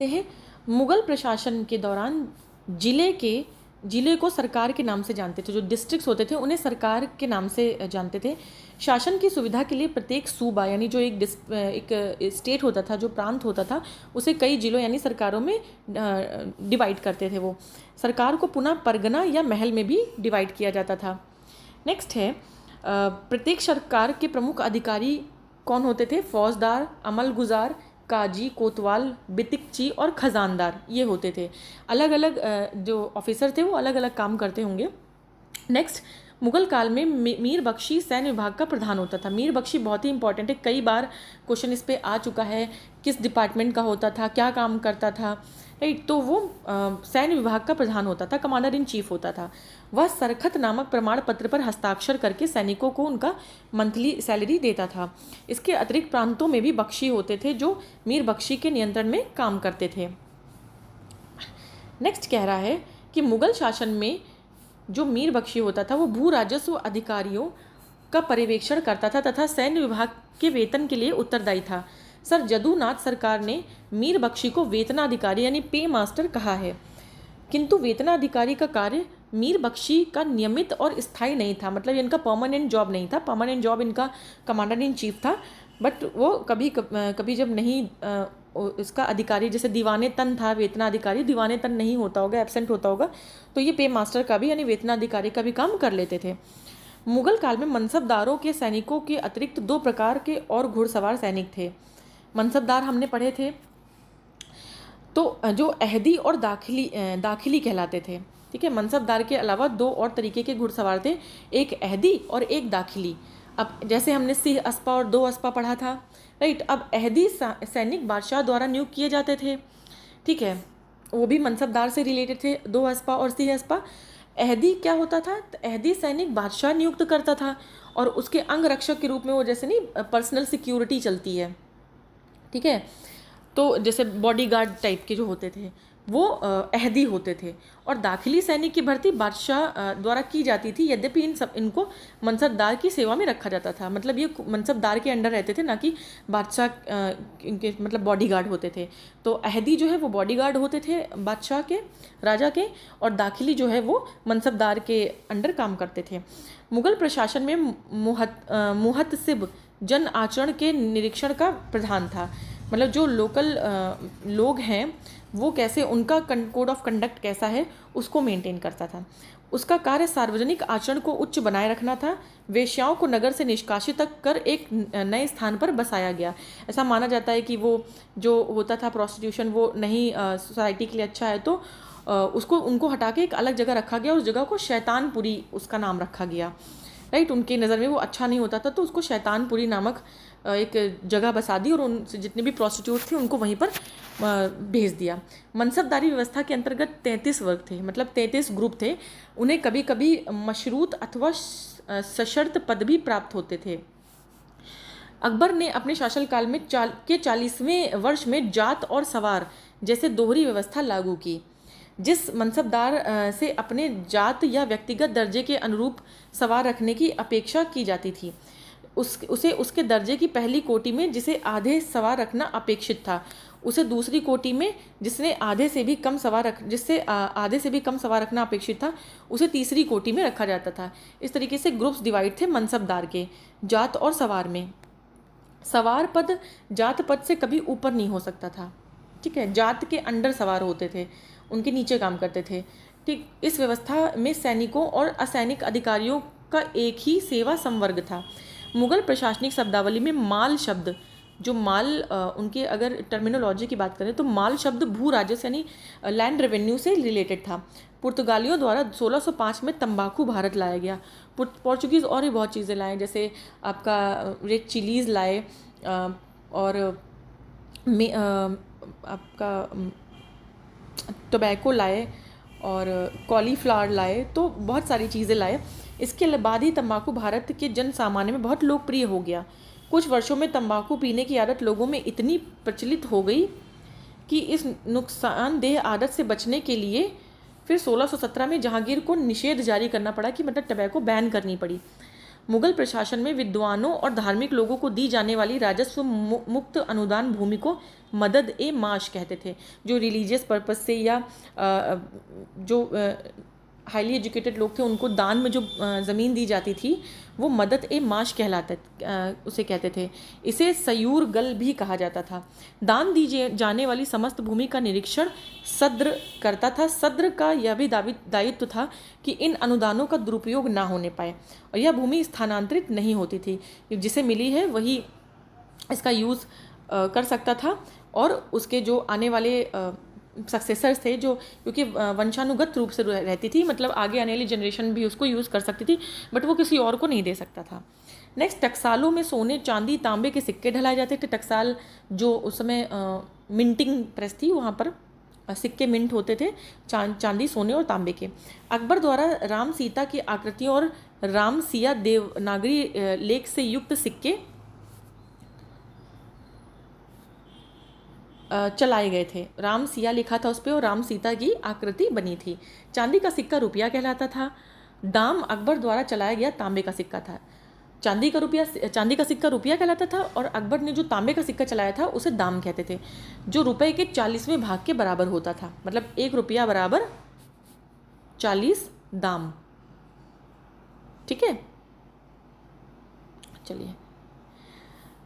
हैं। मुगल प्रशासन के दौरान जिले को सरकार के नाम से जानते थे। जो डिस्ट्रिक्ट्स होते थे उन्हें सरकार के नाम से जानते थे। शासन की सुविधा के लिए प्रत्येक सूबा यानी जो एक स्टेट होता था, जो प्रांत होता था, उसे कई जिलों यानी सरकारों में डिवाइड करते थे। वो सरकार को पुनः परगना या महल में भी डिवाइड किया जाता था। नेक्स्ट है प्रत्येक सरकार के प्रमुख अधिकारी कौन होते थे? फौजदार, अमलगुजार, काजी, कोतवाल, बितिकची और खजानदार, ये होते थे। अलग अलग जो ऑफिसर थे वो अलग अलग काम करते होंगे। नेक्स्ट, मुगल काल में मीर बख्शी सैन्य विभाग का प्रधान होता था। मीर बख्शी बहुत ही इंपॉर्टेंट है, कई बार क्वेश्चन इस पे आ चुका है। किस डिपार्टमेंट का होता था, क्या काम करता था, राइट? तो वो सैन्य विभाग का प्रधान होता था, कमांडर इन चीफ होता था। वह सरखत नामक प्रमाण पत्र पर हस्ताक्षर करके सैनिकों को उनका मंथली सैलरी देता था। इसके अतिरिक्त प्रांतों में भी बख्शी होते थे जो मीर बख्शी के नियंत्रण में काम करते थे। नेक्स्ट कह रहा है कि मुगल शासन में जो मीर बख्शी होता था वो भू राजस्व अधिकारियों का पर्यवेक्षण करता था तथा सैन्य विभाग के वेतन के लिए उत्तरदायी था। सर जदूनाथ सरकार ने मीर बख्शी को वेतनाधिकारी यानी पे मास्टर कहा है, किंतु वेतनाधिकारी का कार्य मीर बख्शी का नियमित और स्थायी नहीं था। मतलब इनका परमानेंट जॉब नहीं था। परमानेंट जॉब इनका कमांडर इन चीफ था, बट वो कभी जब नहीं इसका अधिकारी, जैसे दीवाने तन था वेतनाधिकारी, दीवाने तन नहीं होता होगा, एब्सेंट होता होगा, तो ये पे मास्टर का भी यानी वेतनाधिकारी का भी काम कर लेते थे। मुगल काल में मनसबदारों के सैनिकों के अतिरिक्त दो प्रकार के और घुड़सवार सैनिक थे। मनसबदार हमने पढ़े थे, तो जो अहदी और दाखिली कहलाते थे। ठीक है, मनसबदार के अलावा दो और तरीके के घुड़सवार थे, एक अहदी और एक दाखिली। अब जैसे हमने सिंह अस्पा और दो अस्पा पढ़ा था, राइट? अब अहदी सैनिक बादशाह द्वारा नियुक्त किए जाते थे। ठीक है, वो भी मनसबदार से रिलेटेड थे, दो अस्पा और सिंह अस्पा। अहदी क्या होता था? तो अहदी सैनिक बादशाह नियुक्त करता था और उसके अंग रक्षक के रूप में वो, जैसे नहीं पर्सनल सिक्योरिटी चलती है, ठीक है, तो जैसे बॉडीगार्ड टाइप के जो होते थे वो अहदी होते थे। और दाखिली सैनिक की भर्ती बादशाह द्वारा की जाती थी, यद्यपि इनको मनसबदार की सेवा में रखा जाता था। मतलब ये मनसबदार के अंडर रहते थे, ना कि बादशाह इनके मतलब बॉडीगार्ड होते थे। तो अहदी जो है वो बॉडीगार्ड होते थे बादशाह के, राजा के, और दाखिली जो है वो मनसबदार के अंडर काम करते थे। मुगल प्रशासन में मुहतसिब जन आचरण के निरीक्षण का प्रधान था। मतलब जो लोकल लोग हैं वो कैसे, उनका कोड ऑफ कंडक्ट कैसा है उसको मेंटेन करता था। उसका कार्य सार्वजनिक आचरण को उच्च बनाए रखना था। वेश्याओं को नगर से निष्कासित कर एक नए स्थान पर बसाया गया। ऐसा माना जाता है कि वो जो होता था प्रोस्टिट्यूशन, वो नहीं सोसाइटी के लिए अच्छा है, तो उनको हटा के एक अलग जगह रखा गया। उस जगह को शैतानपुरी उसका नाम रखा गया, राइट? उनके नज़र में वो अच्छा नहीं होता था, तो उसको शैतानपुरी नामक एक जगह बसा दी और उन जितने भी प्रोस्टिट्यूट थे उनको वहीं पर भेज दिया। मनसबदारी व्यवस्था के अंतर्गत 33 वर्ग थे, मतलब 33 ग्रुप थे। उन्हें कभी कभी मशरूत अथवा सशर्त पद भी प्राप्त होते थे। अकबर ने अपने शासनकाल में 40वें वर्ष में जात और सवार जैसे दोहरी व्यवस्था लागू की। जिस मनसबदार से अपने जात या व्यक्तिगत दर्जे के अनुरूप सवार रखने की अपेक्षा की जाती थी, उसे उसके दर्जे की पहली कोटि में जिसे आधे सवार रखना अपेक्षित था, उसे दूसरी कोटि में जिससे आधे से भी कम सवार रखना अपेक्षित था, उसे तीसरी कोटि में रखा जाता था। इस तरीके से ग्रुप्स डिवाइड थे मनसबदार के जात और सवार में। सवार पद जात पद से कभी ऊपर नहीं हो सकता था। ठीक है, जात के अंडर सवार होते थे, उनके नीचे काम करते थे। ठीक, इस व्यवस्था में सैनिकों और असैनिक अधिकारियों का एक ही सेवा संवर्ग था। मुगल प्रशासनिक शब्दावली में माल शब्द, जो माल उनके अगर टर्मिनोलॉजी की बात करें तो माल शब्द भू राजस्व यानी लैंड रेवेन्यू से रिलेटेड था। पुर्तगालियों द्वारा 1605 में तंबाकू भारत लाया गया। पोर्चुगीज़ और भी बहुत चीज़ें लाए, जैसे आपका रेड चिलीज़ लाए और आपका टोबैको लाए और कॉलीफ्लावर लाए, तो बहुत सारी चीज़ें लाए। इसके बाद ही तंबाकू भारत के जन सामान्य में बहुत लोकप्रिय हो गया। कुछ वर्षों में तंबाकू पीने की आदत लोगों में इतनी प्रचलित हो गई कि इस नुकसानदेह आदत से बचने के लिए फिर 1617 में जहांगीर को निषेध जारी करना पड़ा, कि मतलब टबैको बैन करनी पड़ी। मुगल प्रशासन में विद्वानों और धार्मिक लोगों को दी जाने वाली राजस्व मुक्त अनुदान भूमि को मदद ए माश कहते थे। जो रिलीजियस पर्पस से या जो हाईली एजुकेटेड लोग थे उनको दान में जो ज़मीन दी जाती थी वो मदद ए माश कहलाते उसे कहते थे। इसे सयूर गल भी कहा जाता था। दान दी जाने वाली समस्त भूमि का निरीक्षण सद्र करता था। सद्र का यह भी दायित्व था कि इन अनुदानों का दुरुपयोग ना होने पाए और यह भूमि स्थानांतरित नहीं होती थी। जिसे मिली है वही इसका यूज़ कर सकता था और उसके जो आने वाले सक्सेसर्स थे जो क्योंकि वंशानुगत रूप से रहती थी, मतलब आगे आने वाली जनरेशन भी उसको यूज़ कर सकती थी, बट वो किसी और को नहीं दे सकता था। नेक्स्ट, टकसालों में सोने चांदी तांबे के सिक्के ढलाए जाते थे। टकसाल जो उस समय मिंटिंग प्रेस थी, वहाँ पर सिक्के मिंट होते थे चांदी सोने और तांबे के। अकबर द्वारा राम सीता की आकृतियों और राम सिया देवनागरी लेख से युक्त सिक्के चलाए गए थे। राम सिया लिखा था उस पर और राम सीता की आकृति बनी थी। चांदी का सिक्का रुपया कहलाता था। दाम अकबर द्वारा चलाया गया तांबे का सिक्का था। चांदी का सिक्का रुपया कहलाता था और अकबर ने जो तांबे का सिक्का चलाया था उसे दाम कहते थे, जो रुपए के 40वें भाग के बराबर होता था। मतलब 1 रुपया बराबर 40 दाम। ठीक है, चलिए।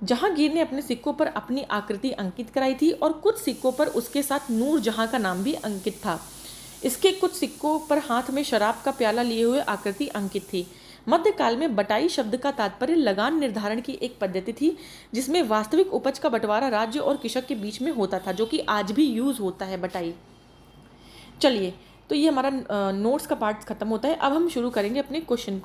जहांगीर ने अपने सिक्कों पर अपनी आकृति अंकित कराई थी और कुछ सिक्कों पर उसके साथ नूर जहां का नाम भी अंकित था। इसके कुछ सिक्कों पर हाथ में शराब का प्याला लिए हुए आकृति अंकित थी। मध्यकाल में बटाई शब्द का तात्पर्य लगान निर्धारण की एक पद्धति थी, जिसमें वास्तविक उपज का बंटवारा राज्य और कृषक के बीच में होता था, जो कि आज भी यूज होता है बटाई। चलिए, तो ये हमारा नोट्स का पार्ट खत्म होता है। अब हम शुरू करेंगे अपने क्वेश्चन।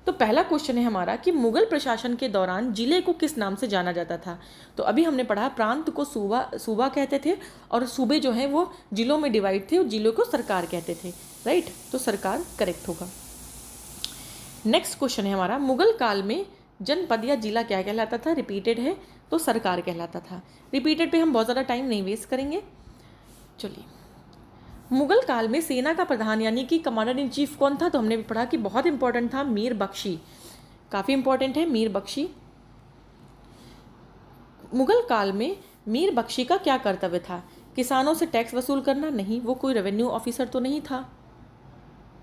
तो पहला क्वेश्चन है हमारा कि मुगल प्रशासन के दौरान जिले को किस नाम से जाना जाता था। तो अभी हमने पढ़ा प्रांत को सूबा कहते थे और सूबे जो हैं वो जिलों में डिवाइड थे और जिलों को सरकार कहते थे। राइट, तो सरकार करेक्ट होगा। नेक्स्ट क्वेश्चन है हमारा, मुगल काल में जनपद या जिला क्या कहलाता था। रिपीटेड है तो सरकार कहलाता था। रिपीटेड पे हम बहुत ज़्यादा टाइम नहीं वेस्ट करेंगे। चलिए, मुगल काल में सेना का प्रधान यानी कि कमांडर इन चीफ कौन था। तो हमने भी पढ़ा कि बहुत इंपॉर्टेंट था, मीर बख्शी। काफ़ी इंपॉर्टेंट है मीर बख्शी। मुगल काल में मीर बख्शी का क्या कर्तव्य था। किसानों से टैक्स वसूल करना। नहीं, वो कोई रेवेन्यू ऑफिसर तो नहीं था।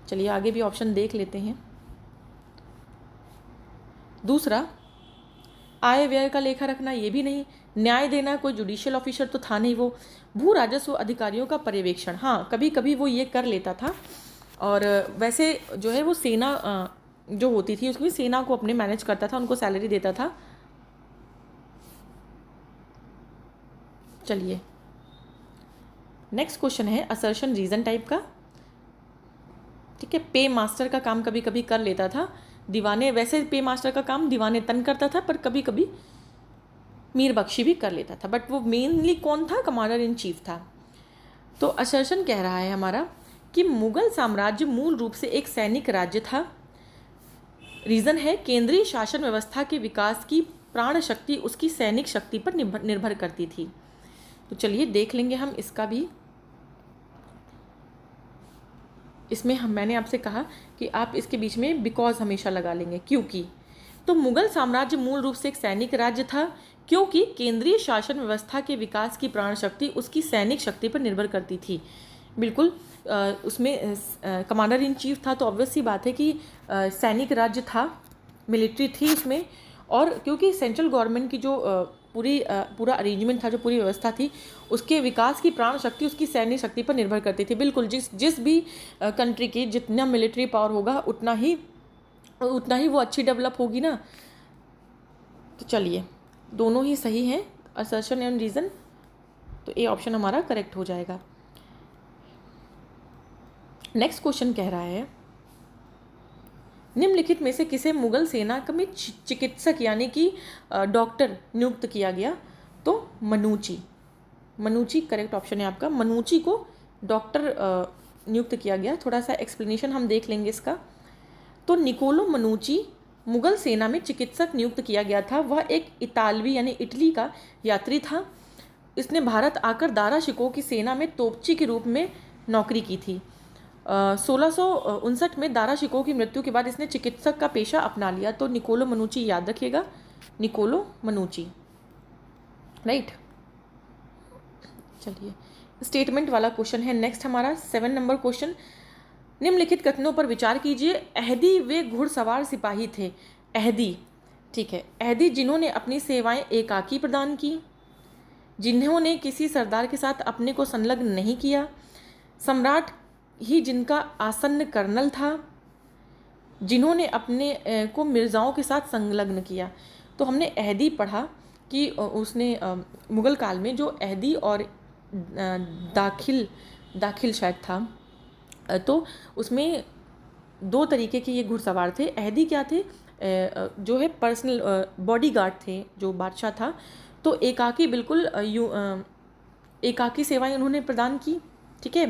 चलिए आगे भी ऑप्शन देख लेते हैं। दूसरा, आय व्यय का लेखा रखना, ये भी नहीं। न्याय देना, कोई जुडिशियल ऑफिसर तो था नहीं वो। भू राजस्व अधिकारियों का पर्यवेक्षण, हाँ कभी कभी वो ये कर लेता था। और वैसे जो है वो सेना जो होती थी उसकी सेना को अपने मैनेज करता था, उनको सैलरी देता था। चलिए, नेक्स्ट क्वेश्चन है असर्शन रीजन टाइप का। ठीक है, पे मास्टर का काम कभी कभी कर लेता था दीवाने। वैसे पे मास्टर का काम दीवाने तन करता था, पर कभी कभी मीर बख्शी भी कर लेता था, बट वो मेनली कौन था, कमांडर इन चीफ था। तो असर्शन कह रहा है हमारा कि मुगल साम्राज्य मूल रूप से एक सैनिक राज्य था। रीज़न है केंद्रीय शासन व्यवस्था के विकास की प्राण शक्ति उसकी सैनिक शक्ति पर निर्भर करती थी। तो चलिए देख लेंगे हम इसका भी। इसमें मैंने आपसे कहा कि आप इसके बीच में बिकॉज हमेशा लगा लेंगे, क्योंकि। तो मुगल साम्राज्य मूल रूप से एक सैनिक राज्य था क्योंकि केंद्रीय शासन व्यवस्था के विकास की प्राण शक्ति उसकी सैनिक शक्ति पर निर्भर करती थी। बिल्कुल, उसमें कमांडर इन चीफ था तो ऑब्वियस सी बात है कि सैनिक राज्य था, मिलिट्री थी इसमें। और क्योंकि सेंट्रल गवर्नमेंट की जो पूरा अरेंजमेंट था, जो पूरी व्यवस्था थी, उसके विकास की प्राण शक्ति उसकी सैन्य शक्ति पर निर्भर करती थी। बिल्कुल, जिस भी कंट्री की जितना मिलिट्री पावर होगा उतना ही वो अच्छी डेवलप होगी ना। तो चलिए, दोनों ही सही हैं, असर्शन एंड रीज़न। तो ए ऑप्शन हमारा करेक्ट हो जाएगा। नेक्स्ट क्वेश्चन कह रहा है, निम्नलिखित में से किसे मुगल सेना में चिकित्सक यानी कि डॉक्टर नियुक्त किया गया। तो मनुची करेक्ट ऑप्शन है आपका। मनुची को डॉक्टर नियुक्त किया गया। थोड़ा सा एक्सप्लेनेशन हम देख लेंगे इसका। तो निकोलो मनुची मुगल सेना में चिकित्सक नियुक्त किया गया था। वह एक इतालवी यानी इटली का यात्री था। इसने भारत आकर दारा शिकोह की सेना में तोपची के रूप में नौकरी की थी। 1659 में दारा शिकोह की मृत्यु के बाद इसने चिकित्सक का पेशा अपना लिया। तो निकोलो मनुची याद रखिएगा, निकोलो मनुची, राइट। चलिए स्टेटमेंट वाला क्वेश्चन है नेक्स्ट हमारा 7 नंबर क्वेश्चन। निम्नलिखित कथनों पर विचार कीजिए। अहदी वे घुड़सवार सिपाही थे। अहदी, ठीक है, अहदी जिन्होंने अपनी सेवाएं एकाकी प्रदान की, जिन्होंने किसी सरदार के साथ अपने को संलग्न नहीं किया, सम्राट ही जिनका आसन्न कर्नल था, जिन्होंने अपने को मिर्ज़ाओं के साथ संलग्न किया। तो हमने अहदी पढ़ा कि उसने मुग़ल काल में जो अहदी और दाखिल शायद था, तो उसमें 2 तरीके के ये घुड़सवार थे। अहदी क्या थे, जो है पर्सनल बॉडीगार्ड थे जो बादशाह था। तो एकाकी, बिल्कुल एकाकी सेवाएं उन्होंने प्रदान की, ठीक है,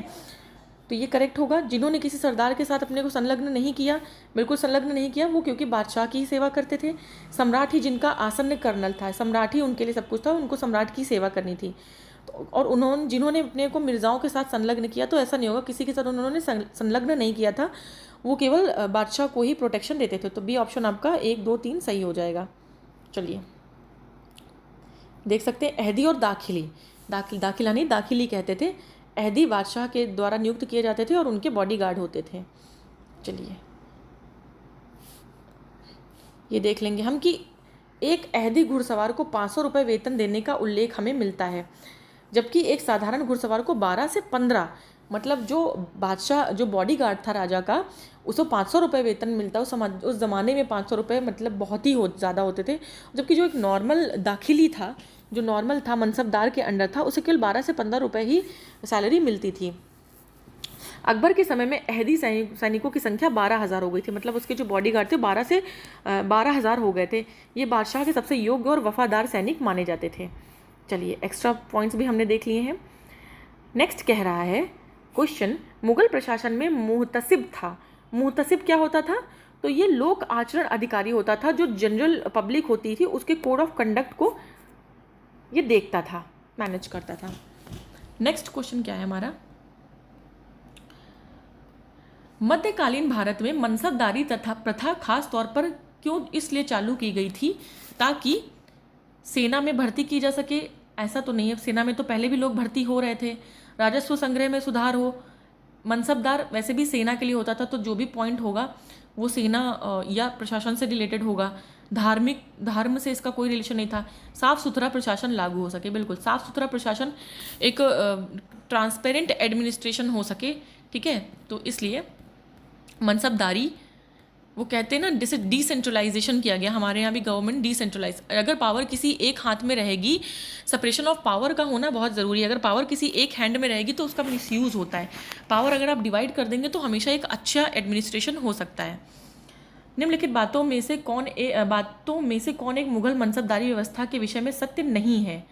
तो ये करेक्ट होगा। जिन्होंने किसी सरदार के साथ अपने को संलग्न नहीं किया, बिल्कुल संलग्न नहीं किया, वो क्योंकि बादशाह की ही सेवा करते थे। सम्राट ही जिनका आसन्न कर्नल था, सम्राट ही उनके लिए सब कुछ था, उनको सम्राट की सेवा करनी थी। तो और जिन्होंने अपने को मिर्ज़ाओं के साथ संलग्न किया, तो ऐसा नहीं होगा किसी के साथ उन्होंने संलग्न नहीं किया था, वो केवल बादशाह को ही प्रोटेक्शन देते थे। तो बी ऑप्शन आपका 1, 2, 3 सही हो जाएगा। चलिए देख सकते हैं अहदी और दाखिला नहीं, दाखिली कहते थे। अहदी बादशाह के द्वारा नियुक्त किए जाते थे और उनके बॉडीगार्ड होते थे। चलिए ये देख लेंगे हम कि एक अहदी घुड़सवार को 500 रुपये वेतन देने का उल्लेख हमें मिलता है, जबकि एक साधारण घुड़सवार को 12 से 15, मतलब जो बादशाह जो बॉडीगार्ड था राजा का, उसको 500 रुपये वेतन मिलता। उस ज़माने में 500 रुपये मतलब बहुत ही ज़्यादा होते थे। जबकि जो एक नॉर्मल दाखिली था, जो नॉर्मल था, मनसबदार के अंडर था, उसे केवल 12 से 15 रुपये ही सैलरी मिलती थी। अकबर के समय में अहदी सैनिकों की संख्या 12,000 हो गई थी, मतलब उसके जो बॉडीगार्ड थे 12,000 हो गए थे। ये बादशाह के सबसे योग्य और वफादार सैनिक माने जाते थे। चलिए एक्स्ट्रा पॉइंट्स भी हमने देख लिए हैं। नेक्स्ट कह रहा है क्वेश्चन, मुगल प्रशासन में मुहतसिब था। मुहतसिब क्या होता था? तो ये लोक आचरण अधिकारी होता था, जो जनरल पब्लिक होती थी उसके कोड ऑफ कंडक्ट को ये देखता था, मैनेज करता था। नेक्स्ट क्वेश्चन क्या है हमारा, मध्यकालीन भारत में मनसबदारी तथा प्रथा खास तौर पर क्यों इसलिए चालू की गई थी ताकि सेना में भर्ती की जा सके? ऐसा तो नहीं है, सेना में तो पहले भी लोग भर्ती हो रहे थे, राजस्व संग्रह में सुधार हो। मनसबदार वैसे भी सेना के लिए होता था, तो जो भी पॉइंट होगा वो सेना या प्रशासन से रिलेटेड होगा। धर्म से इसका कोई रिलेशन नहीं था। साफ सुथरा प्रशासन लागू हो सके, बिल्कुल साफ सुथरा प्रशासन, एक ट्रांसपेरेंट एडमिनिस्ट्रेशन हो सके, ठीक है। तो इसलिए मनसबदारी, वो कहते हैं ना, जैसे डिसेंट्रलाइजेशन किया गया। हमारे यहाँ भी गवर्नमेंट डिसेंट्रलाइज, अगर पावर किसी एक हाथ में रहेगी, सेपरेशन ऑफ पावर का होना बहुत ज़रूरी है। अगर पावर किसी एक हैंड में रहेगी तो उसका मिसयूज़ होता है। पावर अगर आप डिवाइड कर देंगे तो हमेशा एक अच्छा एडमिनिस्ट्रेशन हो सकता है। निम्नलिखित बातों में से कौन एक मुगल मनसबदारी व्यवस्था के विषय में सत्य नहीं है?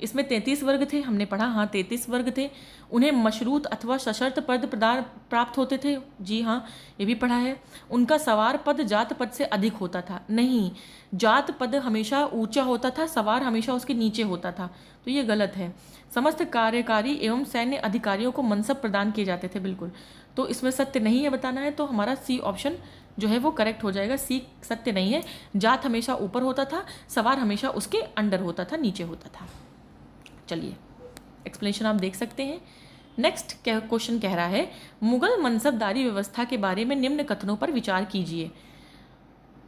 इसमें 33 वर्ग थे, हमने पढ़ा, हाँ 33 वर्ग थे। उन्हें मशरूत अथवा सशर्त पद प्रदान प्राप्त होते थे, जी हाँ ये भी पढ़ा है। उनका सवार पद जात पद से अधिक होता था, नहीं, जात पद हमेशा ऊंचा होता था, सवार हमेशा उसके नीचे होता था, तो ये गलत है। समस्त कार्यकारी एवं सैन्य अधिकारियों को मनसब प्रदान किए जाते थे, बिल्कुल, तो इसमें सत्य नहीं है बताना है, तो हमारा सी ऑप्शन जो है वो करेक्ट हो जाएगा। सी सत्य नहीं है, जात हमेशा ऊपर होता था, सवार हमेशा उसके अंडर होता था, नीचे होता था। चलिए एक्सप्लेनेशन आप देख सकते हैं। नेक्स्ट क्वेश्चन कह रहा है, मुगल मनसबदारी व्यवस्था के बारे में निम्न कथनों पर विचार कीजिए।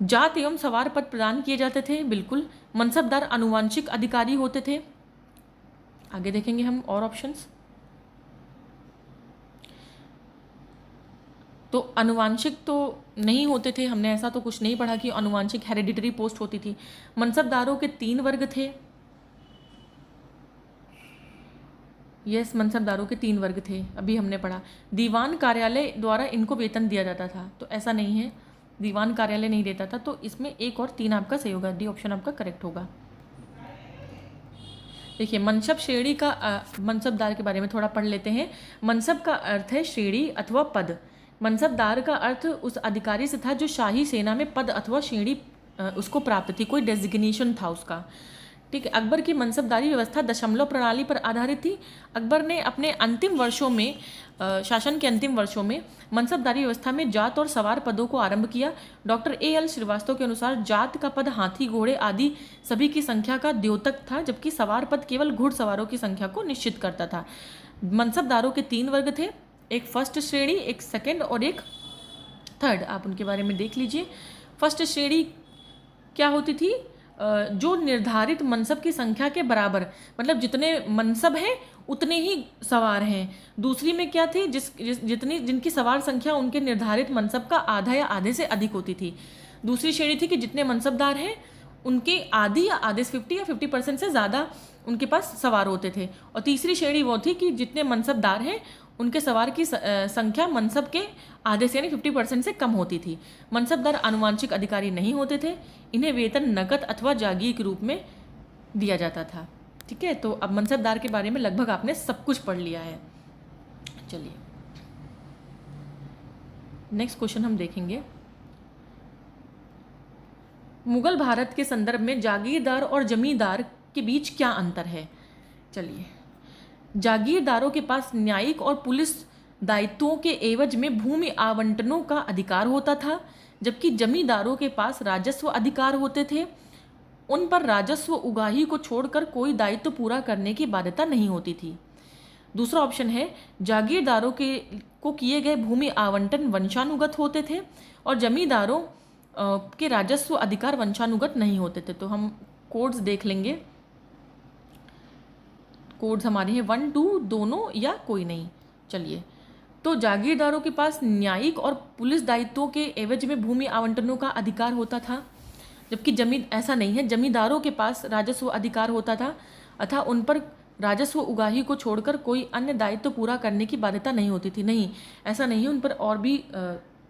जात एवं सवार पद प्रदान किए जाते थे, बिल्कुल। मनसबदार आनुवंशिक अधिकारी होते थे, आगे देखेंगे हम और ऑप्शंस। तो आनुवंशिक तो नहीं होते थे, हमने ऐसा तो कुछ नहीं पढ़ा कि आनुवंशिक हेरिडिटरी पोस्ट होती थी। मनसबदारों के 3 वर्ग थे, यस मनसबदारों के 3 वर्ग थे, अभी हमने पढ़ा। दीवान कार्यालय द्वारा इनको वेतन दिया जाता था, तो ऐसा नहीं है, दीवान कार्यालय नहीं देता था, तो इसमें 1 और 3 आपका सही होगा, डी ऑप्शन आपका करेक्ट होगा। देखिए मनसब श्रेणी का मनसबदार के बारे में थोड़ा पढ़ लेते हैं। मनसब का अर्थ है श्रेणी अथवा पद। मनसबदार का अर्थ उस अधिकारी से था जो शाही सेना में पद अथवा श्रेणी उसको प्राप्त थी, कोई डेजिग्नेशन था उसका। ठीक है। अकबर की मनसबदारी व्यवस्था दशमलव प्रणाली पर आधारित थी। अकबर ने अपने अंतिम वर्षों में शासन के अंतिम वर्षों में मनसबदारी व्यवस्था में जात और सवार पदों को आरंभ किया। Doctor A.L. श्रीवास्तव के अनुसार जात का पद हाथी, घोड़े आदि सभी की संख्या का द्योतक था, जबकि सवार पद केवल घुड़सवारों की संख्या को निश्चित करता था। मनसबदारों के 3 वर्ग थे, एक फर्स्ट श्रेणी, एक सेकेंड और एक थर्ड। आप उनके बारे में देख लीजिए। फर्स्ट श्रेणी क्या होती थी? जो निर्धारित मनसब की संख्या के बराबर, मतलब जितने मनसब हैं उतने ही सवार हैं। दूसरी में क्या थी? जिनकी सवार संख्या उनके निर्धारित मनसब का आधा या आधे से अधिक होती थी। दूसरी श्रेणी थी कि जितने मनसबदार हैं उनके आधी या आधे से 50 या 50% से ज़्यादा उनके पास सवार होते थे। और तीसरी श्रेणी वो थी कि जितने मनसबदार हैं उनके सवार की संख्या मनसब के आधे से यानी 50% से कम होती थी। मनसबदार आनुवांशिक अधिकारी नहीं होते थे। इन्हें वेतन नकद अथवा जागीर के रूप में दिया जाता था। ठीक है, तो अब मनसबदार के बारे में लगभग आपने सब कुछ पढ़ लिया है। चलिए नेक्स्ट क्वेश्चन हम देखेंगे। मुगल भारत के संदर्भ में जागीरदार और जमींदार के बीच क्या अंतर है? चलिए, जागीरदारों के पास न्यायिक और पुलिस दायित्वों के एवज में भूमि आवंटनों का अधिकार होता था, जबकि जमींदारों के पास राजस्व अधिकार होते थे। उन पर राजस्व उगाही को छोड़कर कोई दायित्व पूरा करने की बाध्यता नहीं होती थी। दूसरा ऑप्शन है, जागीरदारों को किए गए भूमि आवंटन वंशानुगत होते थे और जमींदारों के राजस्व अधिकार वंशानुगत नहीं होते थे। तो हम कोड्स देख लेंगे। कोड्स हमारे हैं 1, 2 दोनों या कोई नहीं। चलिए, तो जागीरदारों के पास न्यायिक और पुलिस दायित्वों के एवज में भूमि आवंटनों का अधिकार होता था, जबकि ऐसा नहीं है। जमींदारों के पास राजस्व अधिकार होता था अतः उन पर राजस्व उगाही को छोड़कर कोई अन्य दायित्व पूरा करने की बाध्यता नहीं होती थी। नहीं, ऐसा नहीं है, उन पर और भी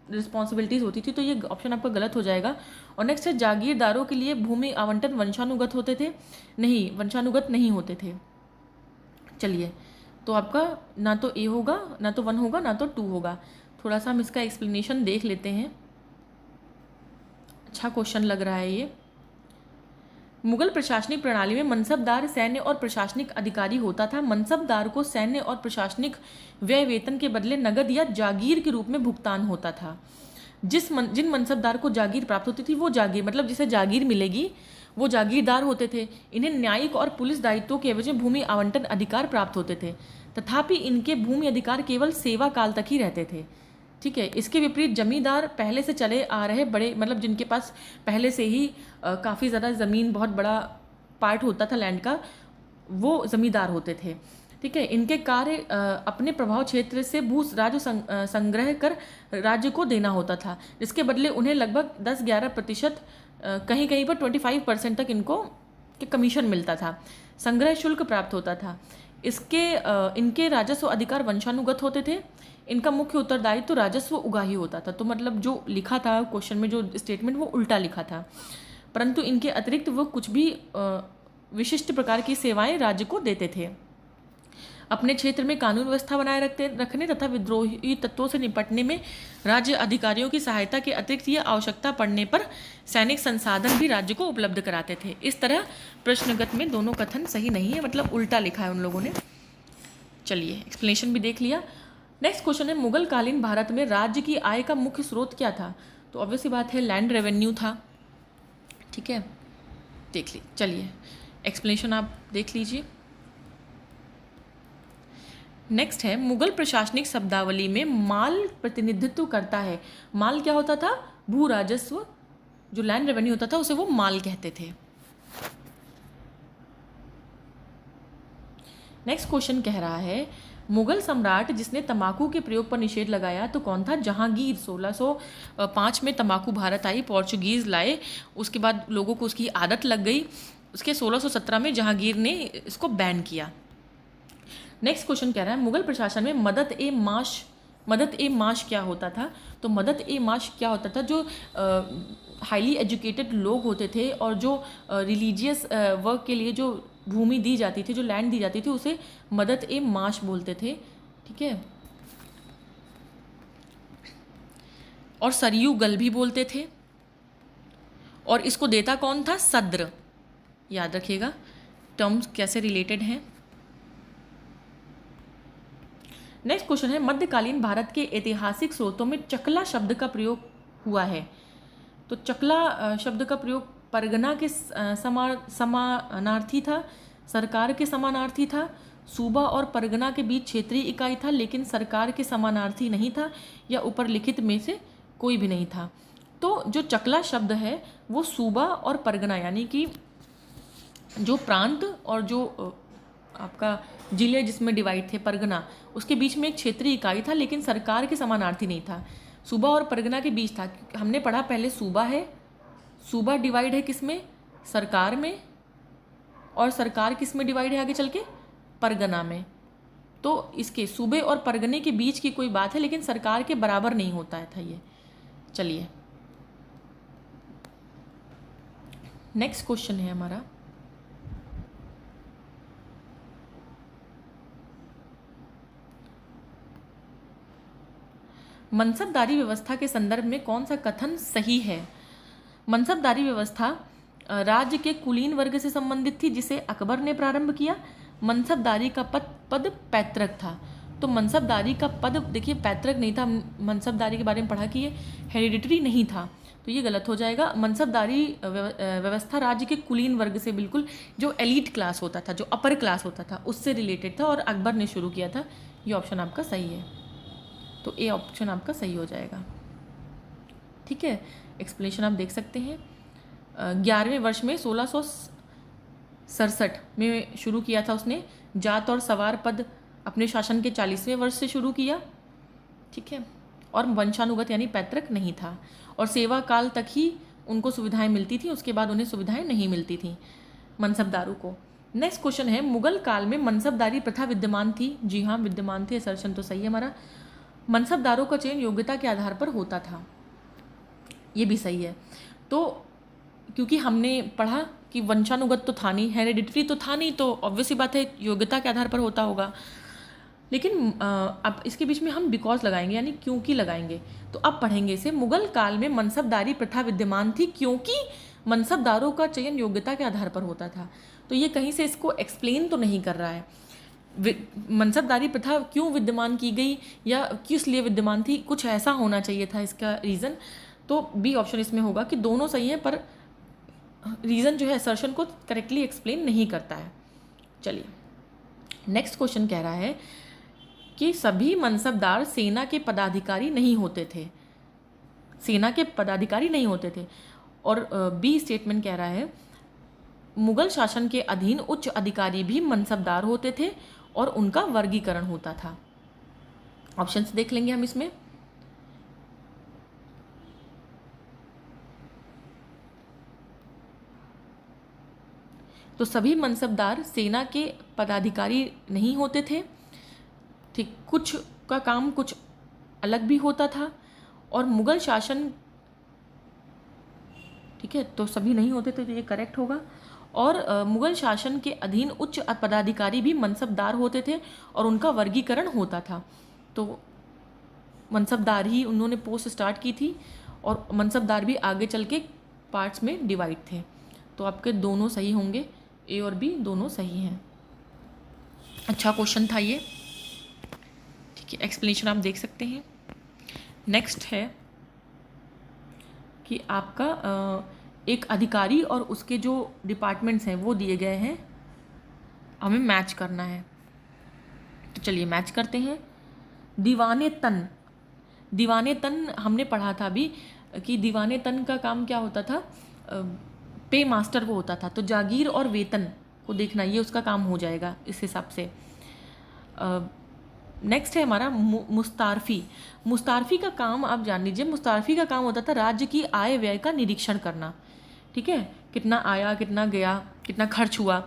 रिस्पॉन्सिबिलिटीज़ होती थी। तो ये ऑप्शन आपका गलत हो जाएगा। और नेक्स्ट है, जागीरदारों के लिए भूमि आवंटन वंशानुगत होते थे। नहीं, वंशानुगत नहीं होते थे। चलिए, तो आपका ना तो ए होगा, ना तो 1 होगा, ना तो 2 होगा। थोड़ा सा हम इसका एक्सप्लेनेशन देख लेते हैं। अच्छा क्वेश्चन लग रहा है ये। मुगल प्रशासनिक प्रणाली में मनसबदार सैन्य और प्रशासनिक अधिकारी होता था। मनसबदार को सैन्य और प्रशासनिक व्यय वेतन के बदले नगद या जागीर के रूप में भुगतान होता था। जिन मनसबदार को जागीर प्राप्त होती थी वो जागीर, मतलब जिसे जागीर मिलेगी वो जागीरदार होते थे। इन्हें न्यायिक और पुलिस दायित्वों के एवज में भूमि आवंटन अधिकार प्राप्त होते थे, तथापि इनके भूमि अधिकार केवल सेवा काल तक ही रहते थे। ठीक है, इसके विपरीत जमींदार पहले से चले आ रहे बड़े, मतलब जिनके पास पहले से ही काफ़ी ज़्यादा ज़मीन, बहुत बड़ा पार्ट होता था लैंड का, वो जमींदार होते थे। ठीक है, इनके कार्य अपने प्रभाव क्षेत्र से भू राजस्व संग्रह कर राज्य को देना होता था, जिसके बदले उन्हें लगभग 10-11%, कहीं कहीं पर 25% तक इनके कमीशन मिलता था। संग्रह शुल्क प्राप्त होता था। इनके राजस्व अधिकार वंशानुगत होते थे। इनका मुख्य उत्तरदायित्व तो राजस्व उगाही होता था। तो मतलब जो लिखा था क्वेश्चन में, जो स्टेटमेंट, वो उल्टा लिखा था। परंतु इनके अतिरिक्त वो कुछ भी विशिष्ट प्रकार की सेवाएं राज्य को देते थे। अपने क्षेत्र में कानून व्यवस्था बनाए रखने तथा विद्रोही तत्वों से निपटने में राज्य अधिकारियों की सहायता के अतिरिक्त ये आवश्यकता पड़ने पर सैनिक संसाधन भी राज्य को उपलब्ध कराते थे। इस तरह प्रश्नगत में दोनों कथन सही नहीं है, मतलब उल्टा लिखा है उन लोगों ने। चलिए, एक्सप्लेनेशन भी देख लिया। नेक्स्ट क्वेश्चन है, मुगल कालीन भारत में राज्य की आय का मुख्य स्रोत क्या था? तो ऑब्वियस बात है, लैंड रेवेन्यू था। ठीक है, देख ली। चलिए, एक्सप्लेनेशन आप देख लीजिए। नेक्स्ट है, मुगल प्रशासनिक शब्दावली में माल प्रतिनिधित्व करता है। माल क्या होता था? भू राजस्व, जो लैंड रेवेन्यू होता था उसे वो माल कहते थे। नेक्स्ट क्वेश्चन कह रहा है, मुगल सम्राट जिसने तंबाकू के प्रयोग पर निषेध लगाया तो कौन था? जहांगीर। 1605 में तंबाकू भारत आई, पोर्चुगीज़ लाए, उसके बाद लोगों को उसकी आदत लग गई। उसके 1617 में जहांगीर ने इसको बैन किया। नेक्स्ट क्वेश्चन कह रहा है, मुगल प्रशासन में मदद ए माश क्या होता था? तो मदद ए माश क्या होता था? जो हाईली एजुकेटेड लोग होते थे और जो रिलीजियस वर्क के लिए जो भूमि दी जाती थी, जो लैंड दी जाती थी, उसे मदद ए माश बोलते थे। ठीक है, और सरयू गल भी बोलते थे। और इसको देता कौन था? सद्र, याद रखिएगा। टर्म्स कैसे रिलेटेड हैं। नेक्स्ट क्वेश्चन है, मध्यकालीन भारत के ऐतिहासिक स्रोतों में चकला शब्द का प्रयोग हुआ है। तो चकला शब्द का प्रयोग परगना के समानार्थी था, सरकार के समानार्थी था, सूबा और परगना के बीच क्षेत्रीय इकाई था, लेकिन सरकार के समानार्थी नहीं था, या ऊपर लिखित में से कोई भी नहीं था। तो जो चकला शब्द है वो सूबा और परगना यानी कि जो प्रांत और जो आपका जिले जिसमें डिवाइड थे परगना, उसके बीच में एक क्षेत्रीय इकाई था, लेकिन सरकार के समानार्थी नहीं था। सूबा और परगना के बीच था। हमने पढ़ा पहले सूबा है, सूबा डिवाइड है किस में, सरकार में, और सरकार किस में डिवाइड है आगे चल के, परगना में। तो इसके सूबे और परगने के बीच की कोई बात है, लेकिन सरकार के बराबर नहीं होता है था ये। चलिए नेक्स्ट क्वेश्चन है हमारा, मनसबदारी व्यवस्था के संदर्भ में कौन सा कथन सही है। मनसबदारी व्यवस्था राज्य के कुलीन वर्ग से संबंधित थी, जिसे अकबर ने प्रारंभ किया। मनसबदारी का पद पैतृक था। तो मनसबदारी का पद देखिए पैतृक नहीं था, मनसबदारी के बारे में पढ़ा कि ये हेरिडिटरी नहीं था, तो ये गलत हो जाएगा। मनसबदारी व्यवस्था राज्य के कुलीन वर्ग से, बिल्कुल जो एलीट क्लास होता था, जो अपर क्लास होता था, उससे रिलेटेड था और अकबर ने शुरू किया था। ये ऑप्शन आपका सही है, तो ए ऑप्शन आपका सही हो जाएगा। ठीक है, एक्सप्लेनेशन आप देख सकते हैं। 11वें वर्ष में 1667 में शुरू किया था उसने। जात और सवार पद अपने शासन के 40वें वर्ष से शुरू किया। ठीक है, और वंशानुगत यानी पैतृक नहीं था, और सेवा काल तक ही उनको सुविधाएं मिलती थी, उसके बाद उन्हें सुविधाएं नहीं मिलती थी मनसबदारों को। नेक्स्ट क्वेश्चन है, मुगल काल में मनसबदारी प्रथा विद्यमान थी। जी हाँ, विद्यमान थी, असर्शन तो सही है हमारा। मनसबदारों का चयन योग्यता के आधार पर होता था, ये भी सही है। तो क्योंकि हमने पढ़ा कि वंशानुगत तो था नहीं, हेरिडिटरी तो था नहीं, तो ऑब्वियसली बात है योग्यता के आधार पर होता होगा। लेकिन अब इसके बीच में हम बिकॉज लगाएंगे, यानी क्योंकि लगाएंगे। तो अब पढ़ेंगे इसे, मुगल काल में मनसबदारी प्रथा विद्यमान थी क्योंकि मनसबदारों का चयन योग्यता के आधार पर होता था। तो ये कहीं से इसको एक्सप्लेन तो नहीं कर रहा है, मनसबदारी प्रथा क्यों विद्यमान की गई या किस लिए विद्यमान थी, कुछ ऐसा होना चाहिए था इसका रीज़न। तो बी ऑप्शन इसमें होगा कि दोनों सही है, पर रीज़न जो है असर्शन को करेक्टली एक्सप्लेन नहीं करता है। चलिए नेक्स्ट क्वेश्चन कह रहा है कि सभी मनसबदार सेना के पदाधिकारी नहीं होते थे, सेना के पदाधिकारी नहीं होते थे। और बी स्टेटमेंट कह रहा है मुगल शासन के अधीन उच्च अधिकारी भी मनसबदार होते थे और उनका वर्गीकरण होता था। ऑप्शंस देख लेंगे हम इसमें। तो सभी मनसबदार सेना के पदाधिकारी नहीं होते थे, ठीक, कुछ का काम कुछ अलग भी होता था, और मुगल शासन, ठीक है, तो सभी नहीं होते थे, तो ये करेक्ट होगा। और मुगल शासन के अधीन उच्च पदाधिकारी भी मनसबदार होते थे और उनका वर्गीकरण होता था। तो मनसबदार ही उन्होंने पोस्ट स्टार्ट की थी, और मनसबदार भी आगे चल के पार्ट्स में डिवाइड थे। तो आपके दोनों सही होंगे, ए और बी दोनों सही हैं। अच्छा क्वेश्चन था ये, ठीक है, एक्सप्लेनेशन आप देख सकते हैं। नेक्स्ट है कि आपका एक अधिकारी और उसके जो डिपार्टमेंट्स हैं वो दिए गए हैं, हमें मैच करना है। तो चलिए मैच करते हैं। दीवाने तन, दीवाने तन हमने पढ़ा था अभी कि दीवाने तन का काम क्या होता था, पे मास्टर वो होता था। तो जागीर और वेतन को देखना, ये उसका काम हो जाएगा इस हिसाब से। नेक्स्ट है हमारा मुस्तारफी। मुस्तारफी का काम आप जान लीजिए, मुस्तारफी का काम होता था राज्य की आय व्यय का निरीक्षण करना। ठीक है, कितना आया, कितना गया, कितना खर्च हुआ,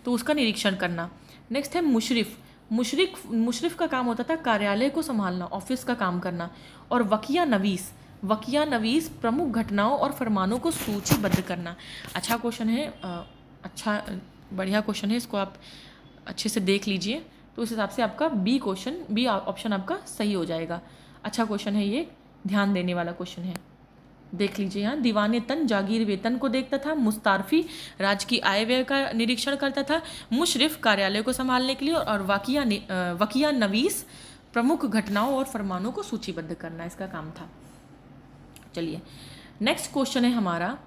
तो उसका निरीक्षण करना। नेक्स्ट है मुशरिफ। मुशरिफ का काम होता था कार्यालय को संभालना, ऑफिस का काम करना। और वकिया नवीस, वकिया नवीस प्रमुख घटनाओं और फरमानों को सूचीबद्ध करना। अच्छा क्वेश्चन है, अच्छा बढ़िया क्वेश्चन है, इसको आप अच्छे से देख लीजिए। तो उस हिसाब से आपका बी क्वेश्चन, बी ऑप्शन आपका सही हो जाएगा। अच्छा क्वेश्चन है ये, ध्यान देने वाला क्वेश्चन है। देख लीजिए यहाँ, दीवाने तन जागीर वेतन को देखता था, मुस्तारफी राज्य की आय व्यय का निरीक्षण करता था, मुशरिफ कार्यालय को संभालने के लिए, और वकिया नवीस प्रमुख घटनाओं और फरमानों को सूचीबद्ध करना इसका काम था। चलिए नेक्स्ट क्वेश्चन है हमारा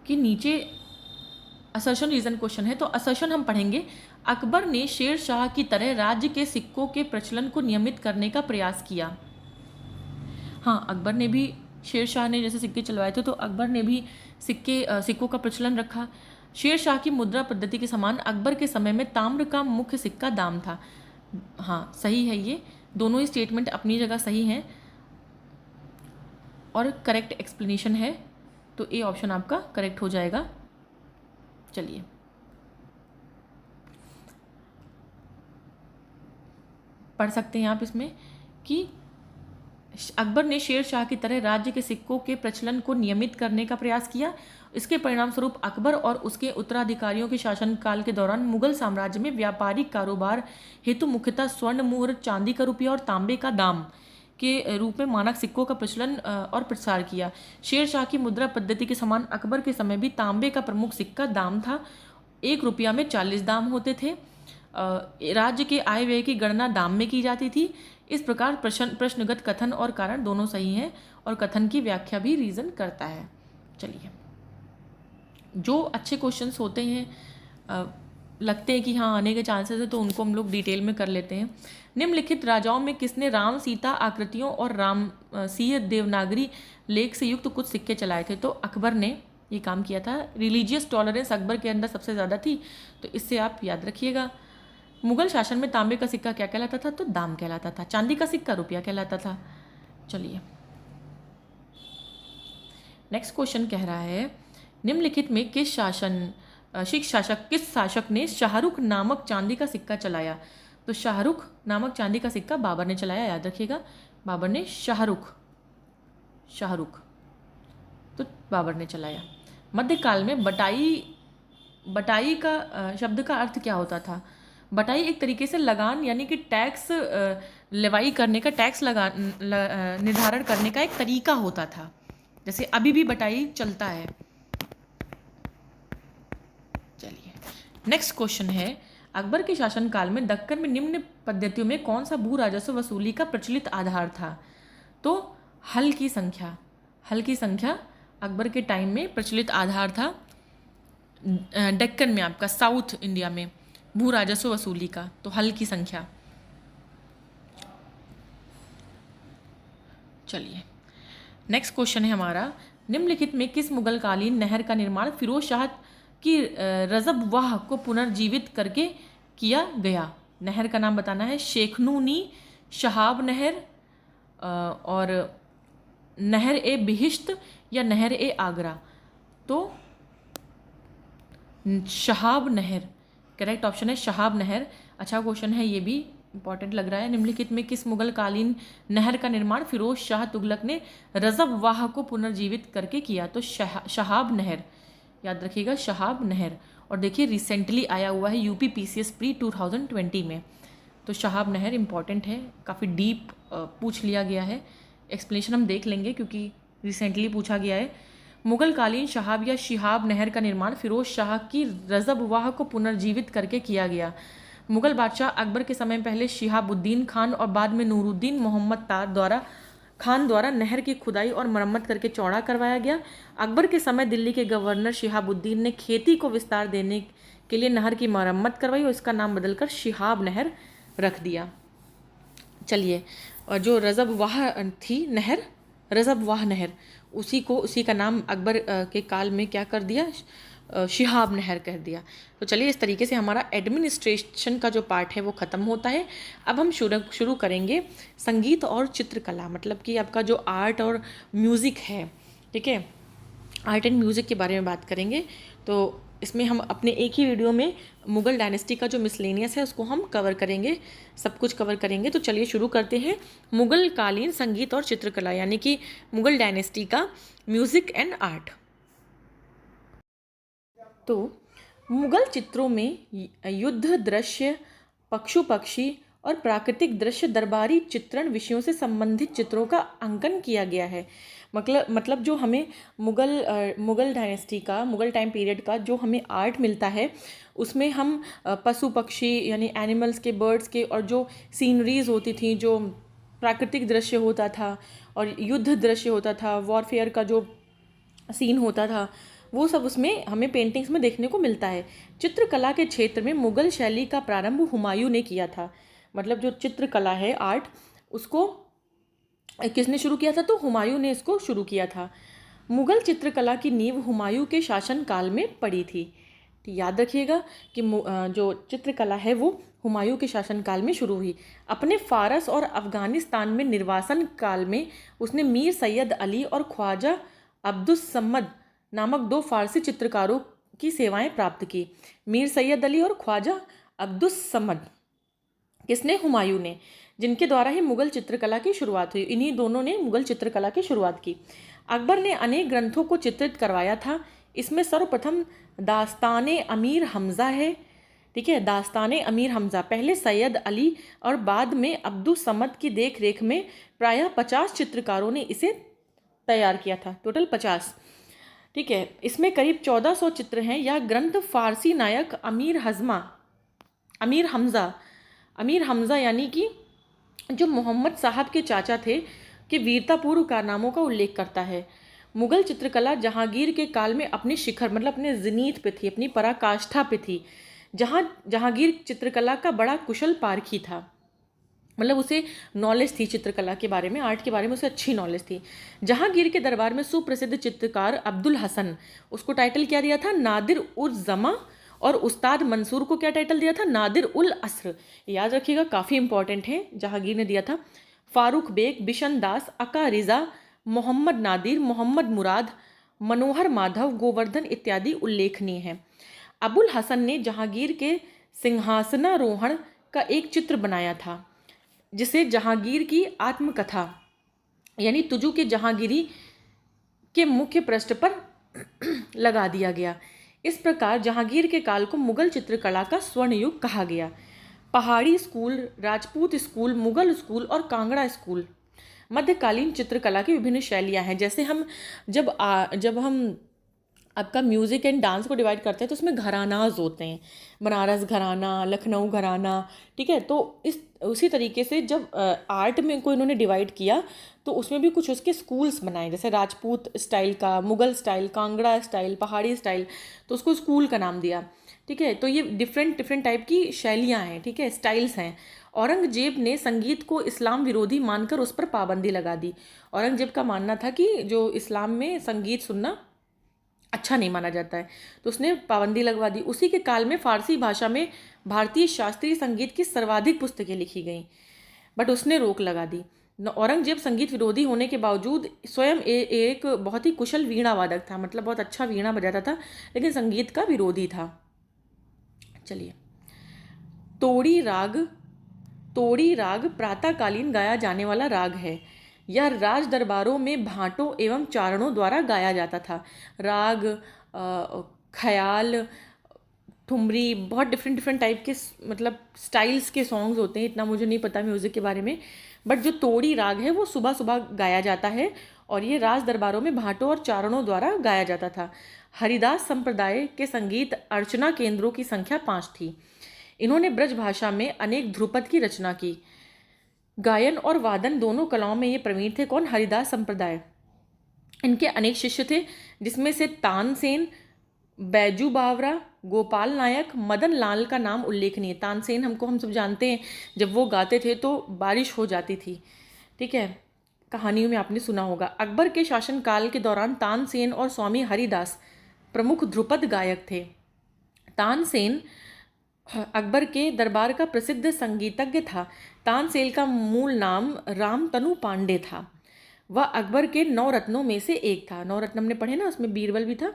कि नीचे असर्शन रीजन क्वेश्चन है, तो असर्शन हम पढ़ेंगे। अकबर ने शेर शाह की तरह राज्य के सिक्कों के प्रचलन को नियमित करने का प्रयास किया। हाँ, अकबर ने भी, शेर शाह ने जैसे सिक्के चलवाए थे तो अकबर ने भी सिक्कों का प्रचलन रखा। शेर शाह की मुद्रा पद्धति के समान अकबर के समय में ताम्र का मुख्य सिक्का दाम था। हाँ सही है, ये दोनों ही स्टेटमेंट अपनी जगह सही हैं और करेक्ट एक्सप्लेनेशन है, तो ए ऑप्शन आपका करेक्ट हो जाएगा। चलिए पढ़ सकते हैं आप इसमें कि अकबर ने शेर शाह की तरह राज्य के सिक्कों के प्रचलन को नियमित करने का प्रयास किया। इसके परिणाम स्वरूप अकबर और उसके उत्तराधिकारियों के शासनकाल के दौरान मुगल साम्राज्य में व्यापारिक कारोबार हेतु मुख्यतः स्वर्ण मुहर, चांदी का रुपया और तांबे का दाम के रूप में मानक सिक्कों का प्रचलन और प्रसार किया। शेर शाह की मुद्रा पद्धति के समान अकबर के समय भी तांबे का प्रमुख सिक्का दाम था। 1 रुपया में 40 दाम होते थे। राज्य के आय व्यय की गणना दाम में की जाती थी। इस प्रकार प्रश्नगत कथन और कारण दोनों सही हैं और कथन की व्याख्या भी रीजन करता है। चलिए, जो अच्छे क्वेश्चंस होते हैं लगते हैं कि हाँ आने के चांसेस है, तो उनको हम लोग डिटेल में कर लेते हैं। निम्नलिखित राजाओं में किसने राम सीता आकृतियों और राम सिंह देवनागरी लेख से युक्त कुछ सिक्के चलाए थे? तो अकबर ने ये काम किया था। रिलीजियस टॉलरेंस अकबर के अंदर सबसे ज़्यादा थी, तो इससे आप याद रखिएगा। मुगल शासन में तांबे का सिक्का क्या कहलाता था? तो दाम कहलाता था। चांदी का सिक्का रुपया कहलाता था। चलिए नेक्स्ट क्वेश्चन कह रहा है, निम्नलिखित में किस शासक ने शाहरुख नामक चांदी का सिक्का चलाया? तो शाहरुख नामक चांदी का सिक्का बाबर ने चलाया, याद रखिएगा। बाबर ने शाहरुख तो बाबर ने चलाया। मध्यकाल में बटाई का शब्द का अर्थ क्या होता था? बटाई एक तरीके से लगान यानी कि टैक्स लेवाई करने का, टैक्स निर्धारण करने का एक तरीका होता था। जैसे अभी भी बटाई चलता है। चलिए नेक्स्ट क्वेश्चन है, अकबर के शासनकाल में दक्कन में निम्न पद्धतियों में कौन सा भू राजस्व वसूली का प्रचलित आधार था? तो हल की संख्या अकबर के टाइम में प्रचलित आधार था। दक्कन में आपका साउथ इंडिया में भू राजस्व वसूली का, तो हल की संख्या। चलिए नेक्स्ट क्वेश्चन है हमारा, निम्नलिखित में किस मुगलकालीन नहर का निर्माण फिरोज शाह की रजबवाह को पुनर्जीवित करके किया गया? नहर का नाम बताना है। शेखनूनी, शहाब नहर और नहर ए बिहिश्त या नहर ए आगरा? तो शहाब नहर करेक्ट ऑप्शन है, शहाब नहर। अच्छा क्वेश्चन है, ये भी इंपॉर्टेंट लग रहा है। निम्नलिखित में किस मुगलकालीन नहर का निर्माण फिरोज शाह तुगलक ने रजबवाह को पुनर्जीवित करके किया? तो शहाब नहर, याद रखिएगा, शहाब नहर। और देखिए रिसेंटली आया हुआ है यूपी पीसीएस प्री 2020 में, तो शहाब नहर इंपॉर्टेंट है, काफ़ी डीप पूछ लिया गया है। एक्सप्लेनेशन हम देख लेंगे क्योंकि रिसेंटली पूछा गया है। मुगलकालीन शहाब या शिहाब नहर का निर्माण फिरोज शाह की रजबवाह को पुनर्जीवित करके किया गया। मुगल बादशाह अकबर के समय पहले शिहाबुद्दीन खान और बाद में नूरुद्दीन मोहम्मद तार खान द्वारा नहर की खुदाई और मरम्मत करके चौड़ा करवाया गया। अकबर के समय दिल्ली के गवर्नर शिहाबुद्दीन ने खेती को विस्तार देने के लिए नहर की मरम्मत करवाई और इसका नाम बदलकर शिहाब नहर रख दिया। चलिए, और जो रजबवाह थी नहर, रजबवाह नहर, उसी का नाम अकबर के काल में क्या कर दिया? शिहाब नहर कह दिया। तो चलिए इस तरीके से हमारा एडमिनिस्ट्रेशन का जो पार्ट है वो ख़त्म होता है। अब हम शुरू करेंगे संगीत और चित्रकला, मतलब कि आपका जो आर्ट और म्यूज़िक है, ठीक है, आर्ट एंड म्यूज़िक के बारे में बात करेंगे। तो इसमें हम अपने एक ही वीडियो में मुग़ल डायनेस्टी का जो मिसलेनियस है उसको हम कवर करेंगे, सब कुछ कवर करेंगे। तो चलिए शुरू करते हैं मुग़ल कालीन संगीत और चित्रकला, यानी कि मुग़ल डायनेस्टी का म्यूज़िक एंड आर्ट। तो मुग़ल चित्रों में युद्ध दृश्य, पशु पक्षी और प्राकृतिक दृश्य दरबारी चित्रण विषयों से संबंधित चित्रों का अंकन किया गया है। मतलब जो हमें मुगल डायनेस्टी का, मुगल टाइम पीरियड का जो हमें आर्ट मिलता है, उसमें हम पशु पक्षी यानी एनिमल्स के, बर्ड्स के, और जो सीनरीज होती थी, जो प्राकृतिक दृश्य होता था और युद्ध दृश्य होता था, वॉरफेयर का जो सीन होता था, वो सब उसमें हमें पेंटिंग्स में देखने को मिलता है। चित्रकला के क्षेत्र में मुगल शैली का प्रारंभ हुमायूं ने किया था। मतलब जो चित्रकला है, आर्ट, उसको किसने शुरू किया था? तो हुमायूं ने इसको शुरू किया था। मुगल चित्रकला की नींव हुमायूं के शासन काल में पड़ी थी। तो याद रखिएगा कि जो चित्रकला है वो हुमायूं के शासनकाल में शुरू हुई। अपने फारस और अफगानिस्तान में निर्वासन काल में उसने मीर सैयद अली और ख्वाजा अब्दुस सम्मद नामक 2 फारसी चित्रकारों की सेवाएं प्राप्त की। मीर सैयद अली और ख्वाजा अब्दुस सम्मद, किसने? हुमायूं ने, जिनके द्वारा ही मुगल चित्रकला की शुरुआत हुई। इन्हीं दोनों ने मुगल चित्रकला की शुरुआत की। अकबर ने अनेक ग्रंथों को चित्रित करवाया था। इसमें सर्वप्रथम दास्ताने अमीर हमज़ा है। ठीक है, दास्ताने अमीर हमज़ा पहले सैयद अली और बाद में अब्दुस समद की देख रेख में प्रायः 50 चित्रकारों ने इसे तैयार किया था। टोटल 50। ठीक है, इसमें करीब 1400 चित्र हैं। यह ग्रंथ फारसी नायक अमीर हमज़ा यानी कि जो मोहम्मद साहब के चाचा थे, के वीरतापूर्व कारनामों का उल्लेख करता है। मुगल चित्रकला जहांगीर के काल में अपनी शिखर, मतलब अपने जिनीत पे थी, अपनी पराकाष्ठा पे थी। जहांगीर चित्रकला का बड़ा कुशल पारखी था। मतलब उसे नॉलेज थी चित्रकला के बारे में, आर्ट के बारे में उसे अच्छी नॉलेज थी। जहांगीर के दरबार में सुप्रसिद्ध चित्रकार अब्दुल हसन, उसको टाइटल क्या दिया था? नादिर उल जमा। और उस्ताद मंसूर को क्या टाइटल दिया था? नादिर उल असर। याद रखिएगा, काफ़ी इंपॉर्टेंट है। जहांगीर ने दिया था। फारूक बेग, बिशन दास, अका रिजा, मोहम्मद नादिर, मोहम्मद मुराद, मनोहर माधव, गोवर्धन इत्यादि उल्लेखनीय हैं। अबुल हसन ने जहांगीर के सिंहासनारोहण का एक चित्र बनाया था, जिसे जहांगीर की आत्मकथा यानी तुजु के जहांगीरी के मुख्य पृष्ठ पर लगा दिया गया। इस प्रकार जहांगीर के काल को मुगल चित्रकला का स्वर्ण युग कहा गया। पहाड़ी school, Rajput school, Mughal school और कांगड़ा स्कूल मध्यकालीन चित्रकला की विभिन्न शैलियां हैं। जैसे हम जब हम आपका म्यूज़िक एंड डांस को डिवाइड करते हैं तो उसमें घरानाज होते हैं, बनारस घराना, लखनऊ घराना। ठीक है, तो उसी तरीके से जब आर्ट में को इन्होंने डिवाइड किया तो उसमें भी कुछ उसके स्कूल्स बनाए, जैसे राजपूत स्टाइल का, मुगल स्टाइल, कांगड़ा स्टाइल, पहाड़ी स्टाइल, तो उसको स्कूल का नाम दिया। ठीक है, तो ये डिफरेंट टाइप की शैलियाँ हैं। ठीक है, स्टाइल्स हैं। औरंगजेब ने संगीत को इस्लाम विरोधी मानकर उस पर पाबंदी लगा दी। औरंगजेब का मानना था कि जो इस्लाम में संगीत सुनना अच्छा नहीं माना जाता है, तो उसने पाबंदी लगवा दी। उसी के काल में फारसी भाषा में भारतीय शास्त्रीय संगीत की सर्वाधिक पुस्तकें लिखी गईं, बट उसने रोक लगा दी। औरंगजेब संगीत विरोधी होने के बावजूद स्वयं एक बहुत ही कुशल वीणा वादक था, मतलब बहुत अच्छा वीणा बजाता था, लेकिन संगीत का विरोधी था। चलिए, तोड़ी राग प्रातःकालीन गाया जाने वाला राग है। यह राज दरबारों में भाटों एवं चारणों द्वारा गाया जाता था। राग, ख्याल, ठुमरी, बहुत डिफरेंट टाइप के मतलब स्टाइल्स के सॉन्ग्स होते हैं। इतना मुझे नहीं पता म्यूज़िक के बारे में, बट जो तोड़ी राग है वो सुबह सुबह गाया जाता है और ये राज दरबारों में भाटों और चारणों द्वारा गाया जाता था। हरिदास संप्रदाय के संगीत अर्चना केंद्रों की संख्या 5 थी। इन्होंने ब्रज भाषा में अनेक ध्रुपद की रचना की। गायन और वादन दोनों कलाओं में ये प्रवीण थे। कौन? हरिदास संप्रदाय। इनके अनेक शिष्य थे, जिसमें से तानसेन, बैजू बावरा, गोपाल नायक, मदन लाल का नाम उल्लेखनीय। तानसेन हम सब जानते हैं, जब वो गाते थे तो बारिश हो जाती थी। ठीक है, कहानियों में आपने सुना होगा। अकबर के शासनकाल के दौरान तानसेन और स्वामी हरिदास प्रमुख ध्रुपद गायक थे। तानसेन अकबर के दरबार का प्रसिद्ध संगीतज्ञ था। तानसेन का मूल नाम रामतनु पांडे था। वह अकबर के 9 रत्नों में से एक था। 9 रत्न हमने पढ़े ना, उसमें बीरबल भी था,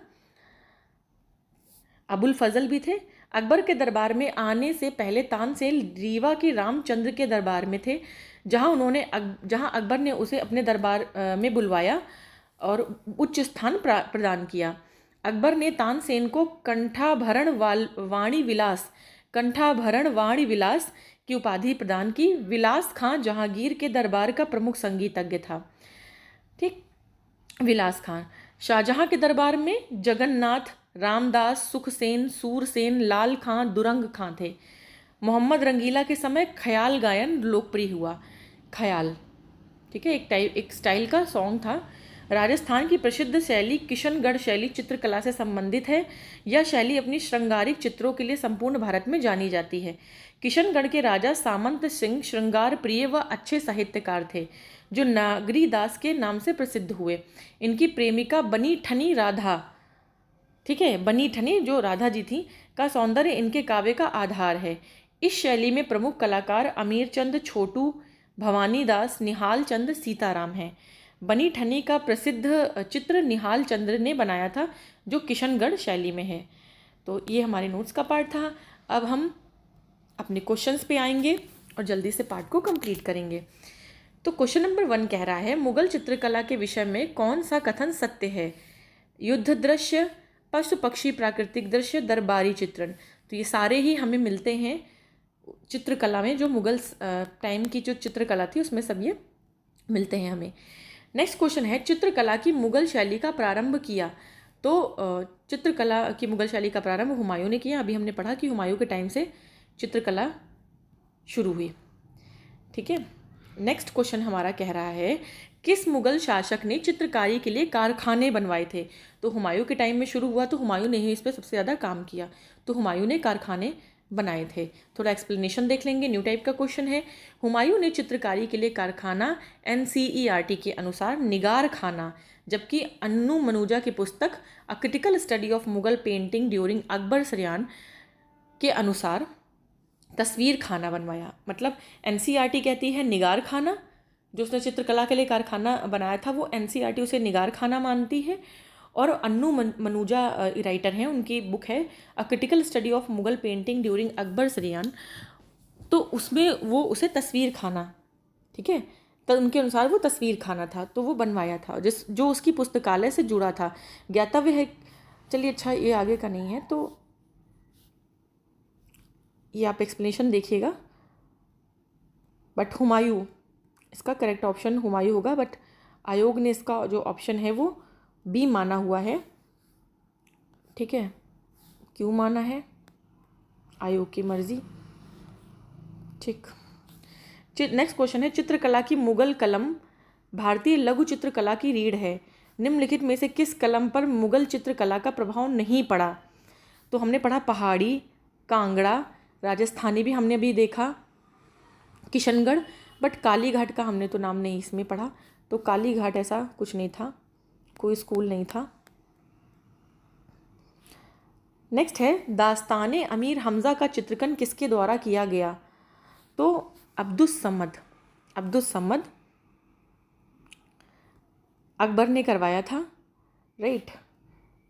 अबुल फजल भी थे। अकबर के दरबार में आने से पहले तानसेन रीवा के रामचंद्र के दरबार में थे, जहां अकबर ने उसे अपने दरबार में बुलवाया और उच्च स्थान प्रदान किया। अकबर ने तानसेन को कंठाभरण वाणी विलास कंठाभरण वाणी विलास की उपाधि प्रदान की। विलास खां जहांगीर के दरबार का प्रमुख संगीतज्ञ था। ठीक, विलास खां शाहजहां के दरबार में जगन्नाथ, रामदास, सुखसेन, सूरसेन, लाल खां, दुरंग खां थे। मोहम्मद रंगीला के समय ख्याल गायन लोकप्रिय हुआ। ख्याल, ठीक है, एक स्टाइल का सॉन्ग था। राजस्थान की प्रसिद्ध शैली किशनगढ़ शैली चित्रकला से संबंधित है। यह शैली अपनी श्रृंगारिक चित्रों के लिए संपूर्ण भारत में जानी जाती है। किशनगढ़ के राजा सामंत सिंह श्रृंगार प्रिय व अच्छे साहित्यकार थे, जो नागरी दास के नाम से प्रसिद्ध हुए। इनकी प्रेमिका बनी ठनी राधा, ठीक है, बनी ठनी जो राधा जी थी, का सौंदर्य इनके काव्य का आधार है। इस शैली में प्रमुख कलाकार अमीर चंद छोटू, भवानी दास, निहाल चंद, सीताराम हैं। बनी ठनी का प्रसिद्ध चित्र निहाल चंद्र ने बनाया था, जो किशनगढ़ शैली में है। तो ये हमारे नोट्स का पार्ट था। अब हम अपने क्वेश्चंस पे आएंगे और जल्दी से पार्ट को कंप्लीट करेंगे। तो क्वेश्चन नंबर 1 कह रहा है, मुगल चित्रकला के विषय में कौन सा कथन सत्य है? युद्ध दृश्य, पशु पक्षी प्राकृतिक दृश्य, दरबारी चित्रण। तो ये सारे ही हमें मिलते हैं चित्रकला में, जो मुगल टाइम की जो चित्रकला थी उसमें सब ये मिलते हैं हमें। नेक्स्ट क्वेश्चन है, चित्रकला की मुगल शैली का प्रारंभ किया। तो चित्रकला की मुगल शैली का प्रारंभ हुमायूं ने किया। अभी हमने पढ़ा कि हुमायूं के टाइम से चित्रकला शुरू हुई। ठीक है, नेक्स्ट क्वेश्चन हमारा कह रहा है, किस मुगल शासक ने चित्रकारी के लिए कारखाने बनवाए थे? तो हुमायूं के टाइम में शुरू हुआ, तो हुमायूं ने ही इस पर सबसे ज़्यादा काम किया, तो हुमायूं ने कारखाने बनाए थे। थोड़ा एक्सप्लेनेशन देख लेंगे। न्यू टाइप का क्वेश्चन है, हुमायूं ने चित्रकारी के लिए कारखाना NCERT के अनुसार निगार खाना, जबकि अन्नू मनुजा की पुस्तक a critical study of Mughal painting during Akbar सरियान के अनुसार तस्वीर खाना बनवाया। मतलब NCERT कहती है निगार खाना, जो उसने चित्रकला के लिए कारखाना बनाया था वो NCERT उसे निगार खाना मानती है। और अन्नू मनुजा राइटर हैं, उनकी बुक है a critical study of Mughal painting during Akbar सरियान, तो उसमें वो उसे तस्वीर खाना, ठीक है, तो उनके अनुसार वो तस्वीर खाना था, तो वो बनवाया था जो उसकी पुस्तकालय से जुड़ा था। ज्ञातव्य है, चलिए अच्छा ये आगे का नहीं है, तो ये आप एक्सप्लेनेशन देखिएगा। बट हुमायूं, इसका करेक्ट ऑप्शन हुमायूं होगा, बट आयोग ने इसका जो ऑप्शन है वो बी माना हुआ है। ठीक है, क्यों माना है? आयोग की मर्जी। ठीक, नेक्स्ट क्वेश्चन है, चित्रकला की मुगल कलम भारतीय लघु चित्रकला की रीढ़ है। निम्नलिखित में से किस कलम पर मुगल चित्रकला का प्रभाव नहीं पड़ा? तो हमने पढ़ा पहाड़ी, कांगड़ा, राजस्थानी भी हमने अभी देखा, किशनगढ़, बट काली घाट का हमने तो नाम नहीं इसमें पढ़ा। तो काली घाट ऐसा कुछ नहीं था, कोई स्कूल नहीं था। नेक्स्ट है, दास्ताने अमीर हमज़ा का चित्रण किसके द्वारा किया गया? तो अब्दुस समद अकबर ने करवाया था, राइट।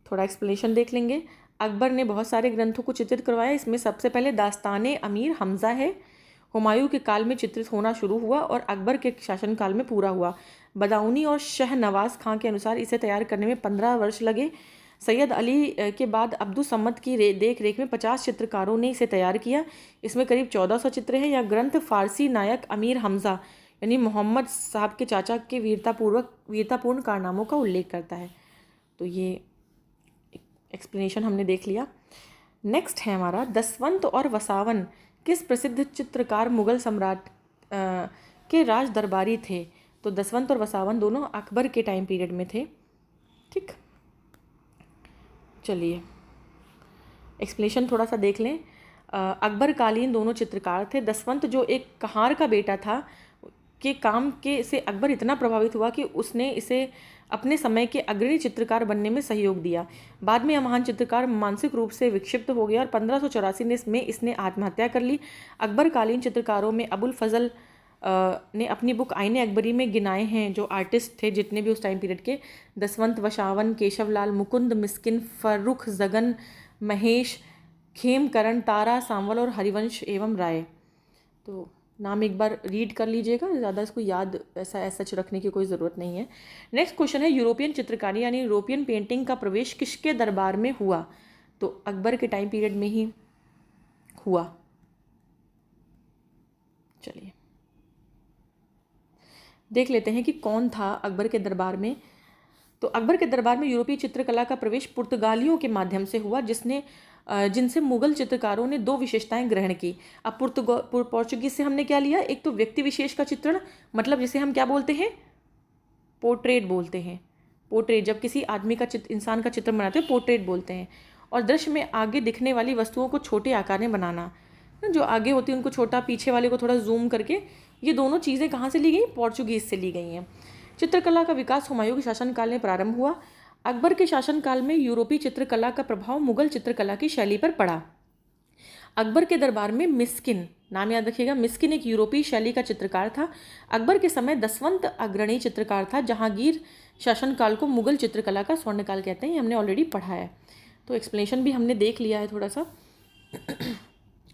थोड़ा एक्सप्लेनेशन देख लेंगे। अकबर ने बहुत सारे ग्रंथों को चित्रित करवाया, इसमें सबसे पहले दास्ताने अमीर हमज़ा है, हुमायूं के काल में चित्रित होना शुरू हुआ और अकबर के शासनकाल में पूरा हुआ। बदाऊनी और शहनवाज खां के अनुसार इसे तैयार करने में 15 वर्ष लगे। सैयद अली के बाद अब्दुस समद की देख रेख में 50 चित्रकारों ने इसे तैयार किया। इसमें करीब 1400 चित्र हैं। यह ग्रंथ फारसी नायक अमीर हमज़ा यानी मोहम्मद साहब के चाचा के वीरतापूर्ण कारनामों का उल्लेख करता है। तो ये एक्सप्लेनेशन हमने देख लिया। नेक्स्ट है हमारा, दसवंत और वसावन किस प्रसिद्ध चित्रकार मुगल सम्राट के राज दरबारी थे? तो दसवंत और वसावन दोनों अकबर के टाइम पीरियड में थे। ठीक, चलिए एक्सप्लेनेशन थोड़ा सा देख लें। अकबर कालीन दोनों चित्रकार थे। दसवंत जो एक कहार का बेटा था, के काम के से अकबर इतना प्रभावित हुआ कि उसने इसे अपने समय के अग्रणी चित्रकार बनने में सहयोग दिया। बाद में यह महान चित्रकार मानसिक रूप से विक्षिप्त हो गया और 1584 में इसने आत्महत्या कर ली। अकबर कालीन चित्रकारों में अबुल फजल ने अपनी बुक आईने अकबरी में गिनाए हैं जो आर्टिस्ट थे जितने भी उस टाइम पीरियड के, दसवंत, वशावन, केशवलाल, मुकुंद, मिस्किन, फर्रुख, जगन, महेश, खेमकरण, तारा, सांवल और हरिवंश एवं राय। तो नाम एक बार रीड कर लीजिएगा, ज़्यादा इसको याद ऐसा सच रखने की कोई ज़रूरत नहीं है। नेक्स्ट क्वेश्चन है, यूरोपियन चित्रकारी यानी यूरोपियन पेंटिंग का प्रवेश किसके दरबार में हुआ? तो अकबर के टाइम पीरियड में ही हुआ। चलिए देख लेते हैं कि कौन था अकबर के दरबार में। तो अकबर के दरबार में यूरोपीय चित्रकला का प्रवेश पुर्तगालियों के माध्यम से हुआ, जिनसे मुगल चित्रकारों ने 2 विशेषताएं ग्रहण की। अब पोर्चुगीज से हमने क्या लिया, एक तो व्यक्ति विशेष का चित्रण, मतलब जिसे हम क्या बोलते हैं, पोर्ट्रेट बोलते हैं। पोर्ट्रेट, जब किसी आदमी का इंसान का चित्र बनाते हैं पोर्ट्रेट बोलते हैं। और दृश्य में आगे दिखने वाली वस्तुओं को छोटे आकार में बनाना, जो आगे होती है उनको छोटा, पीछे वाले को थोड़ा जूम करके, ये दोनों चीज़ें कहाँ से ली गई, पोर्चुगीज से ली गई हैं। चित्रकला का विकास हुमायूं के शासनकाल में प्रारंभ हुआ। अकबर के शासनकाल में यूरोपीय चित्रकला का प्रभाव मुगल चित्रकला की शैली पर पड़ा। अकबर के दरबार में मिस्किन, नाम याद रखिएगा, मिस्किन एक यूरोपीय शैली का चित्रकार था। अकबर के समय दसवंत अग्रणी चित्रकार था। जहांगीर शासनकाल को मुगल चित्रकला का स्वर्णकाल कहते हैं, ये हमने ऑलरेडी पढ़ा है, तो एक्सप्लेनेशन भी हमने देख लिया है थोड़ा सा।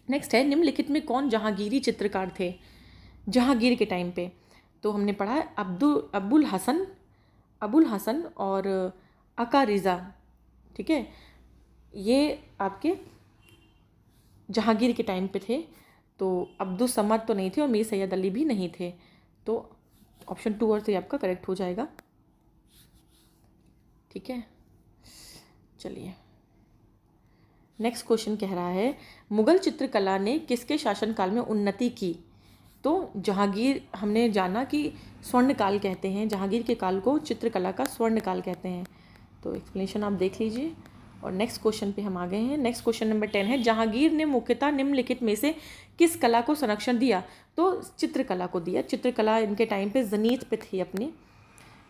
नेक्स्ट है, निम्नलिखित में कौन जहांगीरी चित्रकार थे जहांगीर के टाइम पे। तो हमने पढ़ा है अबुल हसन और अका रिज़ा, ठीक है, ये आपके जहांगीर के टाइम पे थे। तो अब्दुल समद तो नहीं थे और मीर सैयद अली भी नहीं थे, तो ऑप्शन 2 और 3 आपका करेक्ट हो जाएगा। ठीक है, चलिए नेक्स्ट क्वेश्चन कह रहा है, मुगल चित्रकला ने किसके शासनकाल में उन्नति की। तो जहांगीर, हमने जाना कि स्वर्णकाल कहते हैं, जहांगीर के काल को चित्रकला का स्वर्णकाल कहते हैं। तो एक्सप्लेनेशन आप देख लीजिए और नेक्स्ट क्वेश्चन पे हम आ गए हैं। नेक्स्ट क्वेश्चन नंबर 10 है, जहांगीर ने मुख्यतः निम्नलिखित में से किस कला को संरक्षण दिया। तो चित्रकला को दिया, चित्रकला इनके टाइम पे जनीत पे थी अपनी।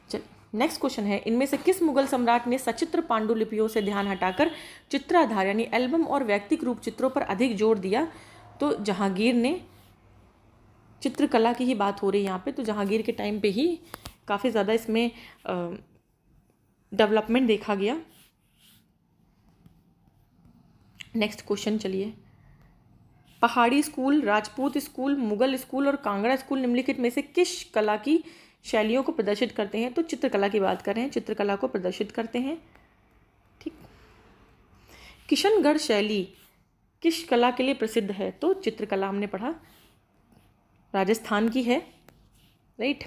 चल नेक्स्ट क्वेश्चन है, इनमें से किस मुगल सम्राट ने सचित्र पांडुलिपियों से ध्यान हटाकर चित्राधार यानी एल्बम और व्यक्तिगत रूप चित्रों पर अधिक जोर दिया। तो जहांगीर ने, चित्रकला की ही बात हो रही है यहाँ पे, तो जहांगीर के टाइम पे ही काफ़ी ज़्यादा इसमें डेवलपमेंट देखा गया। नेक्स्ट क्वेश्चन चलिए, पहाड़ी school, Rajput school, Mughal school और कांगड़ा स्कूल निम्नलिखित में से किस कला की शैलियों को प्रदर्शित करते हैं। तो चित्रकला की बात कर रहे हैं, चित्रकला को प्रदर्शित करते हैं। ठीक, किशनगढ़ शैली किस कला के लिए प्रसिद्ध है। तो चित्रकला हमने पढ़ा, राजस्थान की है, राइट।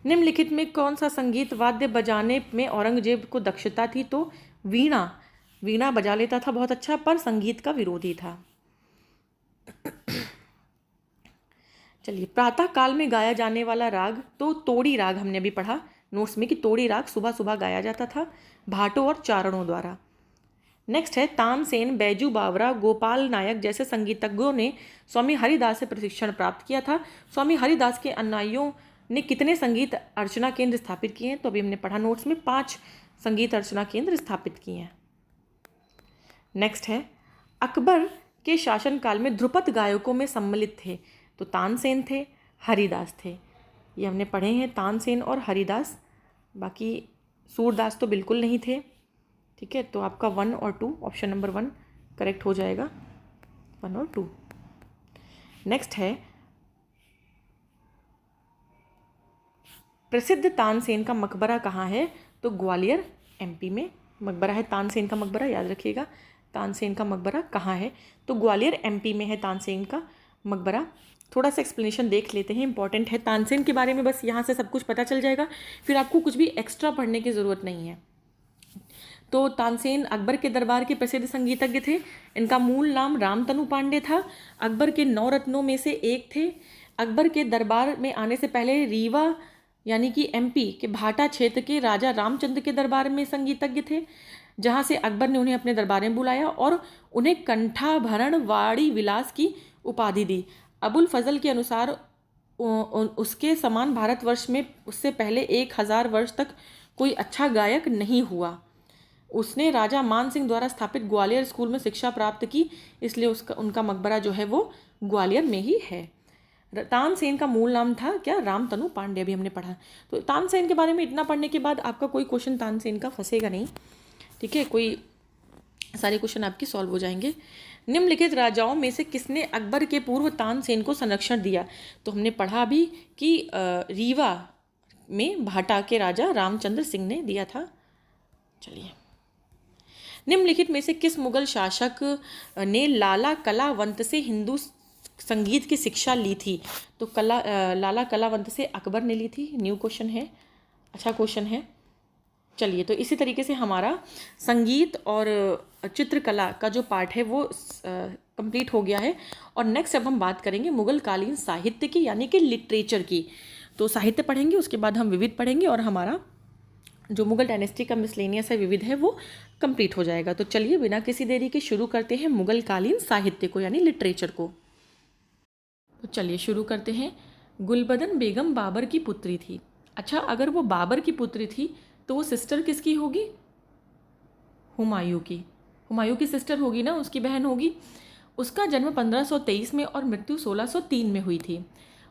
निम्नलिखित में कौन सा संगीत वाद्य बजाने में औरंगजेब को दक्षता थी। तो वीणा बजा लेता था बहुत अच्छा, पर संगीत का विरोधी था। चलिए, प्रातः काल में गाया जाने वाला राग, तो तोड़ी राग हमने भी पढ़ा नोट्स में कि तोड़ी राग सुबह सुबह गाया जाता था भाटों और चारणों द्वारा। नेक्स्ट है, तानसेन, बैजू बावरा, गोपाल नायक जैसे संगीतज्ञों ने स्वामी हरिदास से प्रशिक्षण प्राप्त किया था। स्वामी हरिदास के अनुयायियों ने कितने संगीत अर्चना केंद्र स्थापित किए हैं। तो अभी हमने पढ़ा नोट्स में 5 संगीत अर्चना केंद्र स्थापित किए हैं। नेक्स्ट है, अकबर के शासनकाल में ध्रुपद गायकों में सम्मिलित थे। तो तानसेन थे, हरिदास थे, ये हमने पढ़े हैं, तानसेन और हरिदास। बाकी सूरदास तो बिल्कुल नहीं थे। ठीक है, तो आपका 1 और 2, ऑप्शन नंबर 1 करेक्ट हो जाएगा, 1 और 2। नेक्स्ट है, प्रसिद्ध तानसेन का मकबरा कहाँ है। तो ग्वालियर एमपी में मकबरा है तानसेन का मकबरा, याद रखिएगा तानसेन का मकबरा कहाँ है। तो ग्वालियर एमपी में है तानसेन का मकबरा। थोड़ा सा एक्सप्लेनेशन देख लेते हैं, इंपॉर्टेंट है तानसेन के बारे में, बस यहाँ से सब कुछ पता चल जाएगा, फिर आपको कुछ भी एक्स्ट्रा पढ़ने की ज़रूरत नहीं है। तो तानसेन अकबर के दरबार के प्रसिद्ध संगीतज्ञ थे। इनका मूल नाम रामतनु पांडे था। अकबर के 9 रत्नों में से एक थे। अकबर के दरबार में आने से पहले रीवा यानी कि एमपी के भाटा क्षेत्र के राजा रामचंद्र के दरबार में संगीतज्ञ थे, जहाँ से अकबर ने उन्हें अपने दरबार में बुलाया और उन्हें कंठाभरण वाड़ी विलास की उपाधि दी। अबुल फजल के अनुसार उसके समान भारतवर्ष में उससे पहले 1000 वर्ष तक कोई अच्छा गायक नहीं हुआ। उसने राजा मान सिंह द्वारा स्थापित ग्वालियर स्कूल में शिक्षा प्राप्त की, इसलिए उनका मकबरा जो है वो ग्वालियर में ही है। तानसेन का मूल नाम था क्या, रामतनु पांडे, अभी हमने पढ़ा। तो तानसेन के बारे में इतना पढ़ने के बाद आपका कोई क्वेश्चन तानसेन का फंसेगा नहीं। ठीक है, कोई सारे क्वेश्चन आपके सॉल्व हो जाएंगे। निम्नलिखित राजाओं में से किसने अकबर के पूर्व तानसेन को संरक्षण दिया। तो हमने पढ़ा अभी कि रीवा में भाटा के राजा रामचंद्र सिंह ने दिया था। चलिए, निम्नलिखित में से किस मुगल शासक ने लाला कलावंत से हिंदू संगीत की शिक्षा ली थी? तो लाला कलावंत से अकबर ने ली थी। न्यू क्वेश्चन है, अच्छा क्वेश्चन है। चलिए, तो इसी तरीके से हमारा संगीत और चित्रकला का जो पार्ट है वो कंप्लीट हो गया है। और नेक्स्ट अब हम बात करेंगे मुगल कालीन साहित्य की, यानी कि लिटरेचर की। तो साहित्य पढ़ेंगे, उसके बाद हम विविध पढ़ेंगे और हमारा जो मुगल डायनेस्टी का मिसलेनियस है, विविध है, वो कंप्लीट हो जाएगा। तो चलिए बिना किसी देरी के शुरू करते हैं मुगल कालीन साहित्य को, यानी लिटरेचर को। तो चलिए शुरू करते हैं। गुलबदन बेगम बाबर की पुत्री थी। अच्छा, अगर वो बाबर की पुत्री थी तो वो सिस्टर किसकी होगी? हुमायूं की। हुमायूं की सिस्टर होगी ना, उसकी बहन होगी। उसका जन्म 1523 में और मृत्यु 1603 में हुई थी।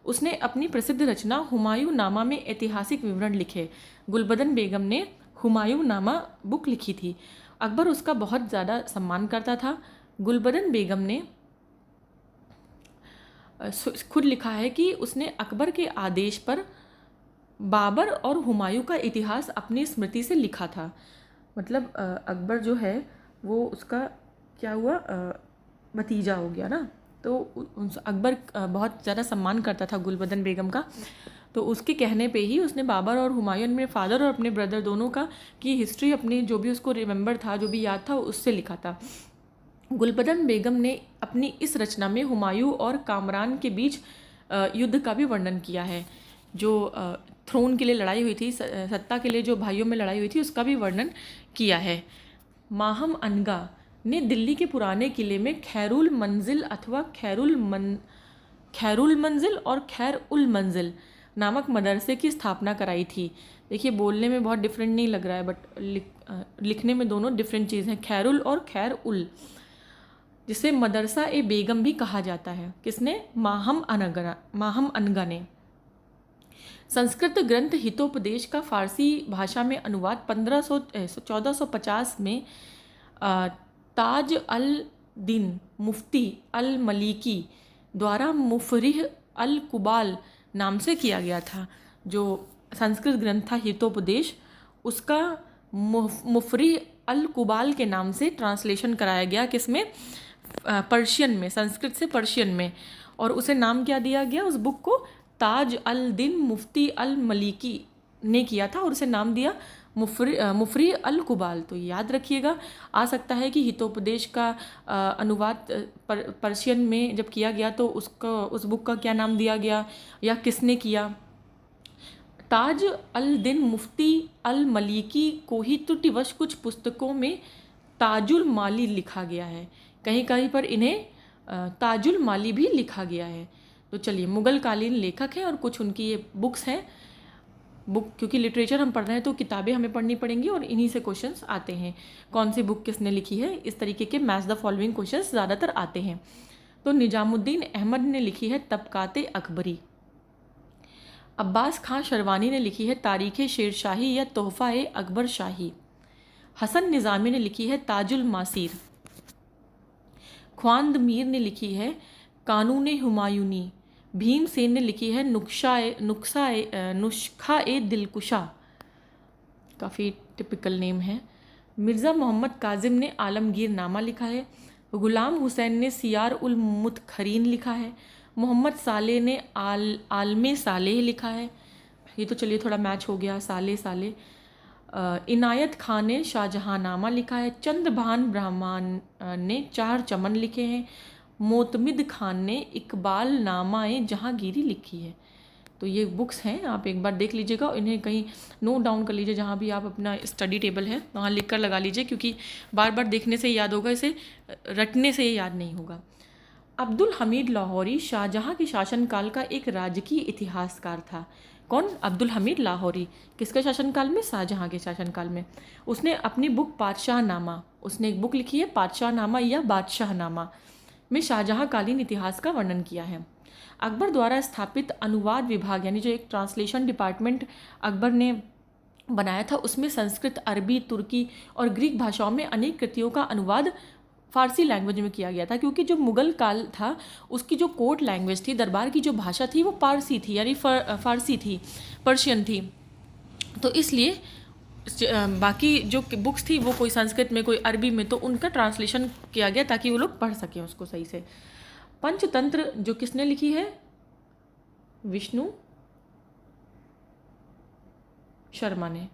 उसने अपनी प्रसिद्ध रचना हुमायूं नामा में ऐतिहासिक विवरण लिखे। गुलबदन बेगम ने हुमायूं नामा बुक लिखी थी। अकबर उसका बहुत ज़्यादा सम्मान करता था। गुलबदन बेगम ने खुद लिखा है कि उसने अकबर के आदेश पर बाबर और हुमायूं का इतिहास अपनी स्मृति से लिखा था। मतलब अकबर जो है वो उसका क्या हुआ, भतीजा हो गया ना। तो अकबर बहुत ज़्यादा सम्मान करता था गुलबदन बेगम का। तो उसके कहने पे ही उसने बाबर और हुमायूं, अपने फादर और अपने ब्रदर दोनों का की हिस्ट्री, अपनी जो भी उसको रिमेंबर था, जो भी याद था, उससे लिखा था। गुलबदन बेगम ने अपनी इस रचना में हुमायूं और कामरान के बीच युद्ध का भी वर्णन किया है। जो थ्रोन के लिए लड़ाई हुई थी, सत्ता के लिए जो भाइयों में लड़ाई हुई थी, उसका भी वर्णन किया है। माहम अनगा ने दिल्ली के पुराने किले में खैरुल मंजिल अथवा खैरुल मंजिल और खैर उल मंजिल नामक मदरसे की स्थापना कराई थी। देखिए, बोलने में बहुत डिफरेंट नहीं लग रहा है, बट लिखने में दोनों डिफरेंट चीज़ हैं, खैरुल और खैर उल, जिसे मदरसा ए बेगम भी कहा जाता है। किसने? माहम अनगा ने। संस्कृत ग्रंथ हितोपदेश का फारसी भाषा में अनुवाद 1450 में ताज अल दिन मुफ्ती अल मलिकी द्वारा मुफरिह अल कुबाल नाम से किया गया था। जो संस्कृत ग्रंथ था हितोपदेश, उसका मुफरिह अल कुबाल के नाम से ट्रांसलेशन कराया गया। किसमें? पर्शियन में, संस्कृत से पर्शियन में। और उसे नाम क्या दिया गया? उस बुक को ताज अल दिन मुफ्ती अल मलिकी ने किया था और उसे नाम दिया मुफरी अल कुबाल। तो याद रखिएगा, आ सकता है कि हितोपदेश का अनुवाद पर्शियन में जब किया गया तो उस बुक का क्या नाम दिया गया या किसने किया। ताज अल दिन मुफ्ती अल मलिकी को ही त्रुटिवश कुछ पुस्तकों में ताजुल माली लिखा गया है, कहीं कहीं पर इन्हें ताजुल माली भी लिखा गया है। तो चलिए, मुगल कालीन लेखक हैं और कुछ उनकी ये बुक्स हैं। बुक, क्योंकि लिटरेचर हम पढ़ रहे हैं तो किताबें हमें पढ़नी पड़ेंगी और इन्हीं से क्वेश्चंस आते हैं। कौन सी बुक किसने लिखी है, इस तरीके के मैच द फॉलोइंग क्वेश्चंस ज़्यादातर आते हैं। तो निजामुद्दीन अहमद ने लिखी है तबकाते अकबरी। अब्बास खां शरवानी ने लिखी है तारीख़ शेरशाही या तोहफ़ा ए अकबर शाही। हसन निज़ामी ने लिखी है ताजुल मासीर। ख्वांद मीर ने लिखी है कानून हुमायूनी। भीमसेन ने लिखी है नुस्खा ए दिलकुशा, काफ़ी टिपिकल नेम है। मिर्ज़ा मोहम्मद काजिम ने आलमगीर नामा लिखा है। गुलाम हुसैन ने सियार उल मुतखरीन लिखा है। मोहम्मद साले ने आलमे सालेह लिखा है। ये तो चलिए थोड़ा मैच हो गया, साले साले। इनायत खान ने शाहजहां नामा लिखा है। चंद्रभान ब्राह्मण ने चार चमन लिखे हैं। मोतमिद खान ने इकबाल नामाए जहांगीरी लिखी है। तो ये बुक्स हैं, आप एक बार देख लीजिएगा, इन्हें कहीं नोट डाउन कर लीजिए, जहाँ भी आप अपना स्टडी टेबल है वहाँ लिख कर लगा लीजिए, क्योंकि बार बार देखने से याद होगा, इसे रटने से याद नहीं होगा। अब्दुल हमीद लाहौरी शाहजहां के शासनकाल का एक राजकीय इतिहासकार था। कौन? अब्दुल हमीद लाहौरी। किसके शासनकाल में? शाहजहां के शासनकाल में। उसने अपनी बुक पातशाहनामा, उसने एक बुक लिखी है पातशाहनामा या बादशाहनामा, में शाहजहां कालीन इतिहास का वर्णन किया है। अकबर द्वारा स्थापित अनुवाद विभाग, यानी जो एक ट्रांसलेशन डिपार्टमेंट अकबर ने बनाया था, उसमें संस्कृत, अरबी, तुर्की और ग्रीक भाषाओं में अनेक कृतियों का अनुवाद फारसी लैंग्वेज में किया गया था। क्योंकि जो मुगल काल था उसकी जो कोर्ट लैंग्वेज थी, दरबार की जो भाषा थी, वो पारसी थी, यानी फारसी थी, पर्शियन थी। तो इसलिए बाकी जो बुक्स थी वो कोई संस्कृत में, कोई अरबी में, तो उनका ट्रांसलेशन किया गया ताकि वो लोग पढ़ सकें उसको सही से। पंचतंत्र जो किसने लिखी है? विष्णु शर्मा ने।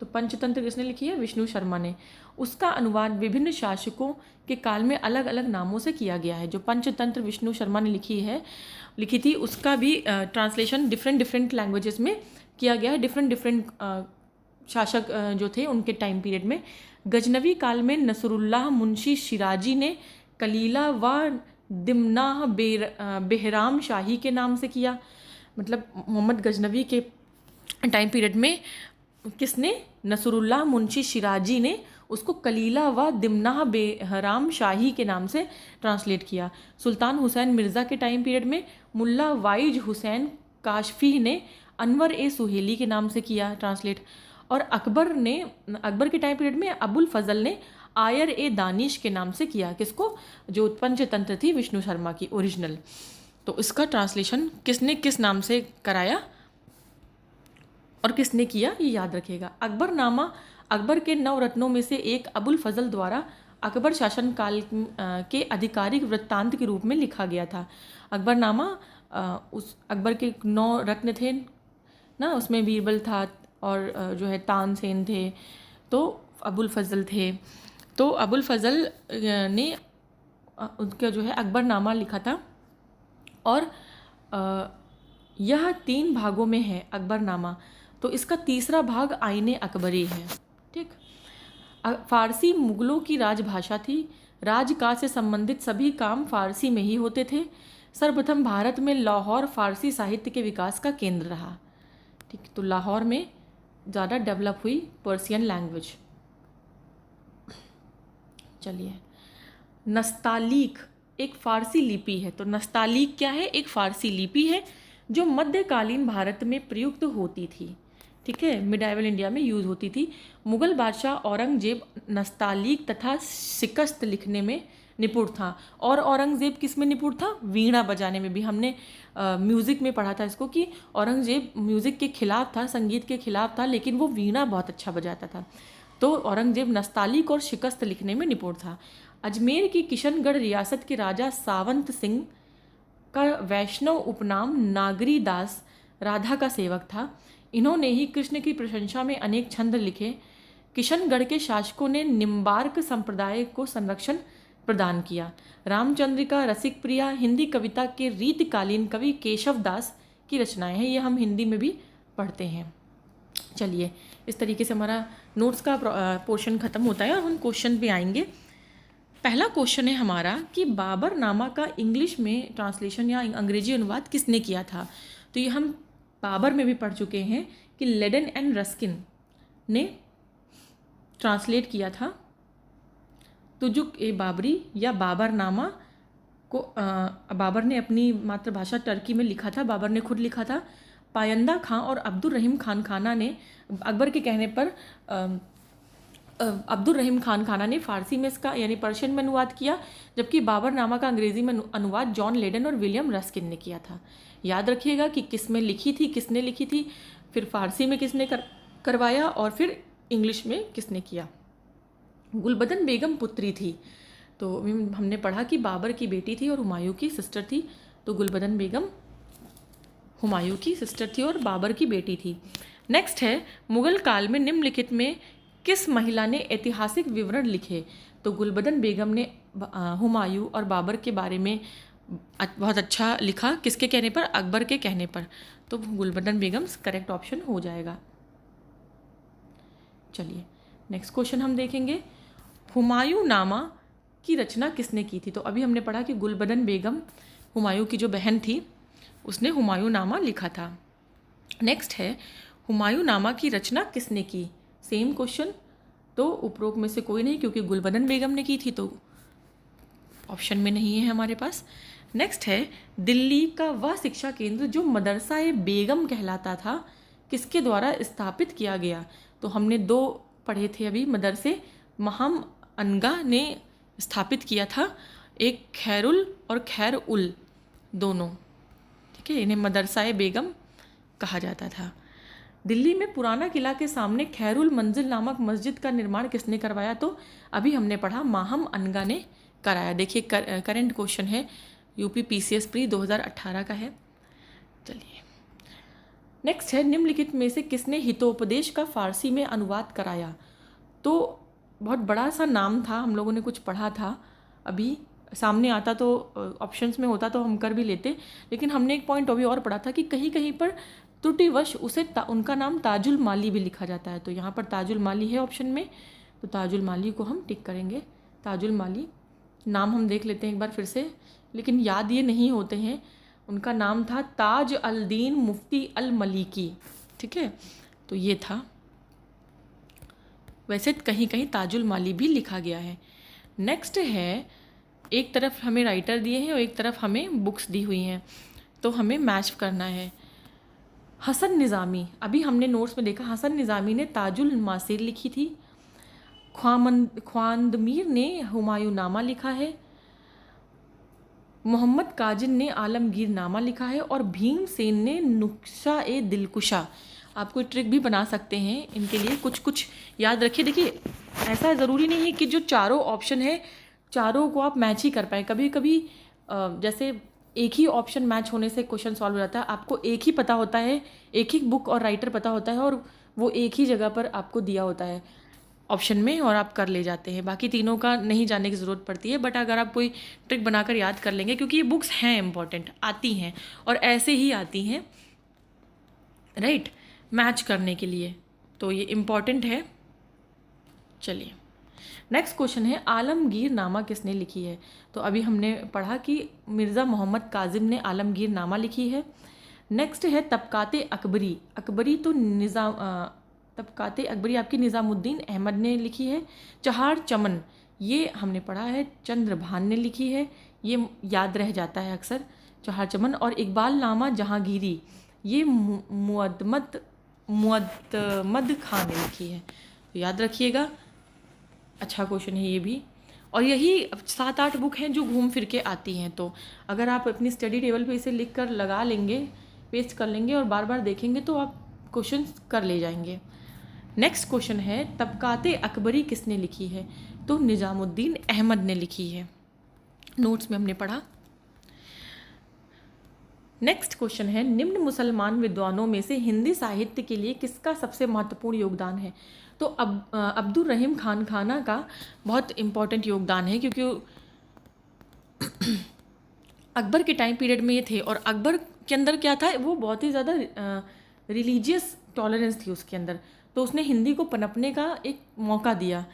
तो पंचतंत्र किसने लिखी है? विष्णु शर्मा ने। उसका अनुवाद विभिन्न शासकों के काल में अलग अलग नामों से किया गया है। जो पंचतंत्र विष्णु शर्मा ने लिखी थी, उसका भी ट्रांसलेशन डिफरेंट लैंग्वेजेस में किया गया है, डिफरेंट शासक जो थे उनके टाइम पीरियड में। गजनवी काल में नसरुल्लाह मुंशी शिराजी ने कलीला व दिमनाह बेहराम शाही के नाम से किया। मतलब मोहम्मद गजनवी के टाइम पीरियड में किसने? नसरुल्लाह मुंशी शिराजी ने उसको कलीला व दिमनाह बेहराम शाही के नाम से ट्रांसलेट किया। सुल्तान हुसैन मिर्ज़ा के टाइम पीरियड में मुल्ला वाइज हुसैन काशफी ने अनवर ए सुहेली के नाम से किया ट्रांसलेट। और अकबर के टाइम पीरियड में अबुल फजल ने आयर ए दानिश के नाम से किया। किसको? जो पंचतंत्र थी विष्णु शर्मा की ओरिजिनल। तो इसका ट्रांसलेशन किसने किस नाम से कराया और किसने किया, ये याद रखिएगा। अकबरनामा अकबर के 9 रत्नों में से एक अबुल फजल द्वारा अकबर शासन काल के आधिकारिक वृत्तांत के रूप में लिखा गया था। अकबरनामा उस अकबर के 9 रत्न थे ना, उसमें बीरबल था और जो है तानसेन थे, तो अबुल फजल थे। तो अबुल फजल ने उनका जो है अकबरनामा लिखा था और यह 3 भागों में है अकबरनामा। तो इसका तीसरा भाग आईने अकबरी है। ठीक। फ़ारसी मुग़लों की राजभाषा थी। राजकाज से संबंधित सभी काम फ़ारसी में ही होते थे। सर्वप्रथम भारत में लाहौर फ़ारसी साहित्य के विकास का केंद्र रहा। ठीक। तो लाहौर में ज़्यादा डेवलप हुई पर्शियन लैंग्वेज। चलिए, नस्तालीक एक फ़ारसी लिपि है। तो नस्तालीक क्या है? एक फ़ारसी लिपि है जो मध्यकालीन भारत में प्रयुक्त होती थी। ठीक है, मिडाइवल इंडिया में यूज़ होती थी। मुग़ल बादशाह औरंगज़ेब नस्तालीक तथा शिकस्त लिखने में निपुण था। और औरंगज़ेब किस में निपुण था? वीणा बजाने में भी। हमने म्यूज़िक में पढ़ा था इसको कि औरंगज़ेब म्यूज़िक के खिलाफ था, संगीत के खिलाफ था, लेकिन वो वीणा बहुत अच्छा बजाता था। तो औरंगज़ेब नस्तालीक और शिकस्त लिखने में निपुण था। अजमेर की किशनगढ़ रियासत के राजा सावंत सिंह का वैष्णव उपनाम नागरी दास राधा का सेवक था। इन्होंने ही कृष्ण की प्रशंसा में अनेक छंद लिखे। किशनगढ़ के शासकों ने निम्बार्क संप्रदाय को संरक्षण प्रदान किया। रामचंद्रिका, रसिक प्रिया हिंदी कविता के रीतिकालीन कवि केशव दास की रचनाएं हैं। ये हम हिंदी में भी पढ़ते हैं। चलिए, इस तरीके से हमारा नोट्स का पोर्शन ख़त्म होता है और हम क्वेश्चन पे आएंगे। पहला क्वेश्चन है हमारा कि बाबरनामा का इंग्लिश में ट्रांसलेशन या अंग्रेजी अनुवाद किसने किया था? तो ये हम बाबर में भी पढ़ चुके हैं कि लेडन एंड रस्किन ने ट्रांसलेट किया था। तुजुक ए बाबरी या बाबरनामा को बाबर ने अपनी मातृभाषा टर्की में लिखा था। बाबर ने खुद लिखा था। पायंदा खां और अब्दुल रहीम खान खाना ने अकबर के कहने पर अब्दुल रहीम खान खाना ने फ़ारसी में इसका यानी पर्शियन में अनुवाद किया, जबकि बाबरनामा का अंग्रेज़ी में अनुवाद जॉन लेडन और विलियम रस्किन ने किया था। याद रखिएगा कि किस में लिखी थी, किसने लिखी थी, फिर फ़ारसी में किसने करवाया और फिर इंग्लिश में किसने किया। गुलबदन बेगम पुत्री थी। तो हमने पढ़ा कि बाबर की बेटी थी और हुमायूं की सिस्टर थी। तो गुलबदन बेगम हुमायूं की सिस्टर थी और बाबर की बेटी थी। नेक्स्ट है, मुग़ल काल में निम्नलिखित में किस महिला ने ऐतिहासिक विवरण लिखे? तो गुलबदन बेगम ने हुमायूं और बाबर के बारे में बहुत अच्छा लिखा। किसके कहने पर? अकबर के कहने पर। तो गुलबदन बेगम करेक्ट ऑप्शन हो जाएगा। चलिए, नेक्स्ट क्वेश्चन हम देखेंगे। हुमायूं नामा की रचना किसने की थी? तो अभी हमने पढ़ा कि गुलबदन बेगम हुमायूं की जो बहन थी उसने हुमायूं नामा लिखा था। नेक्स्ट है, हुमायूं नामा की रचना किसने की? Same question. तो उपरोक्त में से कोई नहीं, क्योंकि गुलबदन बेगम ने की थी तो ऑप्शन में नहीं है हमारे पास। नेक्स्ट है, दिल्ली का वह शिक्षा केंद्र जो मदरसा ए बेगम कहलाता था किसके द्वारा स्थापित किया गया? तो हमने 2 पढ़े थे अभी मदरसे। महम अनगा ने स्थापित किया था, एक खैरुल और खैर उल दोनों। ठीक है, इन्हें मदरसा ए बेगम कहा जाता था। दिल्ली में पुराना किला के सामने खैरुल मंजिल नामक मस्जिद का निर्माण किसने करवाया? तो अभी हमने पढ़ा माहम अनगा ने कराया। देखिए करंट क्वेश्चन है, यूपी पीसीएस प्री 2018 का है। चलिए नेक्स्ट है, निम्नलिखित में से किसने हितोपदेश का फारसी में अनुवाद कराया? तो बहुत बड़ा सा नाम था, हम लोगों ने कुछ पढ़ा था, अभी सामने आता तो ऑप्शंस में होता तो हम कर भी लेते, लेकिन हमने एक पॉइंट अभी और पढ़ा था कि कहीं कहीं पर त्रुटिवश उसे उनका नाम ताजुल माली भी लिखा जाता है। तो यहाँ पर ताजुल माली है ऑप्शन में, तो ताजुल माली को हम टिक करेंगे। ताजुल माली नाम हम देख लेते हैं एक बार फिर से, लेकिन याद ये नहीं होते हैं। उनका नाम था ताज अल दीन मुफ्ती अल मलिकी, ठीक है, तो ये था। वैसे कहीं कहीं ताजुल माली भी लिखा गया है। नेक्स्ट है, एक तरफ हमें राइटर दिए हैं और एक तरफ हमें बुक्स दी हुई हैं, तो हमें मैच करना है। हसन निज़ामी, अभी हमने नोट्स में देखा, हसन निज़ामी ने ताजुल मासिर लिखी थी। ख्वांदमीर ने हुमायूं नामा लिखा है। मोहम्मद काजिन ने आलमगीर नामा लिखा है। और भीमसेन ने नुक्शा ए दिलकुशा। आप कोई ट्रिक भी बना सकते हैं इनके लिए, कुछ कुछ याद रखिए। देखिए ऐसा ज़रूरी नहीं है कि जो चारों ऑप्शन है चारों को आप मैच ही कर पाएँ। कभी कभी जैसे एक ही ऑप्शन मैच होने से क्वेश्चन सॉल्व हो जाता है। आपको एक ही पता होता है, एक ही बुक और राइटर पता होता है, और वो एक ही जगह पर आपको दिया होता है ऑप्शन में, और आप कर ले जाते हैं। बाकी तीनों का नहीं जानने की ज़रूरत पड़ती है, बट अगर आप कोई ट्रिक बनाकर याद कर लेंगे, क्योंकि ये बुक्स हैं इंपॉर्टेंट, आती हैं और ऐसे ही आती हैं, राइट, मैच करने के लिए, तो ये इम्पॉर्टेंट है। चलिए नेक्स्ट क्वेश्चन है, आलमगीर नामा किसने लिखी है? तो अभी हमने पढ़ा कि मिर्ज़ा मोहम्मद काजिम ने आलमगीर नामा लिखी है। नेक्स्ट है तबकाते अकबरी। अकबरी तो तबकाते अकबरी आपकी निज़ामुद्दीन अहमद ने लिखी है। चहार चमन, ये हमने पढ़ा है, चंद्रभान ने लिखी है, ये याद रह जाता है अक्सर, चहार चमन। और इकबाल नामा जहांगीरी, ये मुअद्दमद खान ने लिखी है, तो याद रखिएगा। अच्छा क्वेश्चन है ये भी। और यही 7-8 बुक हैं जो घूम फिर के आती हैं, तो अगर आप अपनी स्टडी टेबल पे इसे लिख कर लगा लेंगे, पेस्ट कर लेंगे और बार बार देखेंगे तो आप क्वेश्चन कर ले जाएंगे। नेक्स्ट क्वेश्चन है, तबकाते अकबरी किसने लिखी है? तो निज़ामुद्दीन अहमद ने लिखी है, नोट्स में हमने पढ़ा। नेक्स्ट क्वेश्चन है, निम्न मुसलमान विद्वानों में से हिंदी साहित्य के लिए किसका सबसे महत्वपूर्ण योगदान है? तो अब्दुल रहीम खान खाना का बहुत इम्पॉर्टेंट योगदान है, क्योंकि अकबर के टाइम पीरियड में ये थे, और अकबर के अंदर क्या था, वो बहुत ही ज़्यादा रिलीजियस टॉलरेंस थी उसके अंदर, तो उसने हिंदी को पनपने का एक मौका दिया।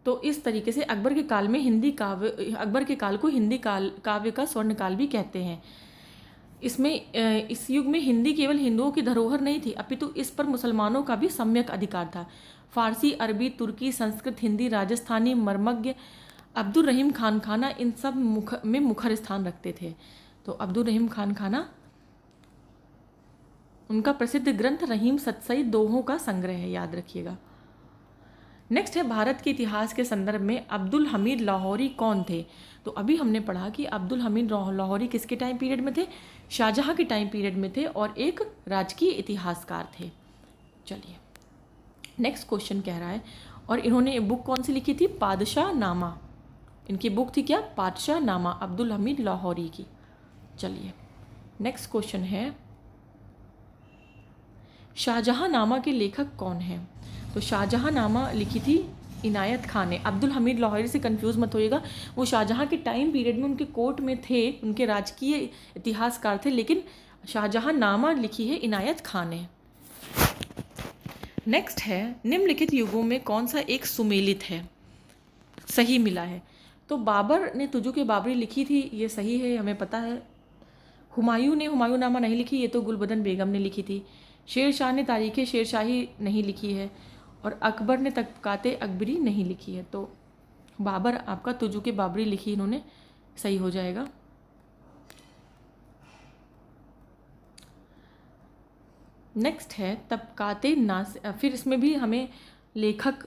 तो इस तरीके से अकबर के काल में अकबर के काल को हिंदी काव्य का स्वर्ण काल भी कहते हैं। इसमें इस युग में हिंदी केवल हिंदुओं की धरोहर नहीं थी, अपितु इस पर मुसलमानों का भी सम्यक अधिकार था। फारसी, अरबी, तुर्की, संस्कृत, हिंदी, राजस्थानी, मर्मज्ञ अब्दुल रहीम खान खाना इन सब में मुखर स्थान रखते थे। तो अब्दुल रहीम खान खाना, उनका प्रसिद्ध ग्रंथ रहीम सतसई दोहों का संग्रह है, याद रखिएगा। नेक्स्ट है, भारत के इतिहास के संदर्भ में अब्दुल हमीद लाहौरी कौन थे? तो अभी हमने पढ़ा कि अब्दुल हमीद लाहौरी किसके टाइम पीरियड में थे? शाहजहां के टाइम पीरियड में थे, और एक राजकीय इतिहासकार थे। चलिए नेक्स्ट क्वेश्चन कह रहा है, और इन्होंने बुक कौन सी लिखी थी? पादशाह नामा। इनकी बुक थी क्या? पादशाह नामा, अब्दुल हमीद लाहौरी की। चलिए नेक्स्ट क्वेश्चन है, शाहजहां नामा के लेखक कौन हैं? तो शाहजहां नामा लिखी थी इनायत खान ने। अब्दुल हमीद लाहौरी से कंफ्यूज मत होइएगा, वो शाहजहां के टाइम पीरियड में उनके कोर्ट में थे, उनके राजकीय इतिहासकार थे, लेकिन शाहजहां नामा लिखी है इनायत खान ने। नेक्स्ट है, निम्नलिखित युगों में कौन सा एक सुमेलित है? सही मिला है। तो बाबर ने तुजुक बाबरी लिखी थी, ये सही है, हमें पता है। हुमायूं ने हुमायूं नामा नहीं लिखी, ये तो गुलबदन बेगम ने लिखी थी। शेर शाह ने तारीख़ शेरशाही नहीं लिखी है, और अकबर ने तबकाते अकबरी नहीं लिखी है। तो बाबर आपका तुजुक बाबरी लिखी इन्होंने, सही हो जाएगा। नेक्स्ट है तबकाते फिर इसमें भी हमें लेखक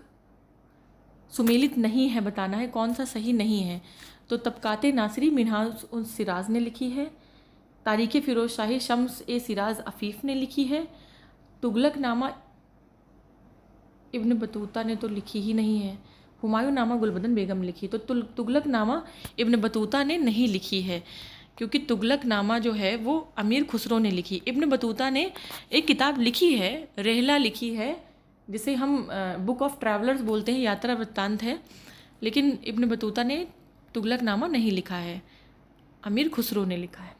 सुमेलित नहीं है, बताना है कौन सा सही नहीं है। तो तबकाते नासिरी मिनहाज उन सिराज ने लिखी है। तारीख़ फ़िरोज़ शाही शम्स ए सिराज अफ़ीफ़ ने लिखी है। तुगलक नामा इब्न बतूता ने तो लिखी ही नहीं है। हुमायूं नामा गुलबदन बेगम लिखी, तो तुगलक नामा इब्न बतूता ने नहीं लिखी है, क्योंकि तुगलक नामा जो है वो अमीर खुसरो ने लिखी। इब्न बतूता ने एक किताब लिखी है, रहला लिखी है, जिसे हम बुक ऑफ ट्रैवलर्स बोलते हैं, यात्रा वृत्तांत है, लेकिन इब्न बतूता ने तुगलक नामा नहीं लिखा है, अमीर खुसरो ने लिखा है।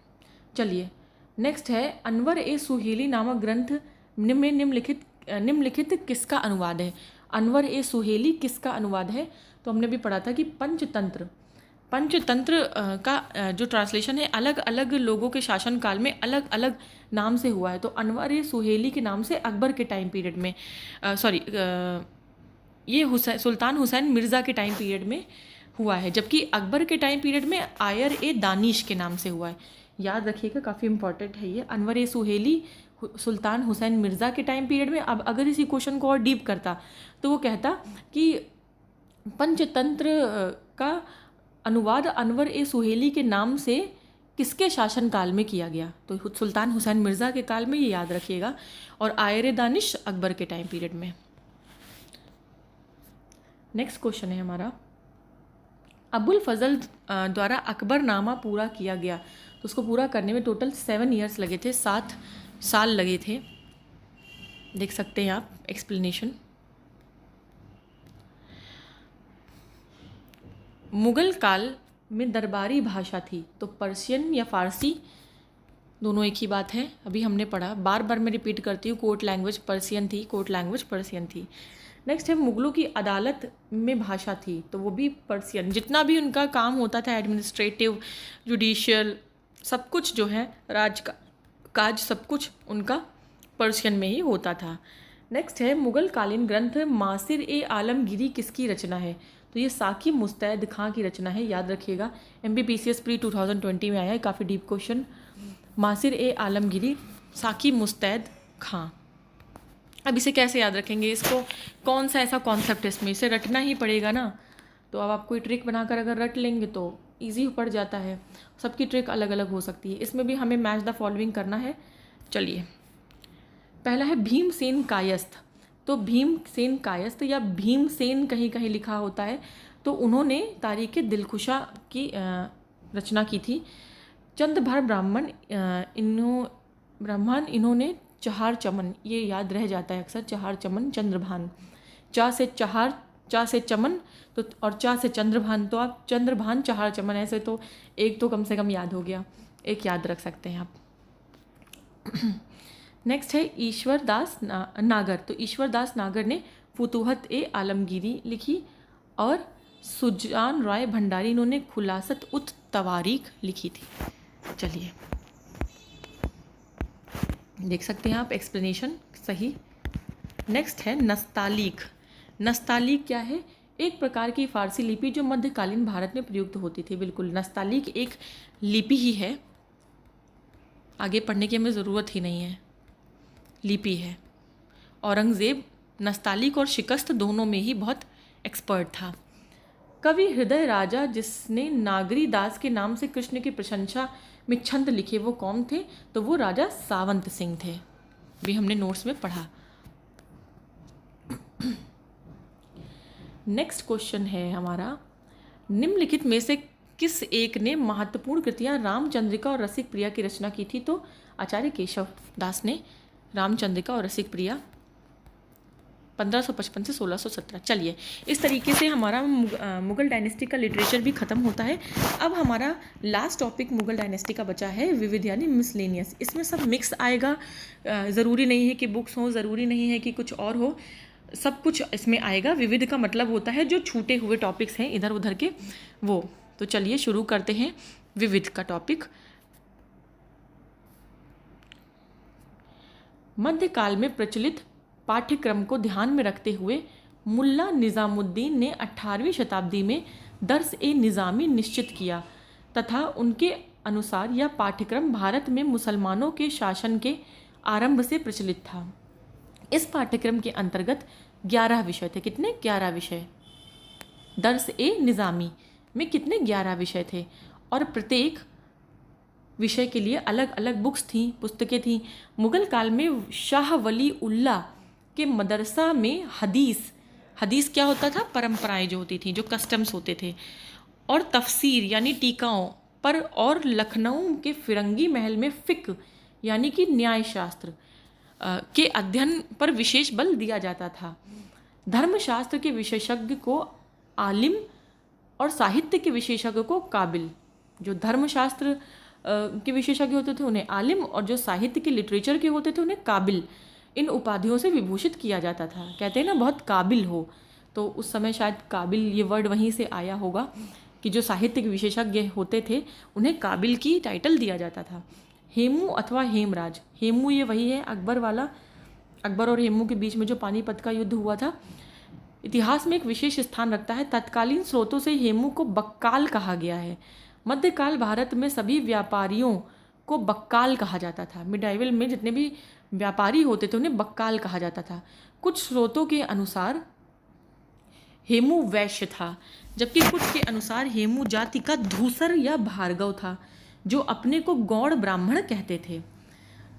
चलिए नेक्स्ट है, अनवर ए सुहेली नामक ग्रंथ में निम्नलिखित किसका अनुवाद है? अनवर ए सुहेली किसका अनुवाद है? तो हमने भी पढ़ा था कि पंचतंत्र का जो ट्रांसलेशन है अलग अलग लोगों के शासनकाल में अलग अलग नाम से हुआ है। तो अनवर ए सुहेली के नाम से अकबर के टाइम पीरियड में ये सुल्तान हुसैन मिर्ज़ा के टाइम पीरियड में हुआ है, जबकि अकबर के टाइम पीरियड में आयर ए दानिश के नाम से हुआ है। याद रखिएगा, काफ़ी इंपॉर्टेंट है ये। अनवर ए सुहेली सुल्तान हुसैन मिर्ज़ा के टाइम पीरियड में। अब अगर इसी क्वेश्चन को और डीप करता तो वो कहता कि पंचतंत्र का अनुवाद अनवर ए सुहेली के नाम से किसके शासनकाल में किया गया? तो सुल्तान हुसैन मिर्ज़ा के काल में, ये याद रखिएगा, और आयर दानिश अकबर के टाइम पीरियड में। नेक्स्ट क्वेश्चन है हमारा, अबुल फजल द्वारा अकबर नामा पूरा किया गया, तो उसको पूरा करने में टोटल 7 ईयर्स लगे थे, 7 साल लगे थे। देख सकते हैं आप एक्सप्लेनेशन। मुगल काल में दरबारी भाषा थी, तो पर्शियन या फारसी दोनों एक ही बात है, अभी हमने पढ़ा, बार बार मैं रिपीट करती हूँ, कोर्ट लैंग्वेज पर्शियन थी, कोर्ट लैंग्वेज पर्शियन थी। नेक्स्ट है, मुगलों की अदालत में भाषा थी, तो वो भी पर्शियन। जितना भी उनका काम होता था, एडमिनिस्ट्रेटिव, जुडिशियल, सब कुछ जो है काज सब कुछ उनका पर्शियन में ही होता था। नेक्स्ट है, मुगल कालीन ग्रंथ मासिर ए आलमगीरी किसकी रचना है? तो ये साकी मुस्तैद खां की रचना है, याद रखिएगा, MBBCS प्री 2020 में आया है, काफ़ी डीप क्वेश्चन। मासिर ए आलमगीरी, साकी मुस्तैद खां। अब इसे कैसे याद रखेंगे? इसको कौन सा ऐसा कॉन्सेप्ट है इसमें, इसे रटना ही पड़ेगा ना। तो अब आप कोई ट्रिक बनाकर अगर रट लेंगे तो इजी पड़ जाता है। सबकी ट्रिक अलग अलग हो सकती है, इसमें भी हमें मैच द फॉलोइंग करना है। चलिए, पहला है भीमसेन कायस्थ। तो भीमसेन कायस्थ या भीमसेन कहीं कहीं लिखा होता है, तो उन्होंने तारीख़ दिलखुशा की रचना की थी। चंद्रभर ब्राह्मण इन्होंने चहार चमन, ये याद रह जाता है अक्सर, चहार चमन चंद्रभान, चा से चमन तो और चा से चंद्रभान, तो आप चंद्रभान चहार चमन, ऐसे तो एक तो कम से कम याद हो गया, एक याद रख सकते हैं आप। नेक्स्ट है ईश्वर दास नागर। तो ईश्वर दास नागर ने फुतूहत ए आलमगीरी लिखी, और सुजान राय भंडारी इन्होंने खुलासत उत तवारीख लिखी थी। चलिए देख सकते हैं आप एक्सप्लेनेशन सही। नेक्स्ट है नस्तालीक। नस्तालीक क्या है? एक प्रकार की फारसी लिपि जो मध्यकालीन भारत में प्रयुक्त होती थी। बिल्कुल, नस्तालीक एक लिपि ही है, आगे पढ़ने की हमें ज़रूरत ही नहीं है, लिपि है। औरंगज़ेब नस्तालीक और शिकस्त दोनों में ही बहुत एक्सपर्ट था। कवि हृदय राजा जिसने नागरी दास के नाम से कृष्ण की प्रशंसा में छंद लिखे, वो कौन थे? तो वो राजा सावंत सिंह थे, भी हमने नोट्स में पढ़ा। नेक्स्ट क्वेश्चन है हमारा, निम्नलिखित में से किस एक ने महत्वपूर्ण कृतियां रामचंद्रिका और रसिक प्रिया की रचना की थी? तो आचार्य केशव दास ने रामचंद्रिका और रसिक प्रिया 1555 से 1617। चलिए, इस तरीके से हमारा मुग़ल डायनेस्टी का लिटरेचर भी ख़त्म होता है। अब हमारा लास्ट टॉपिक मुग़ल डायनेस्टी का बचा है, विविध यानी मिसलेनियस। इसमें सब मिक्स आएगा, ज़रूरी नहीं है कि बुक्स हो, ज़रूरी नहीं है कि कुछ और हो, सब कुछ इसमें आएगा। विविध का मतलब होता है जो छूटे हुए टॉपिक्स हैं इधर उधर के, वो। तो चलिए शुरू करते हैं विविध का टॉपिक। मध्यकाल में प्रचलित पाठ्यक्रम को ध्यान में रखते हुए मुल्ला निज़ामुद्दीन ने 18वीं शताब्दी में दर्स ए निज़ामी निश्चित किया तथा उनके अनुसार यह पाठ्यक्रम भारत में मुसलमानों के शासन के आरंभ से प्रचलित था। इस पाठ्यक्रम के अंतर्गत 11 विषय थे। कितने? 11 विषय। दर्स ए निज़ामी में कितने? 11 विषय थे, और प्रत्येक विषय के लिए अलग अलग बुक्स थीं, पुस्तकें थीं। मुग़ल काल में शाह वली उल्लाह के मदरसा में हदीस क्या होता था, परंपराएं जो होती थी, जो कस्टम्स होते थे, और तफसीर यानी टीकाओं पर, और लखनऊ के फिरंगी महल में फ़िक्र यानी कि न्याय शास्त्र के अध्ययन पर विशेष बल दिया जाता था। धर्मशास्त्र के विशेषज्ञ को आलिम और साहित्य के विशेषज्ञ को काबिल। जो धर्मशास्त्र के विशेषज्ञ होते थे उन्हें आलिम, और जो साहित्य के लिटरेचर के होते थे उन्हें काबिल, इन उपाधियों से विभूषित किया जाता था। कहते हैं ना बहुत काबिल हो, तो उस समय शायद काबिल ये वर्ड वहीं से आया होगा कि जो साहित्य के विशेषज्ञ होते थे उन्हें काबिल की टाइटल दिया जाता था। हेमू अथवा हेमराज, हेमू ये वही है अकबर वाला, अकबर और हेमू के बीच में जो पानीपत का युद्ध हुआ था, इतिहास में एक विशेष स्थान रखता है। तत्कालीन स्रोतों से हेमू को बक्काल कहा गया है। मध्यकाल भारत में सभी व्यापारियों को बक्काल कहा जाता था। मिडाइवल में जितने भी व्यापारी होते थे उन्हें बक्काल कहा जाता था। कुछ स्रोतों के अनुसार हेमू वैश्य था, जबकि कुछ के अनुसार हेमू जाति का धूसर या भार्गव था, जो अपने को गौड़ ब्राह्मण कहते थे।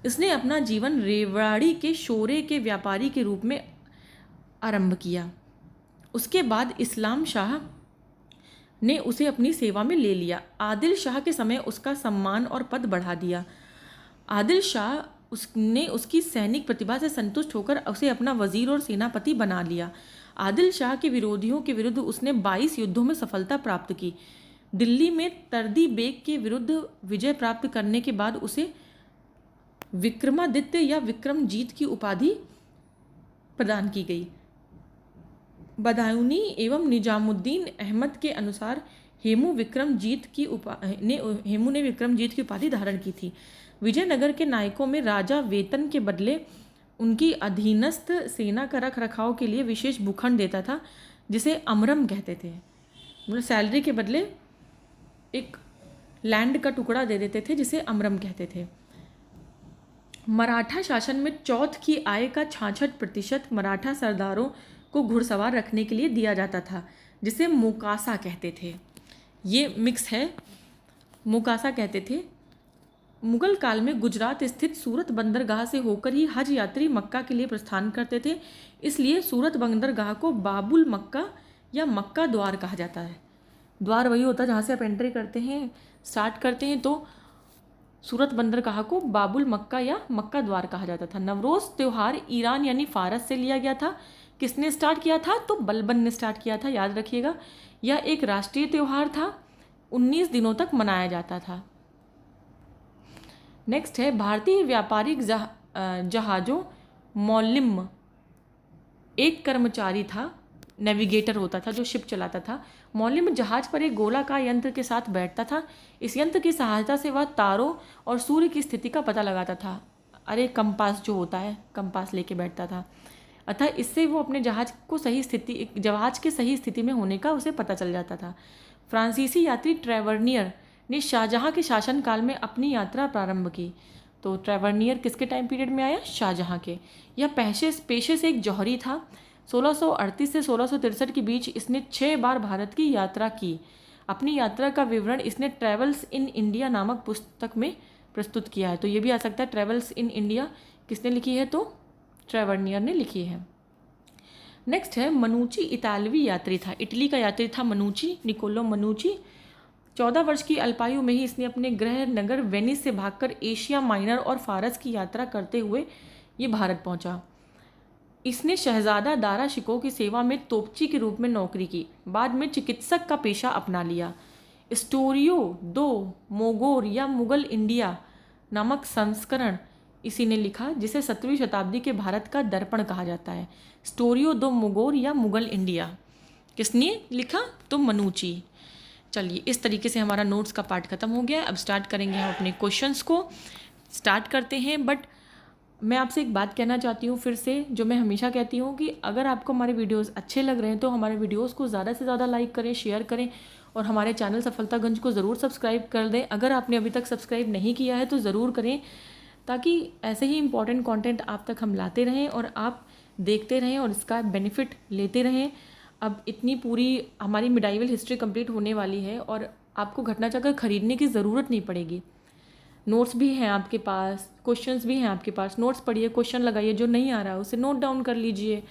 इसने अपना जीवन रेवाड़ी के शोरे के व्यापारी के रूप में आरंभ किया। उसके बाद इस्लाम शाह ने उसे अपनी सेवा में ले लिया। आदिल शाह के समय उसका सम्मान और पद बढ़ा दिया। आदिल शाह उसने उसकी सैनिक प्रतिभा से संतुष्ट होकर उसे अपना वजीर और सेनापति बना लिया। आदिल शाह के विरोधियों के विरुद्ध उसने 22 युद्धों में सफलता प्राप्त की। दिल्ली में तर्दी बेग के विरुद्ध विजय प्राप्त करने के बाद उसे विक्रमादित्य या विक्रमजीत की उपाधि प्रदान की गई। बदायूनी एवं निजामुद्दीन अहमद के अनुसार हेमू ने विक्रमजीत की उपाधि धारण की थी। विजयनगर के नायकों में राजा वेतन के बदले उनकी अधीनस्थ सेना का रख रखाव के लिए विशेष भूखंड देता था, जिसे अमरम कहते थे। मतलब सैलरी के बदले एक लैंड का टुकड़ा दे देते थे, जिसे अमरम कहते थे। मराठा शासन में चौथ की आय का 66% मराठा सरदारों को घुड़सवार रखने के लिए दिया जाता था, जिसे मोकासा कहते थे। ये मिक्स है, मोकासा कहते थे। मुगल काल में गुजरात स्थित सूरत बंदरगाह से होकर ही हज यात्री मक्का के लिए प्रस्थान करते थे, इसलिए सूरत बंदरगाह को बाबुल मक्का या मक्का द्वार कहा जाता है। द्वार वही होता है जहाँ से आप एंट्री करते हैं, स्टार्ट करते हैं, तो सूरत बंदरगाह को बाबुल मक्का या मक्का द्वार कहा जाता था। नवरोज़ त्यौहार ईरान यानी फारस से लिया गया था। किसने स्टार्ट किया था? तो बलबन ने स्टार्ट किया था, याद रखिएगा। यह एक राष्ट्रीय त्यौहार था, 19 दिनों तक मनाया जाता था। नेक्स्ट है भारतीय व्यापारिक जहाज़ों मौलिम एक कर्मचारी था, नेविगेटर होता था जो शिप चलाता था। मौलिम जहाज पर एक गोलाकार यंत्र के साथ बैठता था। इस यंत्र की सहायता से वह तारों और सूर्य की स्थिति का पता लगाता था। अरे कंपास जो होता है, कंपास लेके बैठता था। अतः इससे वो अपने जहाज के सही स्थिति में होने का उसे पता चल जाता था। फ्रांसीसी यात्री ट्रेवर्नियर ने शाहजहां के शासनकाल में अपनी यात्रा प्रारंभ की। तो ट्रेवर्नियर किसके टाइम पीरियड में आया? शाहजहां के। यह पेशे से एक जौहरी था। 1638 से 1663 के बीच इसने 6 बार भारत की यात्रा की। अपनी यात्रा का विवरण इसने ट्रैवल्स इन इंडिया नामक पुस्तक में प्रस्तुत किया है। तो ये भी आ सकता है, ट्रैवल्स इन इंडिया किसने लिखी है? तो ट्रेवर्नियर ने लिखी है। नेक्स्ट है मनुची इतालवी यात्री था। इटली का यात्री था मनुची, निकोलो मनुची। 14 वर्ष की अल्पायु में ही इसने अपने गृह नगर वेनिस से भागकर एशिया माइनर और फारस की यात्रा करते हुए ये भारत पहुंचा। इसने शहजादा दारा शिकोह की सेवा में तोपची के रूप में नौकरी की। बाद में चिकित्सक का पेशा अपना लिया। स्टोरियो दो मोगोर या मुगल इंडिया नामक संस्करण इसी ने लिखा, जिसे 17वीं शताब्दी के भारत का दर्पण कहा जाता है। स्टोरियो दो मोगोर या मुगल इंडिया किसने लिखा? तो मनुची। चलिए, इस तरीके से हमारा नोट्स का पार्ट खत्म हो गया है। अब स्टार्ट करेंगे हम अपने क्वेश्चंस को। स्टार्ट करते हैं, बट मैं आपसे एक बात कहना चाहती हूँ फिर से, जो मैं हमेशा कहती हूँ कि अगर आपको हमारे वीडियोस अच्छे लग रहे हैं तो हमारे वीडियोस को ज़्यादा से ज़्यादा लाइक करें, शेयर करें और हमारे चैनल सफलतागंज को ज़रूर सब्सक्राइब कर दें। अगर आपने अभी तक सब्सक्राइब नहीं किया है तो ज़रूर करें, ताकि ऐसे ही इंपॉर्टेंट कंटेंट आप तक हम लाते रहें और आप देखते रहें और इसका बेनिफिट लेते रहें। अब इतनी पूरी हमारी मिडाइवल हिस्ट्री कंप्लीट होने वाली है और आपको घटना चक्र खरीदने की ज़रूरत नहीं पड़ेगी। नोट्स भी हैं आपके पास, क्वेश्चंस भी हैं आपके पास, नोट्स पढ़िए, क्वेश्चन लगाइए, जो नहीं आ रहा है उसे नोट डाउन कर लीजिए।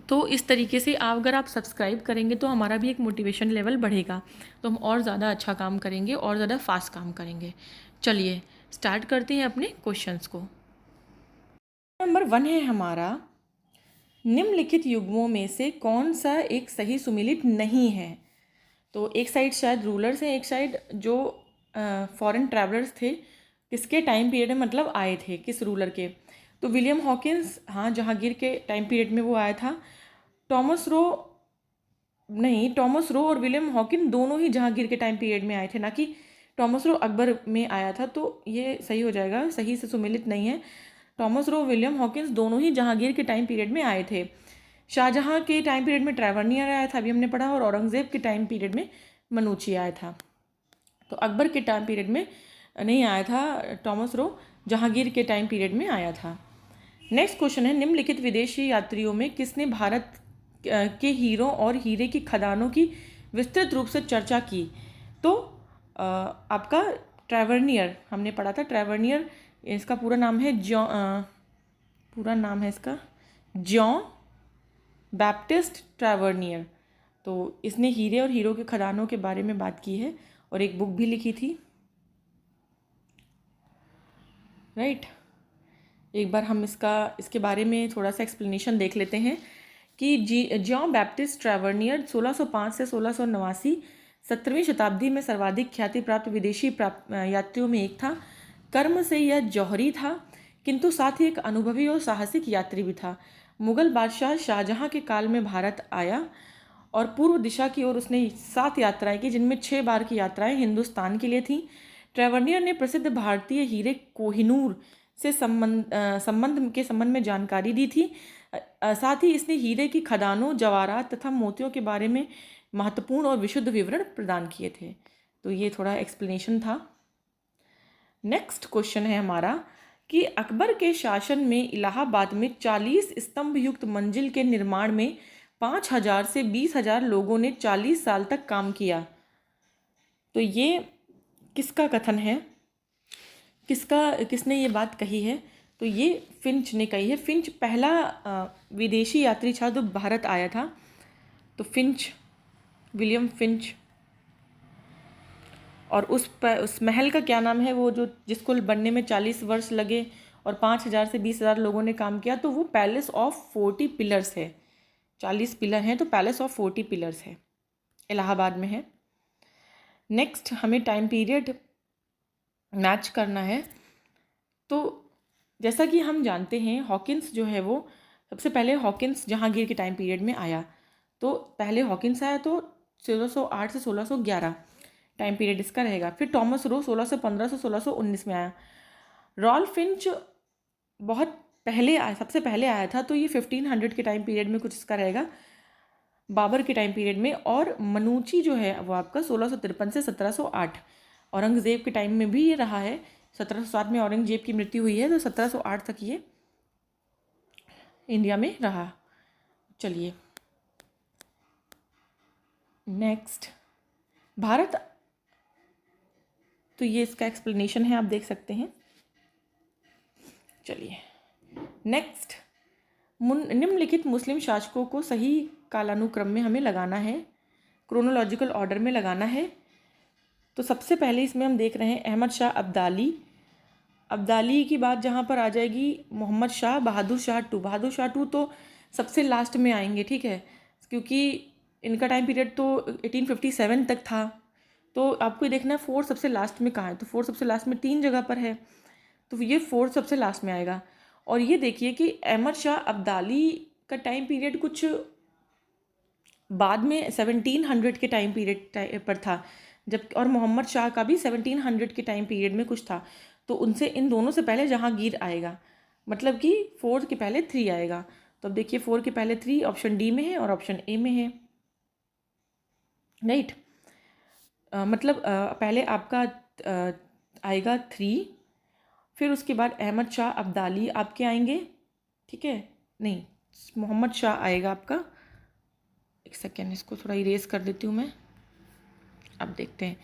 तो इस तरीके से आप अगर आप सब्सक्राइब करेंगे तो हमारा भी एक मोटिवेशन लेवल बढ़ेगा, तो हम और ज़्यादा अच्छा काम करेंगे और ज़्यादा फास्ट काम करेंगे। चलिए स्टार्ट करते हैं अपने क्वेश्चंस को। नंबर 1 है हमारा, निम्नलिखित युग्मों में से कौन सा एक सही सुमेलित नहीं है। तो एक साइड शायद रूलर्स हैं, एक साइड जो फॉरेन ट्रैवलर्स थे, किसके टाइम पीरियड में मतलब आए थे, किस रूलर के। तो विलियम हॉकिंस, हाँ जहांगीर के टाइम पीरियड में वो आया था। टॉमस रो, नहीं, टॉमस रो और विलियम हॉकिन दोनों ही जहांगीर के टाइम पीरियड में आए थे, ना कि टॉमस रो अकबर में आया था। तो ये सही हो जाएगा, सही से सुमेलित नहीं है। टॉमस रो, विलियम हॉकिंस दोनों ही जहांगीर के टाइम पीरियड में आए थे। शाहजहां के टाइम पीरियड में ट्रैवर्नियर आया था, अभी हमने पढ़ा, और औरंगजेब के टाइम पीरियड में मनूची आया था। तो अकबर के टाइम पीरियड में नहीं आया था टॉमस रो, जहांगीर के टाइम पीरियड में आया था। नेक्स्ट क्वेश्चन है, निम्नलिखित विदेशी यात्रियों में किसने भारत के हीरों और हीरे की खदानों की विस्तृत रूप से चर्चा की। तो आपका ट्रैवर्नियर हमने पढ़ा था। ट्रैवर्नियर, इसका पूरा नाम है पूरा नाम है इसका जॉन बैप्टिस्ट ट्रैवर्नियर। तो इसने हीरे और हीरो के खदानों के बारे में बात की है और एक बुक भी लिखी थी, राइट। एक बार हम इसके बारे में थोड़ा सा एक्सप्लेनेशन देख लेते हैं कि जॉन बैप्टिस्ट ट्रैवर्नियर 1605 से 1689 17वीं शताब्दी में सर्वाधिक ख्याति प्राप्त विदेशी यात्रियों में एक था। कर्म से यह जौहरी था, किंतु साथ ही एक अनुभवी और साहसिक यात्री भी था। मुगल बादशाह शाहजहां के काल में भारत आया और पूर्व दिशा की ओर उसने 7 यात्राएं की, जिनमें 6 बार की यात्राएं हिंदुस्तान के लिए थीं। ट्रैवर्नियर ने प्रसिद्ध भारतीय हीरे कोहिनूर से संबंध में जानकारी दी थी। साथ ही इसने हीरे की खदानों, जवाहरात तथा मोतियों के बारे में महत्वपूर्ण और विशुद्ध विवरण प्रदान किए थे। तो ये थोड़ा एक्सप्लेनेशन था। नेक्स्ट क्वेश्चन है हमारा कि अकबर के शासन में इलाहाबाद में 40 स्तंभ युक्त मंजिल के निर्माण में 5000 से 20,000 लोगों ने 40 साल तक काम किया। तो ये किसका कथन है, किसने ये बात कही है। तो ये फिंच ने कही है। फिंच पहला विदेशी यात्री था जो भारत आया था। तो फिंच, विलियम फिंच। और उस महल का क्या नाम है, वो जो जिसको बनने में 40 वर्ष लगे और 5000 से 20,000 लोगों ने काम किया, तो वो पैलेस ऑफ 40 पिलर्स है। 40 पिलर हैं तो पैलेस ऑफ 40 पिलर्स है, इलाहाबाद में है। नेक्स्ट हमें टाइम पीरियड मैच करना है। तो जैसा कि हम जानते हैं, हॉकिंस जो है वो सबसे पहले हॉकिंस जहांगीर के टाइम पीरियड में आया। तो पहले हॉकिंस आया, तो 1608 से 1611 टाइम पीरियड इसका रहेगा। फिर टॉमस रो 1615 से 1619 में आया। रॉल्फ फिंच बहुत पहले आया, सबसे पहले आया था, तो ये 1500 के टाइम पीरियड में कुछ इसका रहेगा, बाबर के टाइम पीरियड में। और मनूची जो है वो आपका 1653 से 1708, औरंगज़ेब के टाइम में भी ये रहा है। 1707 में औरंगजेब की मृत्यु हुई है, तो 1708 तक ये इंडिया में रहा। चलिए नेक्स्ट, भारत। तो ये इसका एक्सप्लेनेशन है, आप देख सकते हैं। चलिए नेक्स्ट, निम्नलिखित मुस्लिम शासकों को सही कालानुक्रम में हमें लगाना है, क्रोनोलॉजिकल ऑर्डर में लगाना है। तो सबसे पहले इसमें हम देख रहे हैं अहमद शाह अब्दाली। अब्दाली की बात जहाँ पर आ जाएगी, मोहम्मद शाह, बहादुर शाह टू। बहादुर शाह टू तो सबसे लास्ट में आएंगे, ठीक है, क्योंकि इनका टाइम पीरियड तो 1857 तक था। तो आपको ये देखना है फोर्थ सबसे लास्ट में कहाँ है। तो फोर्थ सबसे लास्ट में 3 जगह पर है, तो ये फोर्थ सबसे लास्ट में आएगा। और ये देखिए कि अहमद शाह अब्दाली का टाइम पीरियड कुछ बाद में 1700 के टाइम पीरियड पर था, जब और मोहम्मद शाह का भी 1700 के टाइम पीरियड में कुछ था। तो उनसे, इन दोनों से पहले जहांगीर आएगा, मतलब कि 4 के पहले 3 आएगा। तो अब देखिए 4 के पहले 3 ऑप्शन डी में है और ऑप्शन ए में है, राइट। मतलब पहले आपका आएगा 3, फिर उसके बाद अहमद शाह अब्दाली आपके आएंगे, ठीक है, नहीं, मोहम्मद शाह आएगा आपका। एक सेकेंड, इसको थोड़ा इरेज कर देती हूँ मैं, अब देखते हैं।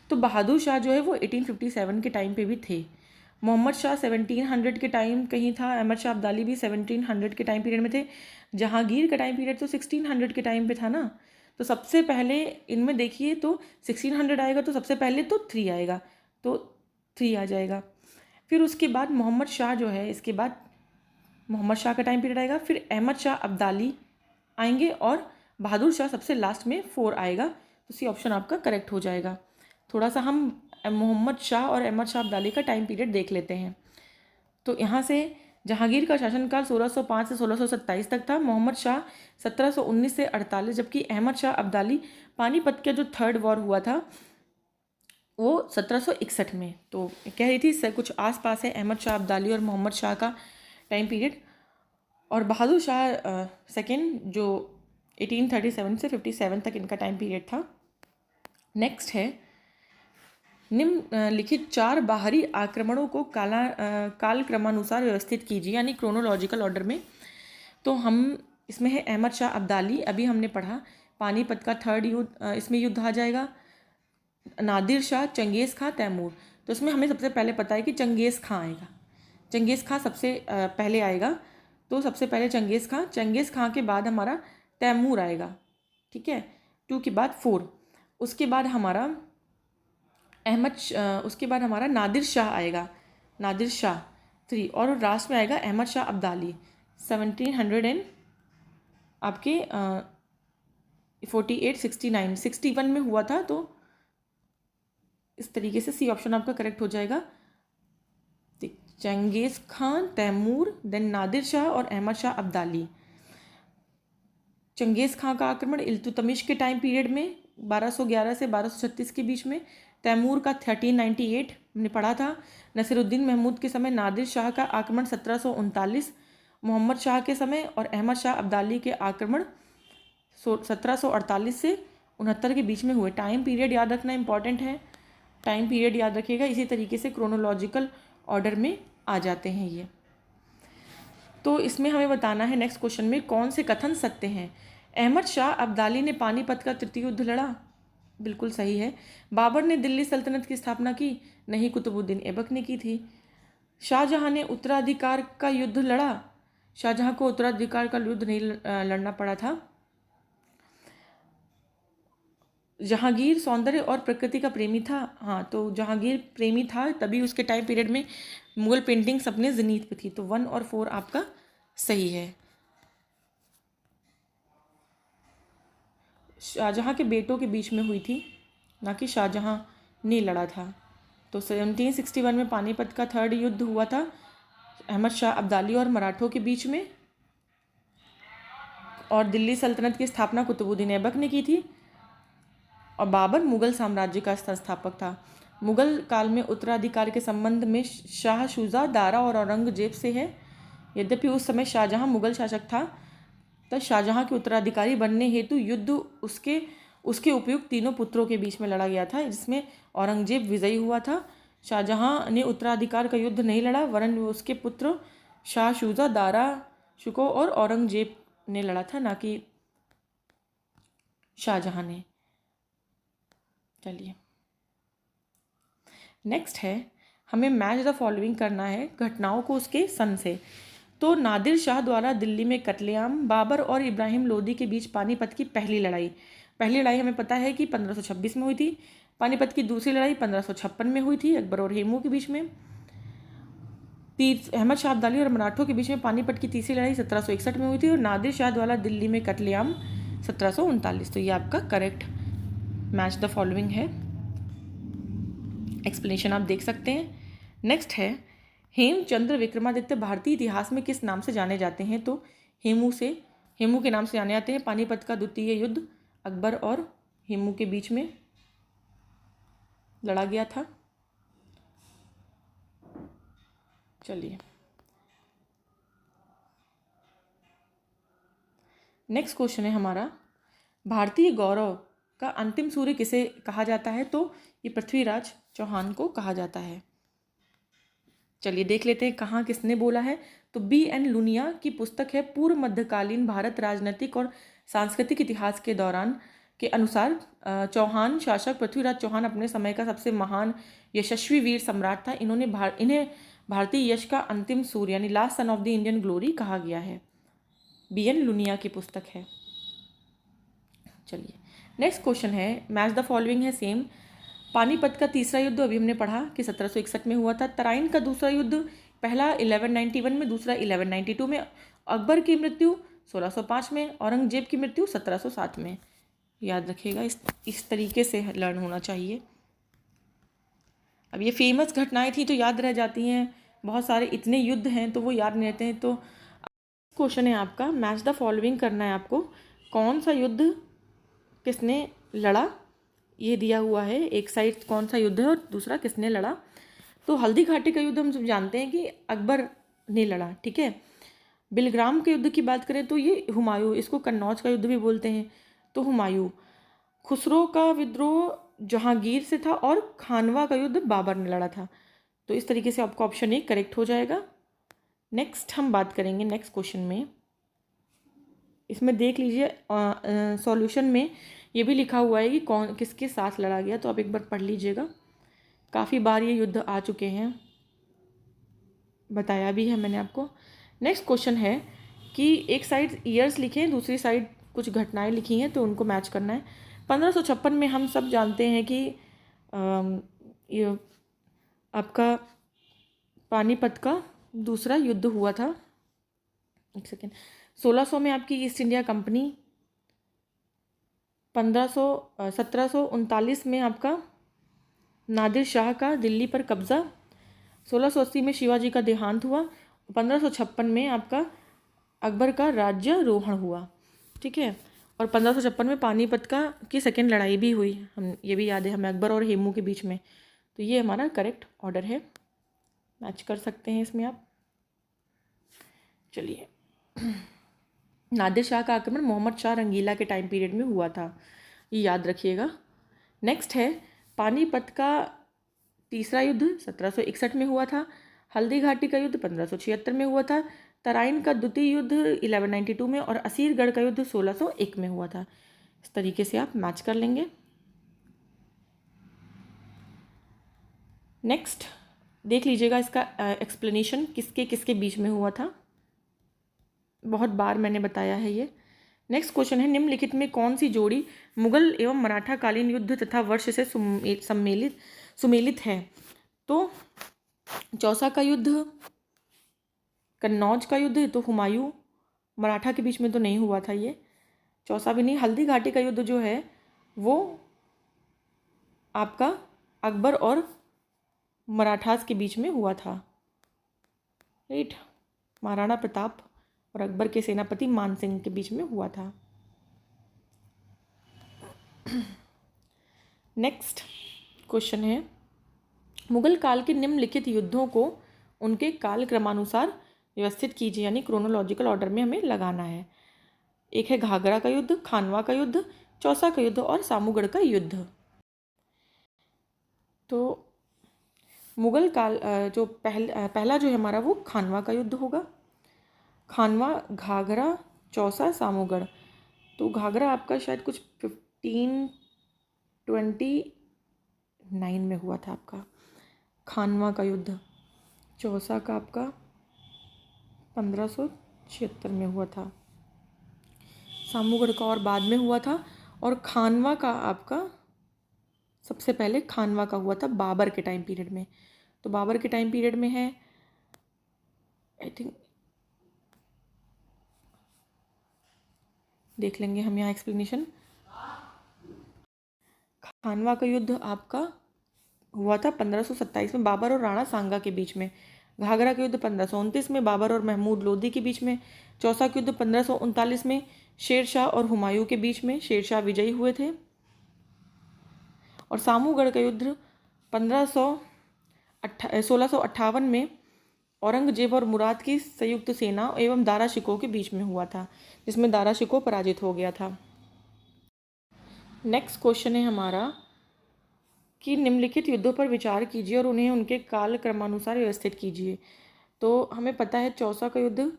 तो बहादुर शाह जो है वो 1857 के टाइम पे भी थे। मोहम्मद शाह 1700 के टाइम कहीं था। अहमद शाह अब्दाली भी 1700 के टाइम पीरियड में थे। जहांगीर का टाइम पीरियड तो 1600 के टाइम पे था ना। तो सबसे पहले इनमें देखिए तो 1600 आएगा तो सबसे पहले तो 3 आएगा, तो 3 आ जाएगा। फिर उसके बाद मोहम्मद शाह जो है, इसके बाद मोहम्मद शाह का टाइम पीरियड आएगा, फिर अहमद शाह अब्दाली आएंगे और बहादुर शाह सबसे लास्ट में 4 आएगा। तो सी ऑप्शन आपका करेक्ट हो जाएगा। थोड़ा सा हम मोहम्मद शाह और अहमद शाह अब्दाली का टाइम पीरियड देख लेते हैं। तो यहाँ से जहांगीर का शासनकाल 1605 से 1627 तक था। मोहम्मद शाह 1719 से 48, जबकि अहमद शाह अब्दाली पानीपत का जो थर्ड वॉर हुआ था वो 1761 में। तो कह रही थी इससे कुछ आस पास है अहमद शाह अब्दाली और मोहम्मद शाह का टाइम पीरियड। और बहादुर शाह सेकेंड जो 1837 से 57 तक इनका टाइम पीरियड था। नेक्स्ट है निम्नलिखित 4 बाहरी आक्रमणों को कालक्रमानुसार व्यवस्थित कीजिए, यानी क्रोनोलॉजिकल ऑर्डर में। तो हम इसमें है अहमद शाह अब्दाली, अभी हमने पढ़ा। पानीपत का थर्ड युद्ध, इसमें युद्ध आ जाएगा। नादिर शाह, चंगेज़ खां, तैमूर। तो इसमें हमें सबसे पहले पता है कि चंगेज़ खां आएगा। चंगेज़ खां सबसे पहले आएगा। तो सबसे पहले चंगेज़ खां के बाद हमारा तैमूर आएगा, ठीक है, 2 के बाद 4। उसके बाद हमारा उसके बाद हमारा नादिर शाह आएगा, नादिर शाह 3। और लास्ट में आएगा अहमद शाह अब्दाली 1700 एंड आपके 48, 69, 61 में हुआ था। तो इस तरीके से सी ऑप्शन आपका करेक्ट हो जाएगा। चंगेज़ खां, तैमूर, देन नादिर शाह और अहमद शाह अब्दाली। चंगेज़ खां का आक्रमण इल्तुतमिश के टाइम पीरियड में 1211 से 1236 के बीच में। तैमूर का 1398 हमने पढ़ा था। नसीरुद्दीन महमूद के समय नादिर शाह का आक्रमण 1739 मोहम्मद शाह के समय, और अहमद शाह अब्दाली के आक्रमण 1748 से 69 के बीच में हुए। टाइम पीरियड याद रखना इंपॉर्टेंट है, टाइम पीरियड याद रखिएगा। इसी तरीके से क्रोनोलॉजिकल ऑर्डर में आ जाते हैं ये। तो इसमें हमें बताना है नेक्स्ट क्वेश्चन में कौन से कथन सत्य हैं। अहमद शाह अब्दाली ने पानीपत का तृतीय युद्ध लड़ा, बिल्कुल सही है। बाबर ने दिल्ली सल्तनत की स्थापना की, नहीं, कुतुबुद्दीन ऐबक ने की थी। शाहजहां ने उत्तराधिकार का युद्ध लड़ा, शाहजहां को उत्तराधिकार का युद्ध नहीं लड़ना पड़ा था। जहांगीर सौंदर्य और प्रकृति का प्रेमी था, हाँ, तो जहांगीर प्रेमी था तभी उसके टाइम पीरियड में मुगल पेंटिंग्स अपने ज़नीत पे थी। तो 1 और 4 आपका सही है। शाहजहां के बेटों के बीच में हुई थी, ना कि शाहजहां ने लड़ा था। तो 1761 में पानीपत का थर्ड युद्ध हुआ था अहमद शाह अब्दाली और मराठों के बीच में, और दिल्ली सल्तनत की स्थापना कुतुबुद्दीन ऐबक ने की थी, और बाबर मुगल साम्राज्य का संस्थापक था। मुगल काल में उत्तराधिकार के संबंध में शाह शुजा, दारा और औरंगजेब से है। यद्यपि उस समय शाहजहां मुगल शासक था, तब शाहजहां के उत्तराधिकारी बनने हेतु युद्ध उसके उपयुक्त तीनों पुत्रों के बीच में लड़ा गया था, जिसमें औरंगजेब विजयी हुआ था। शाहजहां ने उत्तराधिकार का युद्ध नहीं लड़ा, वरन उसके पुत्र शाह शुजा, दारा शुको और औरंगजेब ने लड़ा था, ना कि शाहजहां ने। चलिए नेक्स्ट है, हमें मैच द फॉलोइंग करना है घटनाओं को उसके सन से। तो नादिर शाह द्वारा दिल्ली में कत्लेआम, बाबर और इब्राहिम लोदी के बीच पानीपत की पहली लड़ाई हमें पता है कि 1526 में हुई थी। पानीपत की दूसरी लड़ाई 1556 में हुई थी, अकबर और हेमू के बीच में। अहमद शाह अब्दाली और मराठों के बीच में पानीपत की तीसरी लड़ाई 1761 में हुई थी, और नादिर शाह द्वारा दिल्ली में कत्लेआम 1739। तो ये आपका करेक्ट मैच द फॉलोइंग है। एक्सप्लेनेशन आप देख सकते हैं। नेक्स्ट है, हेमचंद्र विक्रमादित्य भारतीय इतिहास में किस नाम से जाने जाते हैं। तो हेमू के नाम से जाने जाते हैं। पानीपत का द्वितीय युद्ध अकबर और हेमू के बीच में लड़ा गया था। चलिए नेक्स्ट क्वेश्चन है हमारा, भारतीय गौरव का अंतिम सूर्य किसे कहा जाता है। तो ये पृथ्वीराज चौहान को कहा जाता है। चलिए देख लेते हैं कहाँ किसने बोला है। तो B.N. लुनिया की पुस्तक है पूर्व मध्यकालीन भारत राजनीतिक और सांस्कृतिक इतिहास के दौरान के अनुसार चौहान शासक पृथ्वीराज चौहान अपने समय का सबसे महान यशस्वी वीर सम्राट था। इन्हें भारतीय यश का अंतिम सूर्य यानी last son of the Indian glory कहा गया है। BN लुनिया की पुस्तक है। चलिए नेक्स्ट क्वेश्चन है, मैच द फॉलोइंग है सेम। पानीपत का तीसरा युद्ध अभी हमने पढ़ा कि 1761 में हुआ था। तराइन का दूसरा युद्ध, पहला 1191 में, दूसरा 1192 में। अकबर की मृत्यु 1605 में, औरंगजेब की मृत्यु 1707 में। याद रखिएगा, इस तरीके से लर्न होना चाहिए। अब ये फेमस घटनाएं थी तो याद रह जाती हैं, बहुत सारे इतने युद्ध हैं तो वो याद नहीं रहते हैं। तो क्वेश्चन है आपका, मैच द फॉलोइंग करना है आपको। कौन सा युद्ध किसने लड़ा, ये दिया हुआ है। एक साइड कौन सा युद्ध है और दूसरा किसने लड़ा। तो हल्दी घाटी का युद्ध हम सब जानते हैं कि अकबर ने लड़ा, ठीक है। बिलग्राम के युद्ध की बात करें तो ये हुमायूं, इसको कन्नौज का युद्ध भी बोलते हैं, तो हुमायूं। खुसरो का विद्रोह जहांगीर से था और खानवा का युद्ध बाबर ने लड़ा था। तो इस तरीके से आपका ऑप्शन ए करेक्ट हो जाएगा। नेक्स्ट हम बात करेंगे नेक्स्ट क्वेश्चन में। इसमें देख लीजिए सॉल्यूशन में ये भी लिखा हुआ है कि कौन किसके साथ लड़ा गया, तो आप एक बार पढ़ लीजिएगा। काफ़ी बार ये युद्ध आ चुके हैं, बताया भी है मैंने आपको। नेक्स्ट क्वेश्चन है कि एक साइड ईयर्स लिखे हैं, दूसरी साइड कुछ घटनाएं लिखी हैं, तो उनको मैच करना है। 1556 में हम सब जानते हैं कि ये आपका पानीपत का दूसरा युद्ध हुआ था। एक सेकेंड। 1600 में आपकी ईस्ट इंडिया कंपनी, 1739 में आपका नादिर शाह का दिल्ली पर कब्जा, 1680 में शिवाजी का देहांत हुआ, 1556 में आपका अकबर का राज्यारोहण हुआ, ठीक है। और 1556 में पानीपत की सेकेंड लड़ाई भी हुई, हम ये भी याद है हमें, अकबर और हेमू के बीच में। तो ये हमारा करेक्ट ऑर्डर है, मैच कर सकते हैं इसमें आप। चलिए, नादिर शाह का आक्रमण मोहम्मद शाह रंगीला के टाइम पीरियड में हुआ था, ये याद रखिएगा। नेक्स्ट है पानीपत का तीसरा युद्ध 1761 में हुआ था। हल्दी घाटी का युद्ध 1576 में हुआ था। तराइन का द्वितीय युद्ध 1192 में, और असीरगढ़ का युद्ध 1601 में हुआ था। इस तरीके से आप मैच कर लेंगे। नेक्स्ट देख लीजिएगा इसका एक्सप्लेनेशन किसके किसके बीच में हुआ था, बहुत बार मैंने बताया है ये। नेक्स्ट क्वेश्चन है, निम्नलिखित में कौन सी जोड़ी मुगल एवं मराठा कालीन युद्ध तथा वर्ष से सुमेलित है। तो चौसा का युद्ध, कन्नौज का युद्ध, तो हुमायूं मराठा के बीच में तो नहीं हुआ था ये, चौसा भी नहीं। हल्दी घाटी का युद्ध जो है वो आपका अकबर और मराठास के बीच में हुआ था, राइट। महाराणा प्रताप और अकबर के सेनापति मान सिंह के बीच में हुआ था। नेक्स्ट क्वेश्चन है, मुगल काल के निम्नलिखित युद्धों को उनके काल क्रमानुसार व्यवस्थित कीजिए, यानी क्रोनोलॉजिकल ऑर्डर में हमें लगाना है। एक है घाघरा का युद्ध, खानवा का युद्ध, चौसा का युद्ध और सामूगढ़ का युद्ध। तो मुगल काल जो पहला जो है हमारा वो खानवा का युद्ध होगा। खानवा, घाघरा, चौसा, सामूगढ़। तो घाघरा आपका शायद कुछ 1529 में हुआ था आपका खानवा का युद्ध। चौसा का आपका 1576 में हुआ था। सामूगढ़ का और बाद में हुआ था। और खानवा का आपका सबसे पहले खानवा का हुआ था बाबर के टाइम पीरियड में। तो बाबर के टाइम पीरियड में है, आई थिंक देख लेंगे हम यहाँ एक्सप्लेनेशन। खानवा का युद्ध आपका हुआ था 1527 में बाबर और राणा सांगा के बीच में। घाघरा का युद्ध 1529 में बाबर और महमूद लोदी के बीच में। चौसा का युद्ध 1539 में शेर शाह और हुमायूं के बीच में, शेर शाह विजयी हुए थे। और सामूगढ़ का युद्ध 1658 में औरंगजेब और मुराद की संयुक्त सेना एवं दारा शिकोह के बीच में हुआ था, जिसमें दारा शिकोह पराजित हो गया था। नेक्स्ट क्वेश्चन है हमारा कि निम्नलिखित युद्धों पर विचार कीजिए और उन्हें उनके काल क्रमानुसार व्यवस्थित कीजिए। तो हमें पता है चौसा का युद्ध,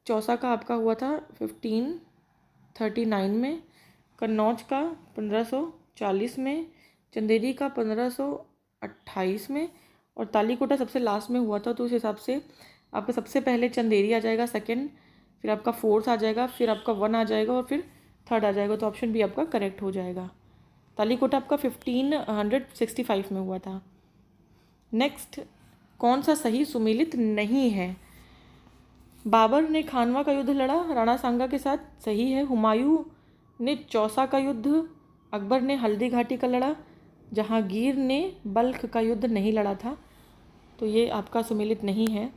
चौसा का आपका हुआ था 1539 में, कन्नौज का 1540 में, चंदेरी का 1528 में, और तालीकोटा सबसे लास्ट में हुआ था। तो उस हिसाब से आपका सबसे पहले चंदेरी आ जाएगा, सेकंड, फिर आपका फोर्थ आ जाएगा, फिर आपका 1 आ जाएगा और फिर थर्ड आ जाएगा। तो ऑप्शन बी आपका करेक्ट हो जाएगा। तालीकोटा आपका 1565 में हुआ था। नेक्स्ट, कौन सा सही सुमेलित नहीं है? बाबर ने खानवा का युद्ध लड़ा राणा सांगा के साथ, सही है। हुमायूं ने चौसा का युद्ध, अकबर ने हल्दी घाटी का लड़ा, जहांगीर ने बल्ख का युद्ध नहीं लड़ा था, तो ये आपका सुमेलित नहीं है।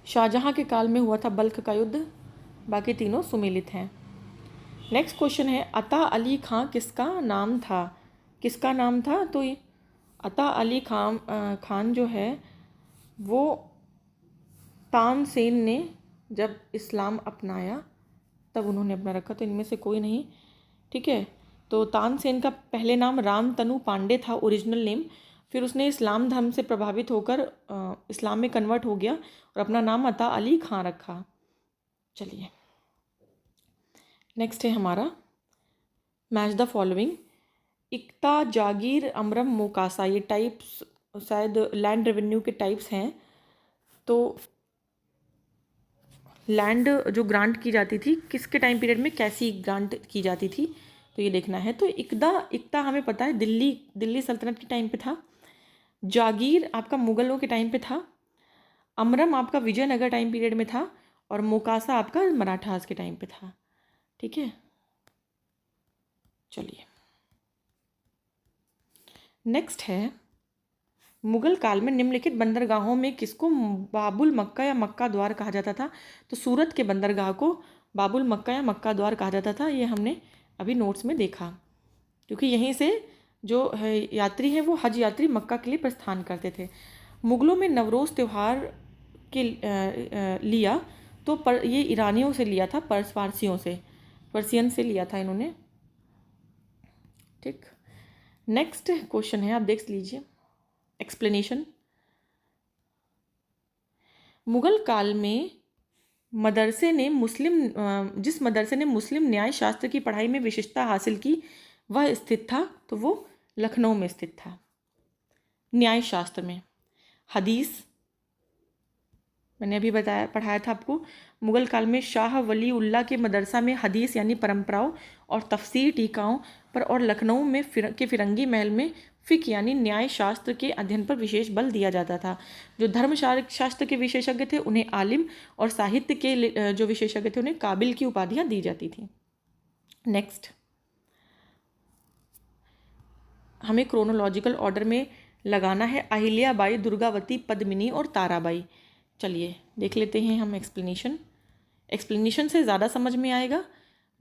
शाहजहां के काल में हुआ था बल्ख का युद्ध, बाकी तीनों सुमेलित हैं। नेक्स्ट क्वेश्चन है, अता अली खां किसका नाम था? किसका नाम था? तो अता अली खान जो है वो तानसेन ने जब इस्लाम अपनाया तब उन्होंने अपना रखा, तो इनमें से कोई नहीं। ठीक है, तो तानसेन का पहले नाम रामतनु पांडे था, ओरिजिनल नेम। फिर उसने इस्लाम धर्म से प्रभावित होकर इस्लाम में कन्वर्ट हो गया और अपना नाम अता अली खां रखा। चलिए, नेक्स्ट है हमारा मैच द फॉलोइंग। इक्ता, जागीर, अमरम, मोकासा, ये टाइप्स शायद लैंड रेवेन्यू के टाइप्स हैं। तो लैंड जो ग्रांट की जाती थी किसके टाइम पीरियड में, कैसी ग्रांट की जाती थी, तो ये देखना है। तो इक्ता हमें पता है दिल्ली सल्तनत के टाइम पे था। जागीर आपका मुगलों के टाइम पे था। अमरम आपका विजयनगर टाइम पीरियड में था। और मोकासा आपका मराठास के टाइम पे था। ठीक है, चलिए नेक्स्ट है, मुगल काल में निम्नलिखित बंदरगाहों में किसको बाबुल मक्का या मक्का द्वार कहा जाता था? तो सूरत के बंदरगाह को बाबुल मक्का या मक्का द्वार कहा जाता था। ये हमने अभी नोट्स में देखा, क्योंकि यहीं से जो है यात्री हैं वो हज यात्री मक्का के लिए प्रस्थान करते थे। मुगलों में नवरोज़ त्यौहार के लिया तो ये ईरानियों से लिया था, पर्सियन से लिया था इन्होंने। ठीक, नेक्स्ट क्वेश्चन है, आप देख लीजिए एक्सप्लेनेशन। मुगल काल में जिस मदरसे ने मुस्लिम न्याय शास्त्र की पढ़ाई में विशेषता हासिल की वह स्थित था, तो वो लखनऊ में स्थित था। न्याय शास्त्र में हदीस मैंने अभी पढ़ाया था आपको। मुगल काल में शाह वली उल्लाह के मदरसा में हदीस यानी परंपराओं और तफसीर टीकाओं पर, और लखनऊ में फिरंगी महल में फिक यानी न्याय शास्त्र के अध्ययन पर विशेष बल दिया जाता था। जो धर्म शास्त्र के विशेषज्ञ थे उन्हें आलिम, और साहित्य के जो विशेषज्ञ थे उन्हें काबिल की उपाधियां दी जाती थी। नेक्स्ट, हमें क्रोनोलॉजिकल ऑर्डर में लगाना है अहिल्याबाई, दुर्गावती, पद्मिनी और ताराबाई। चलिए देख लेते हैं हम एक्सप्लेनेशन से ज़्यादा समझ में आएगा,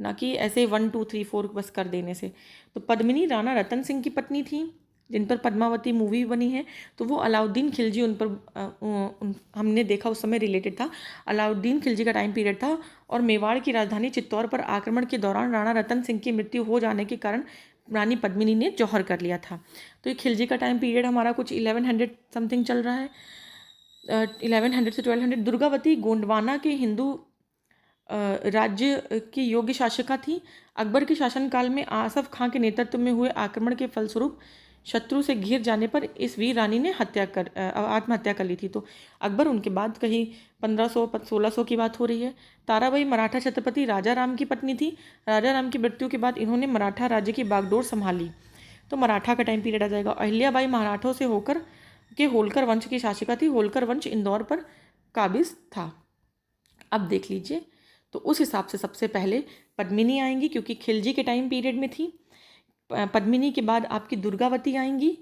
ना कि ऐसे 1 2 3 4 बस कर देने से। तो पद्मिनी राणा रतन सिंह की पत्नी थी, जिन पर पद्मावती मूवी बनी है। तो वो अलाउद्दीन खिलजी उन पर हमने देखा उस समय रिलेटेड था। अलाउद्दीन खिलजी का टाइम पीरियड था और मेवाड़ की राजधानी चित्तौड़ पर आक्रमण के दौरान राणा रतन सिंह की मृत्यु हो जाने के कारण रानी पद्मिनी ने जौहर कर लिया था। तो ये खिलजी का टाइम पीरियड हमारा कुछ 1100 समथिंग चल रहा है, 1100 से 1200। दुर्गावती गोंडवाना के हिंदू राज्य की योग्य शासिका थी। अकबर के शासनकाल में आसफ खां के नेतृत्व में हुए आक्रमण के फलस्वरूप शत्रु से घिर जाने पर इस वीर रानी ने आत्महत्या कर ली थी। तो अकबर उनके बाद कहीं 1500-1600 की बात हो रही है। ताराबाई मराठा छत्रपति राजा राम की पत्नी थी। राजा राम की मृत्यु के बाद इन्होंने मराठा राज्य की बागडोर संभाली, तो मराठा का टाइम पीरियड आ जाएगा। अहिल्याबाई मराठों से होलकर वंश की शासिका थी। होलकर वंश इंदौर पर काबिज था। अब देख लीजिए, तो उस हिसाब से सबसे पहले पद्मिनी आएंगी, क्योंकि खिलजी के टाइम पीरियड में थी। पद्मिनी के बाद आपकी दुर्गावती आएंगी।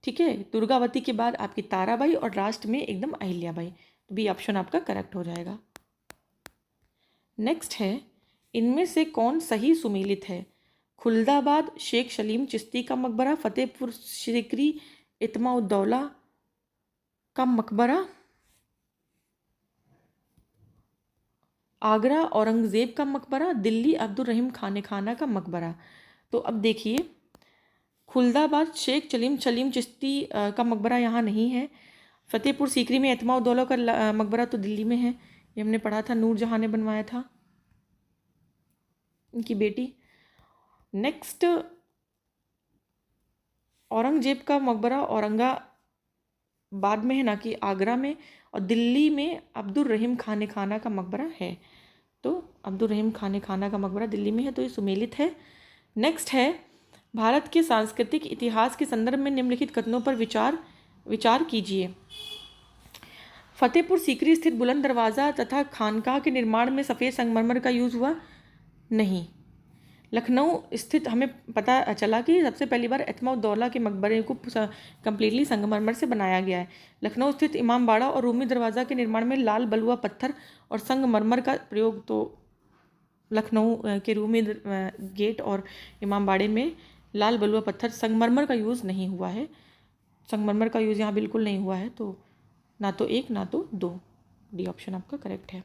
ठीक है, दुर्गावती के बाद आपकी ताराबाई और लास्ट में एकदम अहिल्याबाई। तो बी ऑप्शन आपका करेक्ट हो जाएगा। नेक्स्ट है, इनमें से कौन सही सुमेलित है? खुलदाबाद शेख सलीम चिश्ती का मकबरा, फतेहपुर सीकरी इत्मा-उद-दौला का मकबरा, आगरा औरंगज़ेब का मकबरा, दिल्ली अब्दुल रहीम खाना का मकबरा। तो अब देखिए, खुलदाबाद शेख सलीम चिश्ती का मकबरा यहाँ नहीं है। फतेहपुर सीकरी में इत्मा-उद-दौला का मकबरा तो दिल्ली में है, ये हमने पढ़ा था, नूरजहाँ ने बनवाया था। इनकी बेटी। नेक्स्ट, औरंगजेब का मकबरा औरंगाबाद में है, ना कि आगरा में। और दिल्ली में अब्दुल रहीम खान खाना का मकबरा है। तो अब्दुल रहीम खान खाना का मकबरा दिल्ली में है, तो ये सुमेलित है। नेक्स्ट है, भारत के सांस्कृतिक इतिहास के संदर्भ में निम्नलिखित कथनों पर विचार कीजिए। फतेहपुर सीकरी स्थित बुलंद दरवाज़ा तथा खानकाह के निर्माण में सफ़ेद संगमरमर का यूज़ हुआ? नहीं। लखनऊ स्थित हमें पता चला कि सबसे पहली बार एतमाउद्दौला के मकबरे को कम्प्लीटली संगमरमर से बनाया गया है। लखनऊ स्थित इमामबाड़ा और रूमी दरवाज़ा के निर्माण में लाल बलुआ पत्थर और संगमरमर का प्रयोग, तो लखनऊ के रूमी गेट और इमामबाड़े में लाल बलुआ पत्थर, संगमरमर का यूज़ नहीं हुआ है। संगमरमर का यूज़ यहाँ बिल्कुल नहीं हुआ है, तो ना तो 1 ना तो 2, डी ऑप्शन आपका करेक्ट है।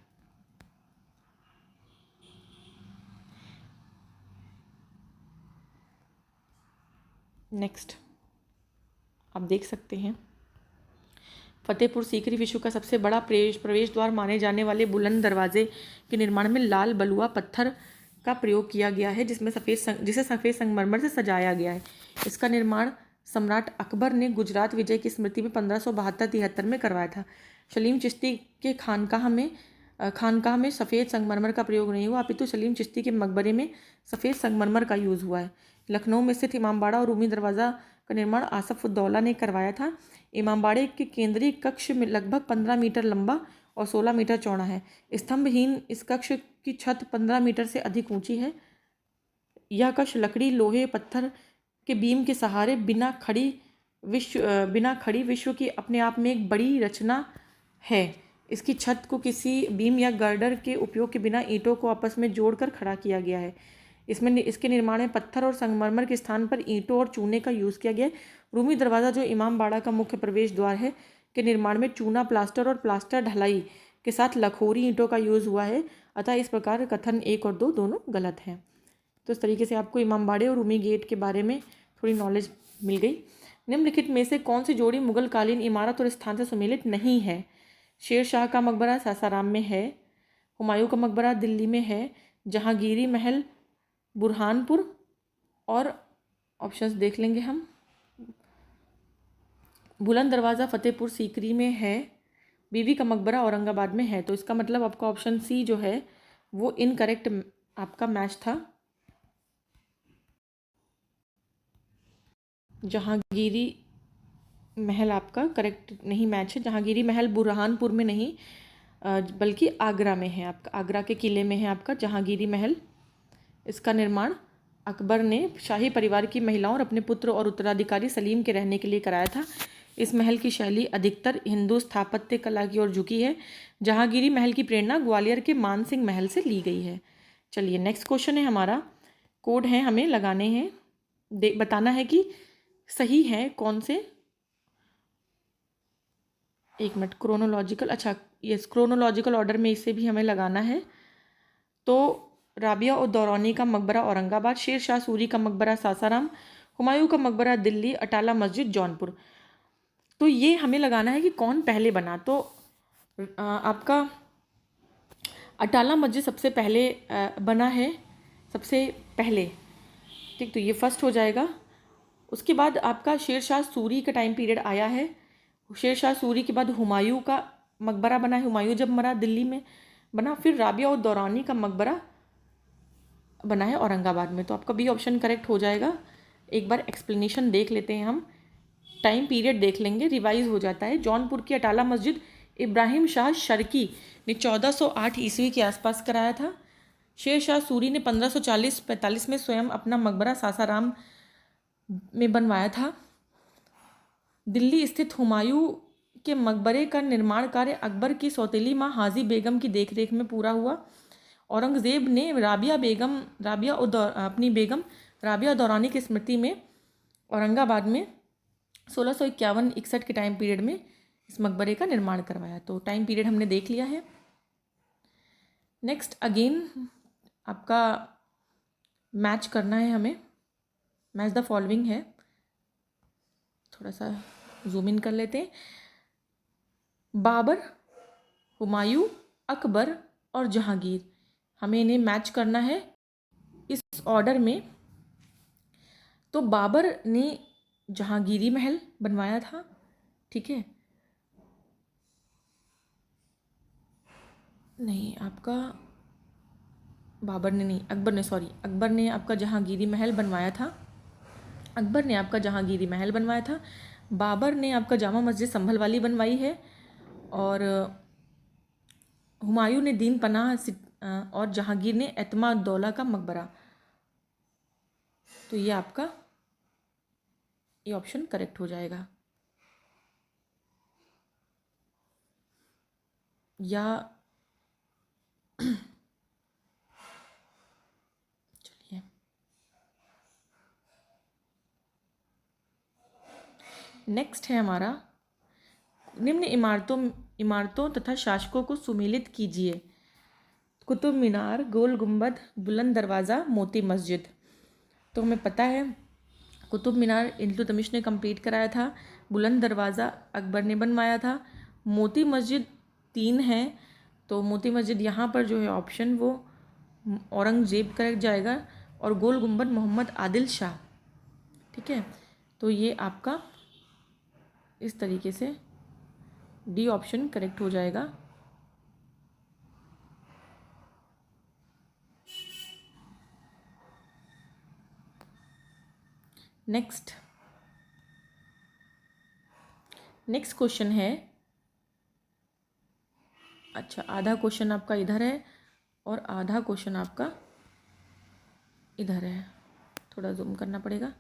नेक्स्ट आप देख सकते हैं, फतेहपुर सीकरी विश्व का सबसे बड़ा प्रवेश द्वार माने जाने वाले बुलंद दरवाजे के निर्माण में लाल बलुआ पत्थर का प्रयोग किया गया है, जिसे सफ़ेद संगमरमर से सजाया गया है। इसका निर्माण सम्राट अकबर ने गुजरात विजय की स्मृति में 1572-73 में करवाया था। सलीम चिश्ती के खानकाह में सफ़ेद संगमरमर का प्रयोग नहीं हुआ, अपितु सलीम चिश्ती के मकबरे में सफ़ेद संगमरमर का यूज़ हुआ है। लखनऊ में स्थित इमामबाड़ा और रूमी दरवाज़ा का निर्माण आसफ़-उद-दौला ने करवाया था। इमामबाड़े के केंद्रीय कक्ष में लगभग 15 मीटर लंबा और 16 मीटर चौड़ा है। स्तंभहीन इस कक्ष की छत 15 मीटर से अधिक ऊंची है। यह कक्ष लकड़ी, लोहे, पत्थर के बीम के सहारे बिना खड़ी विश्व की अपने आप में एक बड़ी रचना है। इसकी छत को किसी बीम या गर्डर के उपयोग के बिना ईंटों को आपस में जोड़कर खड़ा किया गया है। इसके निर्माण में पत्थर और संगमरमर के स्थान पर ईंटों और चूने का यूज़ किया गया है। रूमी दरवाज़ा, जो इमामबाड़ा का मुख्य प्रवेश द्वार है, के निर्माण में चूना प्लास्टर और प्लास्टर ढलाई के साथ लखोरी ईंटों का यूज़ हुआ है। अतः इस प्रकार कथन 1 और 2 दोनों गलत हैं। तो इस तरीके से आपको इमामबाड़े और रूमी गेट के बारे में थोड़ी नॉलेज मिल गई। निम्नलिखित में से कौन सी जोड़ी मुगल कालीन इमारत और स्थान से सुमेलित नहीं है? शेर शाह का मकबरा सासाराम में है, हुमायूं का मकबरा दिल्ली में है, जहांगीरी महल बुरहानपुर, और ऑप्शंस देख लेंगे हम, बुलंद दरवाज़ा फतेहपुर सीकरी में है, बीवी का मकबरा औरंगाबाद में है। तो इसका मतलब आपका ऑप्शन सी जो है वो इनकरेक्ट आपका मैच था। जहांगीरी महल आपका करेक्ट नहीं मैच है। जहांगीरी महल बुरहानपुर में नहीं बल्कि आगरा में है, आपका आगरा के किले में है आपका जहांगीरी महल। इसका निर्माण अकबर ने शाही परिवार की महिलाओं और अपने पुत्र और उत्तराधिकारी सलीम के रहने के लिए कराया था। इस महल की शैली अधिकतर हिंदू स्थापत्य कला की ओर झुकी है। जहांगीरी महल की प्रेरणा ग्वालियर के मानसिंह महल से ली गई है। चलिए नेक्स्ट क्वेश्चन है हमारा, कोड है हमें लगाने हैं, बताना है कि सही है कौन से। 1 मिनट, क्रोनोलॉजिकल, अच्छा यस, क्रोनोलॉजिकल ऑर्डर में इसे भी हमें लगाना है। तो राबिया और दौरानी का मकबरा औरंगाबाद, शेर शाह सूरी का मकबरा सासाराम, हुमायूं का मकबरा दिल्ली, अटाला मस्जिद जौनपुर। तो ये हमें लगाना है कि कौन पहले बना। तो आपका अटाला मस्जिद सबसे पहले बना है, सबसे पहले, ठीक, तो ये फर्स्ट हो जाएगा। उसके बाद आपका शेर शाह सूरी का टाइम पीरियड आया है। शेर शाह सूरी के बाद हुमायूं का मकबरा बना है, हुमायूं जब मरा दिल्ली में बना। फिर राबिया और दौरानी का मकबरा बना है औरंगाबाद में। तो आपका बी ऑप्शन करेक्ट हो जाएगा। एक बार एक्सप्लेनेशन देख लेते हैं हम, टाइम पीरियड देख लेंगे, रिवाइज हो जाता है। जौनपुर की अटाला मस्जिद इब्राहिम शाह शर्की ने 1408 ईस्वी के आसपास कराया था। शेर शाह सूरी ने 1540-45 में स्वयं अपना मकबरा सासाराम में बनवाया था। दिल्ली स्थित हुमायूं के मकबरे का निर्माण कार्य अकबर की सौतेली माँ हाजी बेगम की देखरेख में पूरा हुआ। औरंगज़ेब ने अपनी बेगम राबिया दौरानी की स्मृति में औरंगाबाद में 1651-61 के टाइम पीरियड में इस मकबरे का निर्माण करवाया। तो टाइम पीरियड हमने देख लिया है। नेक्स्ट अगेन आपका मैच करना है हमें, मैच द फॉलोइंग है, थोड़ा सा जूम इन कर लेते हैं। बाबर, हुमायूं, अकबर और जहांगीर, हमें इन्हें मैच करना है। इस ऑर्डर में तो बाबर ने जहांगीरी महल बनवाया था, ठीक है, नहीं आपका बाबर ने नहीं, अकबर ने, सॉरी, अकबर ने आपका जहांगीरी महल बनवाया था, अकबर ने आपका जहांगीरी महल बनवाया था। बाबर ने आपका जामा मस्जिद संभल वाली बनवाई है, और हुमायूं ने दीन पनाह और जहांगीर ने एतमादुद्दौला का मकबरा। तो ये आपका ये ऑप्शन करेक्ट हो जाएगा। या चलिए, नेक्स्ट है हमारा, निम्न इमारतों तथा शासकों को सुमेलित कीजिए। कुतुब मीनार, गोल गुंबद, बुलंद दरवाज़ा, मोती मस्जिद। तो हमें पता है कुतुब मीनार इल्तुतमिश ने कंप्लीट कराया था, बुलंद दरवाज़ा अकबर ने बनवाया था, मोती मस्जिद 3 है, तो मोती मस्जिद यहाँ पर जो है ऑप्शन वो औरंगजेब करेक्ट जाएगा, और गोल गुंबद मोहम्मद आदिल शाह, ठीक है। तो ये आपका इस तरीके से डी ऑप्शन करेक्ट हो जाएगा। नेक्स्ट क्वेश्चन है, अच्छा आधा क्वेश्चन आपका इधर है और आधा क्वेश्चन आपका इधर है, थोड़ा जूम करना पड़ेगा।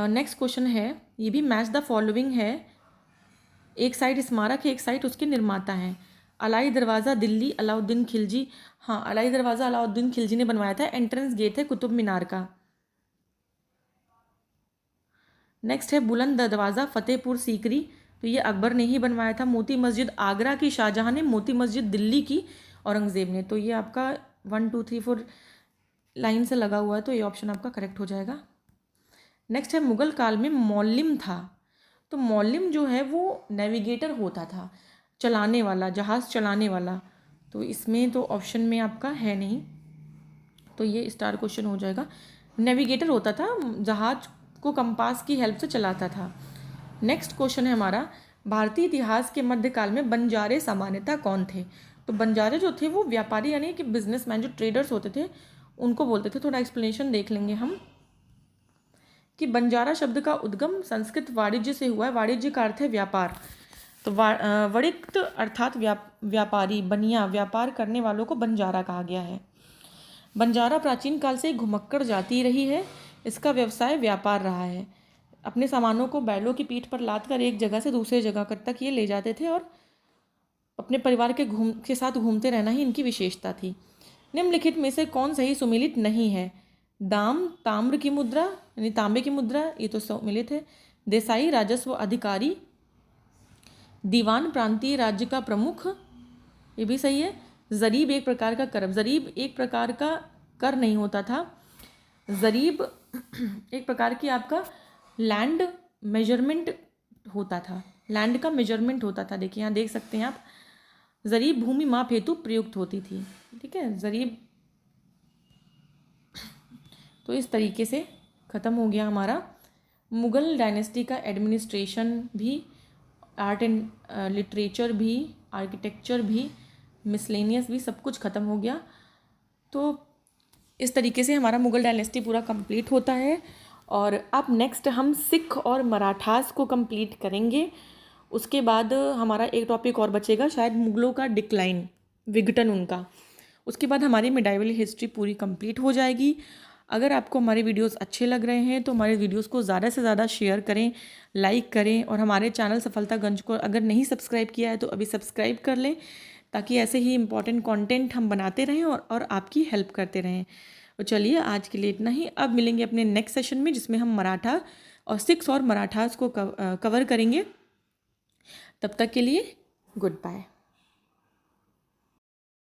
नेक्स्ट क्वेश्चन है, ये भी मैच द फॉलोइंग है, एक साइड स्मारक है, एक साइड उसके निर्माता हैं। अलाई दरवाज़ा दिल्ली, अलाउद्दीन खिलजी। हाँ, अलाई दरवाज़ा अलाउद्दीन खिलजी ने बनवाया था, एंट्रेंस गेट है कुतुब मीनार का। नेक्स्ट है बुलंद दरवाज़ा फतेहपुर सीकरी, तो ये अकबर ने ही बनवाया था। मोती मस्जिद आगरा की शाहजहां ने, मोती मस्जिद दिल्ली की औरंगज़ेब ने। तो ये आपका 1 2 3 4 लाइन से लगा हुआ है, तो ये ऑप्शन आपका करेक्ट हो जाएगा। नेक्स्ट है मुग़ल काल में मौलिम था, तो मौलिम जो है वो नेविगेटर होता था, चलाने वाला, जहाज़ चलाने वाला। तो इसमें तो ऑप्शन में आपका है नहीं, तो ये स्टार क्वेश्चन हो जाएगा। नेविगेटर होता था, जहाज को कंपास की हेल्प से चलाता था। नेक्स्ट क्वेश्चन है हमारा, भारतीय इतिहास के मध्यकाल में बंजारे सामान्यतः कौन थे? तो बंजारे जो थे वो व्यापारी यानी कि बिजनेसमैन, जो ट्रेडर्स होते थे उनको बोलते थे। थोड़ा एक्सप्लेनेशन देख लेंगे हम कि बंजारा शब्द का उद्गम संस्कृत वाणिज्य से हुआ है। वाणिज्य का अर्थ है व्यापार, तो वणिक्त अर्थात व्यापारी, बनिया, व्यापार करने वालों को बंजारा कहा गया है। बंजारा प्राचीन काल से घुमक्कड़ जाति रही है, इसका व्यवसाय व्यापार रहा है। अपने सामानों को बैलों की पीठ पर लाद कर एक जगह से दूसरे जगह तक ये ले जाते थे, और अपने परिवार के साथ घूमते रहना ही इनकी विशेषता थी। निम्नलिखित में से कौन सही सुमेलित नहीं है? दाम ताम्र की मुद्रा यानी तांबे की मुद्रा, ये तो सुमेलित है। देसाई राजस्व अधिकारी, दीवान प्रांतीय राज्य का प्रमुख, ये भी सही है। जरीब एक प्रकार का कर, जरीब एक प्रकार का कर नहीं होता था, जरीब एक प्रकार की आपका लैंड मेजरमेंट होता था, लैंड का मेजरमेंट होता था। देखिए यहाँ देख सकते हैं आप, जरीब भूमि माप हेतु प्रयुक्त होती थी, ठीक है, जरीब। तो इस तरीके से ख़त्म हो गया हमारा मुग़ल डायनेस्टी का एडमिनिस्ट्रेशन भी, आर्ट एंड लिटरेचर भी, आर्किटेक्चर भी, मिसलेनियस भी, सब कुछ ख़त्म हो गया। तो इस तरीके से हमारा मुग़ल डायनेस्टी पूरा कंप्लीट होता है। और अब नेक्स्ट हम सिख और मराठास को कंप्लीट करेंगे। उसके बाद हमारा एक टॉपिक और बचेगा, शायद मुग़लों का डिक्लाइन, विघटन उनका। उसके बाद हमारी मिडाइवल हिस्ट्री पूरी कंप्लीट हो जाएगी। अगर आपको हमारे वीडियोस अच्छे लग रहे हैं तो हमारे वीडियोस को ज़्यादा से ज़्यादा शेयर करें, लाइक करें, और हमारे चैनल सफलतागंज को अगर नहीं सब्सक्राइब किया है तो अभी सब्सक्राइब कर लें, ताकि ऐसे ही इम्पॉर्टेंट कंटेंट हम बनाते रहें और आपकी हेल्प करते रहें। तो चलिए आज के लिए इतना ही। अब मिलेंगे अपने नेक्स्ट सेशन में, जिसमें हम मराठा और सिख्स और मराठास को कवर करेंगे। तब तक के लिए गुड बाय।